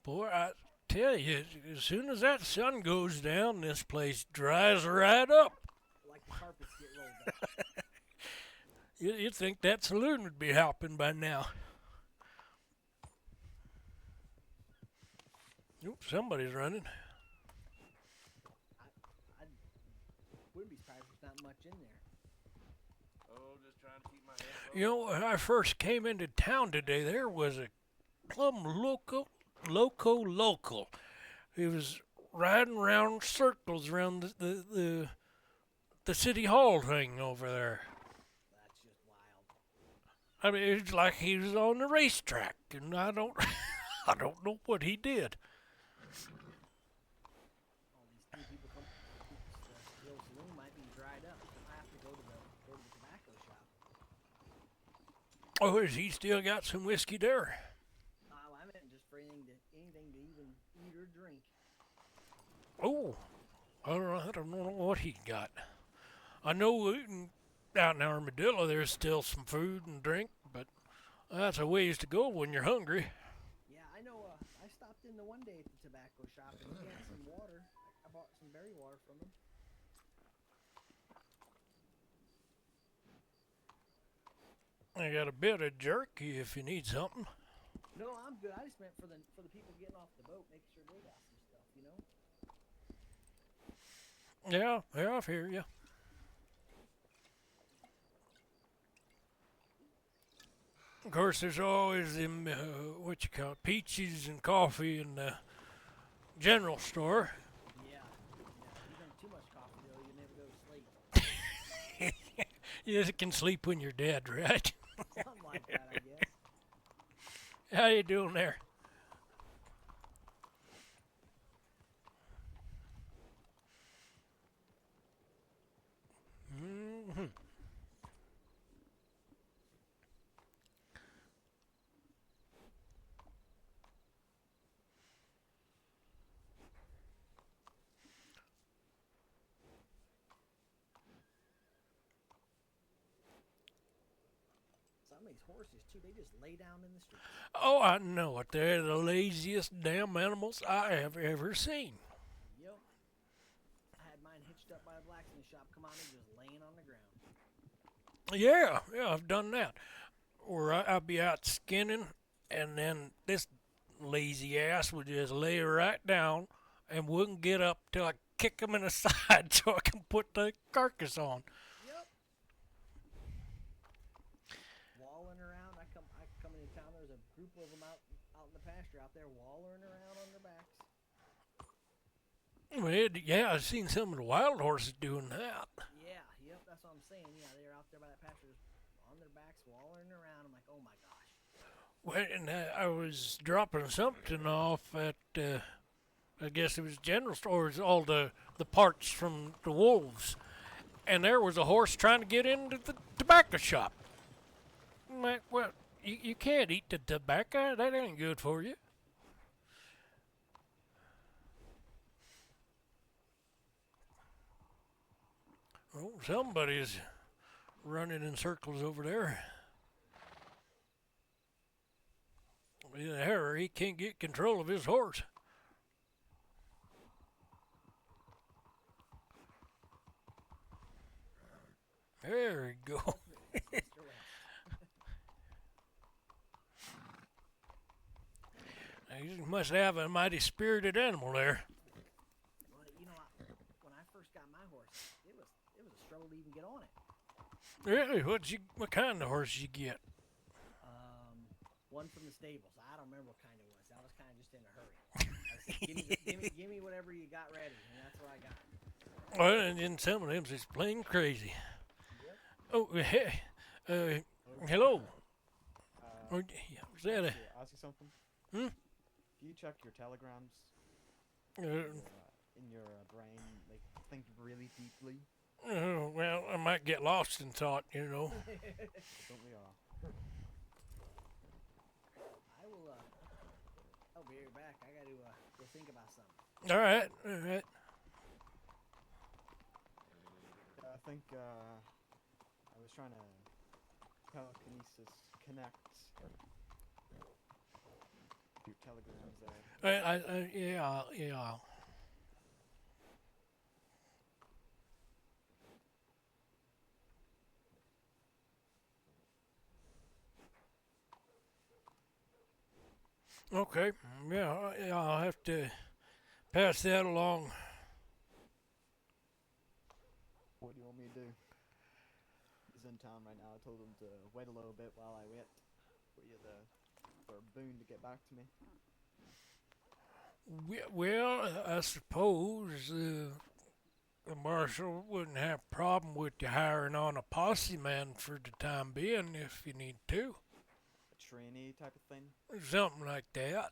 Boy, I tell you, as soon as that sun goes down, this place dries right up. Like the carpets get rolled up. You'd think that saloon would be hopping by now. Oops, somebody's running. Wouldn't be surprised if there's not much in there. Oh, just trying to keep my head above You know, when I first came into town today, there was a plumb local. He was riding around circles around the city hall thing over there. That's just wild. I mean, it's like he was on the racetrack, and I don't, I don't know what he did. All these new people come. The old saloon might be dried up. I have to go to the tobacco shop. Oh, has he still got some whiskey there? I meant just for anything to even eat or drink. Oh, I don't know what he got. I know out in Armadillo there's still some food and drink, but that's a ways to go when you're hungry. Yeah, I know. I stopped in the one day at the tobacco shop and he had some water. I bought some berry water from him. I got a bit of jerky if you need something. No, I'm good. I just meant for the people getting off the boat, making sure they got some stuff, you know. Yeah, I hear you. Of course, there's always them, what you call it, peaches and coffee in the general store. Yeah. You drink too much coffee though, you never go to sleep. You can sleep when you're dead, right? Something like that, I guess. How you doing there? Mm-hmm. Some of these horses too, they just lay down in the street. Oh, I know it. They're the laziest damn animals I have ever seen. Yep. I had mine hitched up by a blacksmith shop. Come on, they're just laying on the ground. Yeah, I've done that. Or I'll be out skinning, and then this lazy ass would just lay right down and wouldn't get up till I kick him in the side so I can put the carcass on. Yep. Walling around. I come into town. There's a group of them out in the pasture out there walling around on their backs. Well, yeah, I've seen some of the wild horses doing that. Yeah, yep, that's what I'm saying. Yeah, they're out there by that pasture just on their backs walling around. I'm like, oh my gosh. Well, and I was dropping something off at, I guess it was general stores, all the parts from the wolves. And there was a horse trying to get into the tobacco shop. I'm like, well, you can't eat the tobacco. That ain't good for you. Oh, somebody's running in circles over there. Either he can't get control of his horse. There we go. He must have a mighty spirited animal there. Well, you know, when I first got my horse, it was a struggle to even get on it. Really? What kind of horse you get? One from the stables. I don't remember what kind it was. I was kind of just in a hurry. I said, give me whatever you got ready, and that's what I got. Well, and then some of them's just plain crazy. Yep. Oh, hey, hello. Oh, yeah, was that a? Ask you something. Hmm? Do you check your telegrams Uh, in your brain, like think really deeply? well, I might get lost in thought, you know. Don't we all? I will. I'll be right back. I got to go think about something. All right. I think I was trying to telekinesis connect your telegrams there. Yeah. Okay. Yeah, I'll have to pass that along. What do you want me to do? in town right now. I told him to wait a little bit while I wait for Boone to get back to me. Well, I suppose the marshal wouldn't have a problem with you hiring on a posse man for the time being if you need to. A trainee type of thing. Something like that.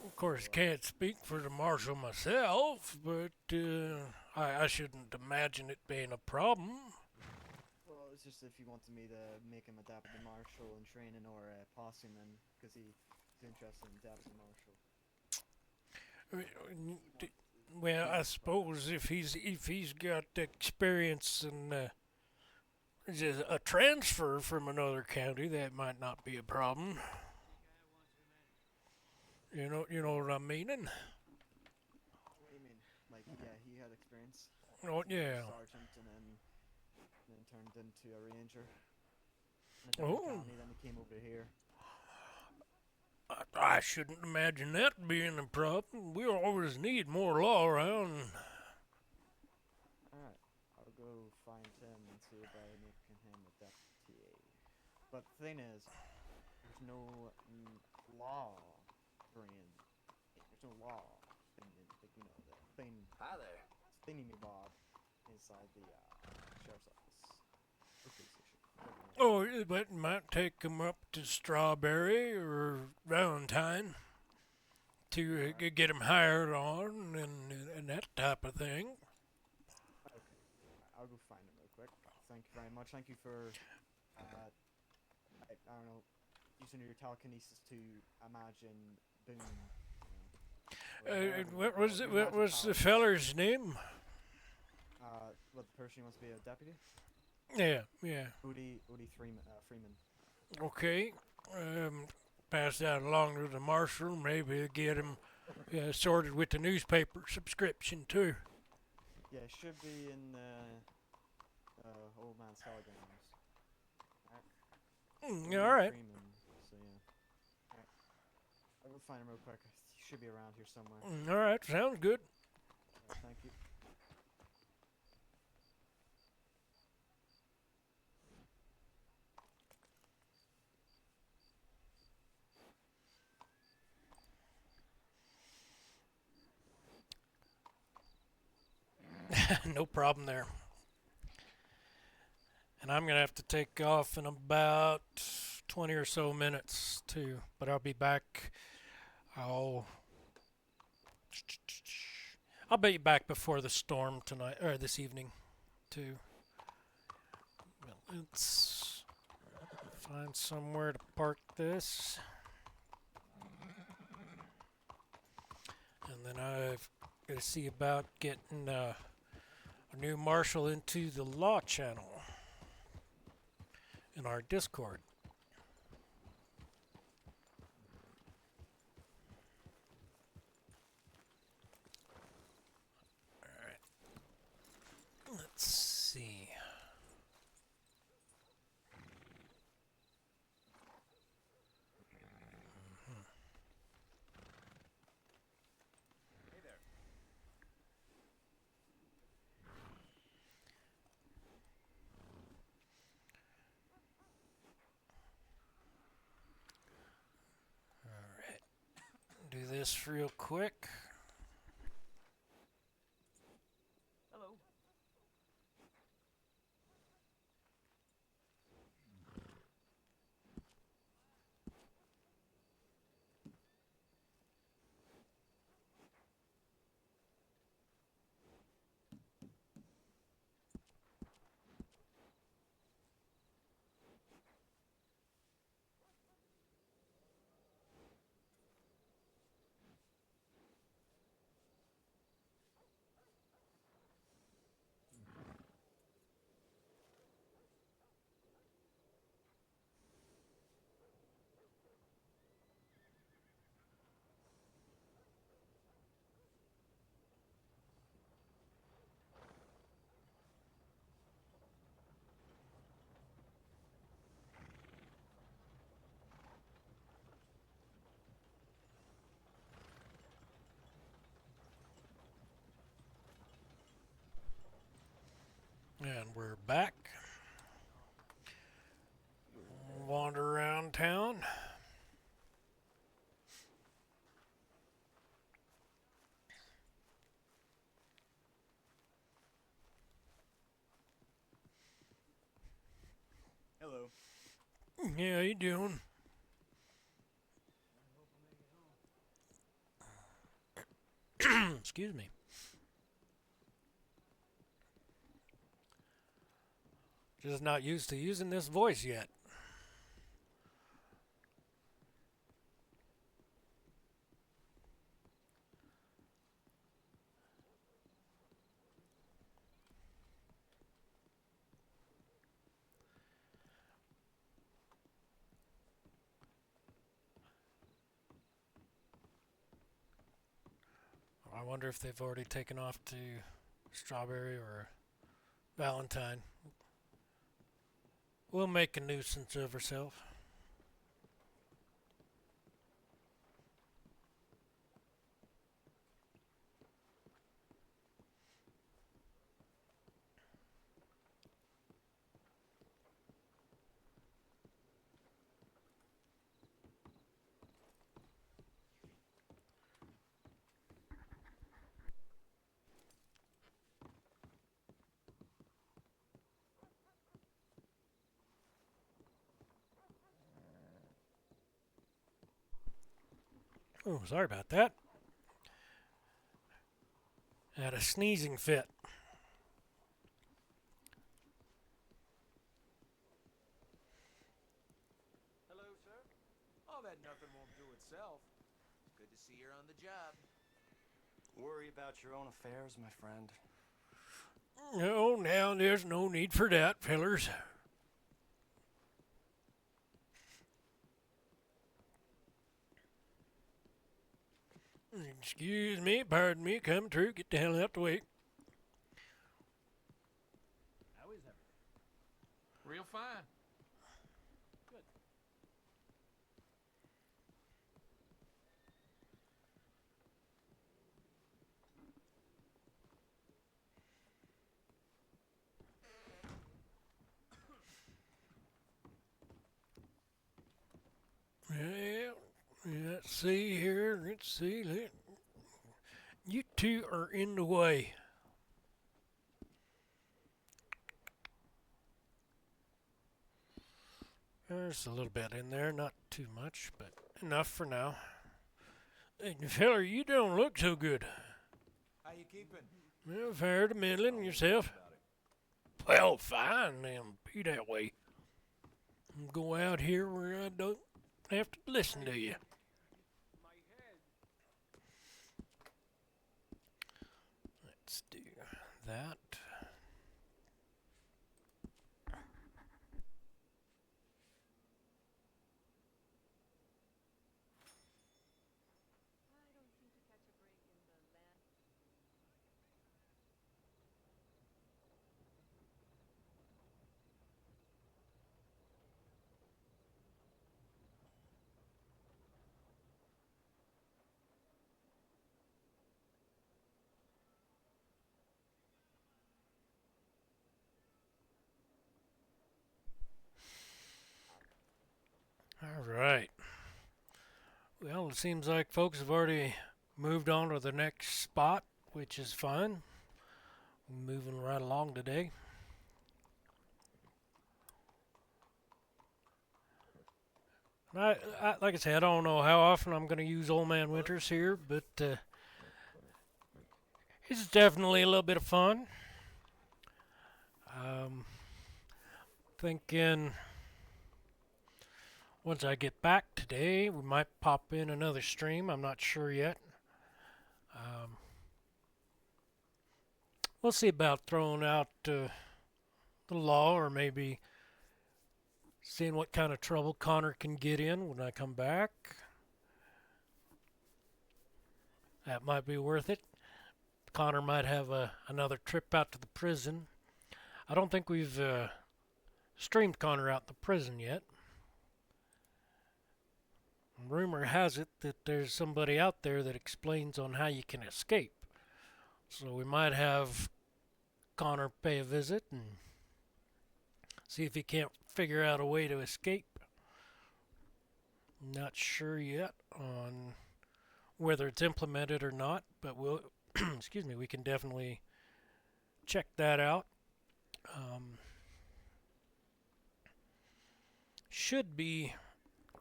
Of course, can't speak for the marshal myself, but I shouldn't imagine it being a problem. Well, it's just if he wanted me to make him a deputy marshal in training or a posse man, because he's interested in deputy marshal. Well, I suppose if he's got experience in just a transfer from another county, that might not be a problem. You know what I'm meaning? What do you mean? Like, yeah, he had experience. Oh He was a yeah. sergeant and then turned into a ranger. In a different Oh. county, then he came over here. I shouldn't imagine that being a problem. We always need more law around. Alright, I'll go find him and see about making him a deputy. But the thing is, there's no law there's no law in like, the thing. Hi there. Thingy me bob inside the sheriff's office. Or police station. Oh, but it might take him up to Strawberry or Valentine to get him hired on and that type of thing. Okay, I'll go find him real quick. Thank you very much. Thank you for, I don't know, using your telekinesis to imagine Boone. What was it? What was the feller's name? What, the person who wants to be a deputy? Yeah. Udi Freeman. Okay. Pass that along to the marshal. Maybe get him sorted with the newspaper subscription too. Yeah, it should be in the old man's telegrams. All right. Freeman, so yeah. Alright. I'll go find him real quick. He should be around here somewhere. All right. Sounds good. Thank you. No problem there. And I'm going to have to take off in about 20 or so minutes too, but I'll be back. I'll be back before the storm tonight or this evening too. Well, let's find somewhere to park this. And then I've got to see about getting a new marshal into the law channel in our Discord. Alright. Let's see. Hey there. Alright. Do this real quick. Hello. Yeah, how you doing? Excuse me. Just not used to using this voice yet. I wonder if they've already taken off to Strawberry or Valentine. We'll make a nuisance of herself. Oh, sorry about that. I had a sneezing fit. Hello, sir. Oh, that nothing won't do itself. Good to see you're on the job. Worry about your own affairs, my friend. No, now there's no need for that, fellers. Excuse me, pardon me, come through, get the hell out the way. How is everything? Real fine. Good. Well, let's see here, let's see. You two are in the way. There's a little bit in there, not too much, but enough for now. Hey, feller, you don't look so good. How you keeping? Well, fair to middling yourself. Well, fine then, be that way. Go out here where I don't have to listen to you. My head. Let's do that. I don't seem to catch a break in the land. All right. Well, it seems like folks have already moved on to the next spot, which is fine. Moving right along today. Like I said, I don't know how often I'm going to use Old Man Winters here, but it's definitely a little bit of fun. Thinking once I get back today, we might pop in another stream. I'm not sure yet. We'll see about throwing out the law, or maybe seeing what kind of trouble Connor can get in when I come back. That might be worth it. Connor might have another trip out to the prison. I don't think we've streamed Connor out the prison yet. Rumor has it that there's somebody out there that explains on how you can escape. So we might have Connor pay a visit and see if he can't figure out a way to escape. Not sure yet on whether it's implemented or not, but we'll excuse me, we can definitely check that out. should be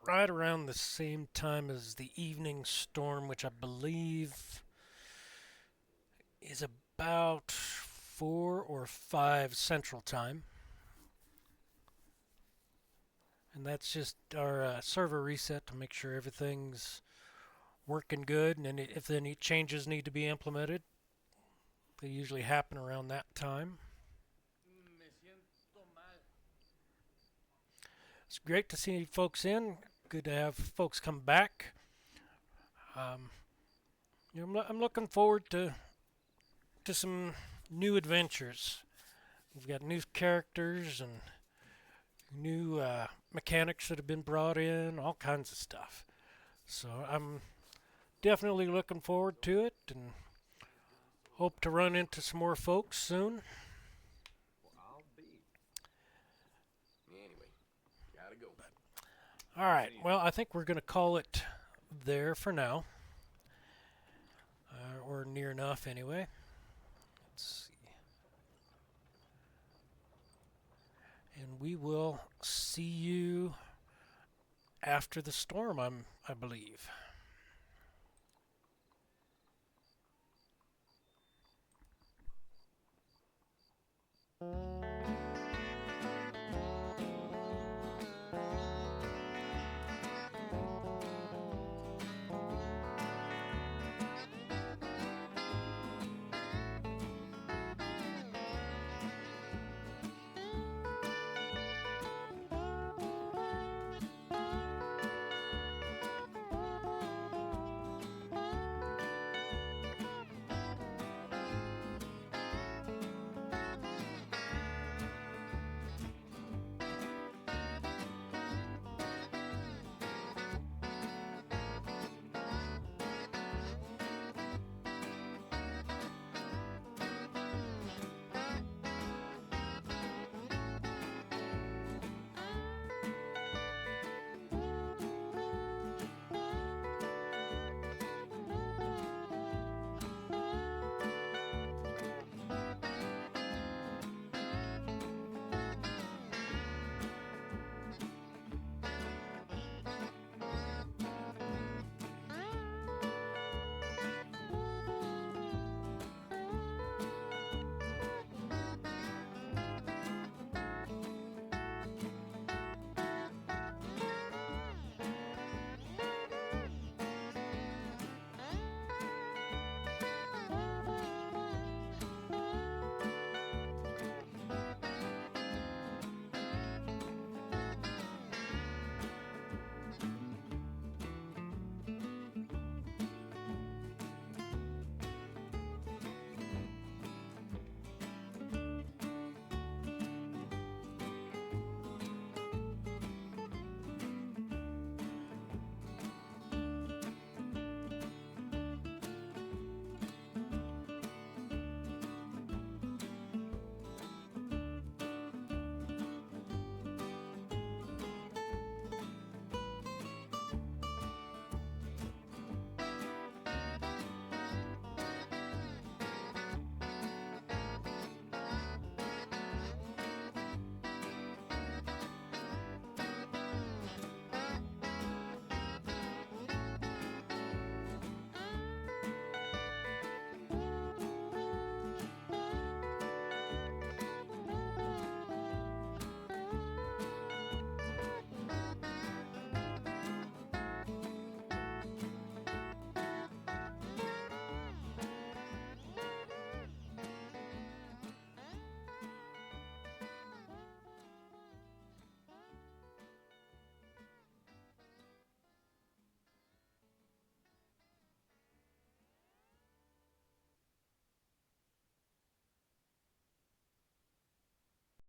right around the same time as the evening storm, which I believe is about 4 or 5 Central Time. And that's just our server reset to make sure everything's working good, and if any changes need to be implemented, they usually happen around that time. It's great to see folks in. Good to have folks come back. I'm looking forward to some new adventures. We've got new characters and new mechanics that have been brought in, all kinds of stuff. So I'm definitely looking forward to it and hope to run into some more folks soon. Well, I'll be. Anyway, gotta go. All right. Well, I think we're going to call it there for now. Or near enough, anyway. Let's see. And we will see you after the storm, I believe.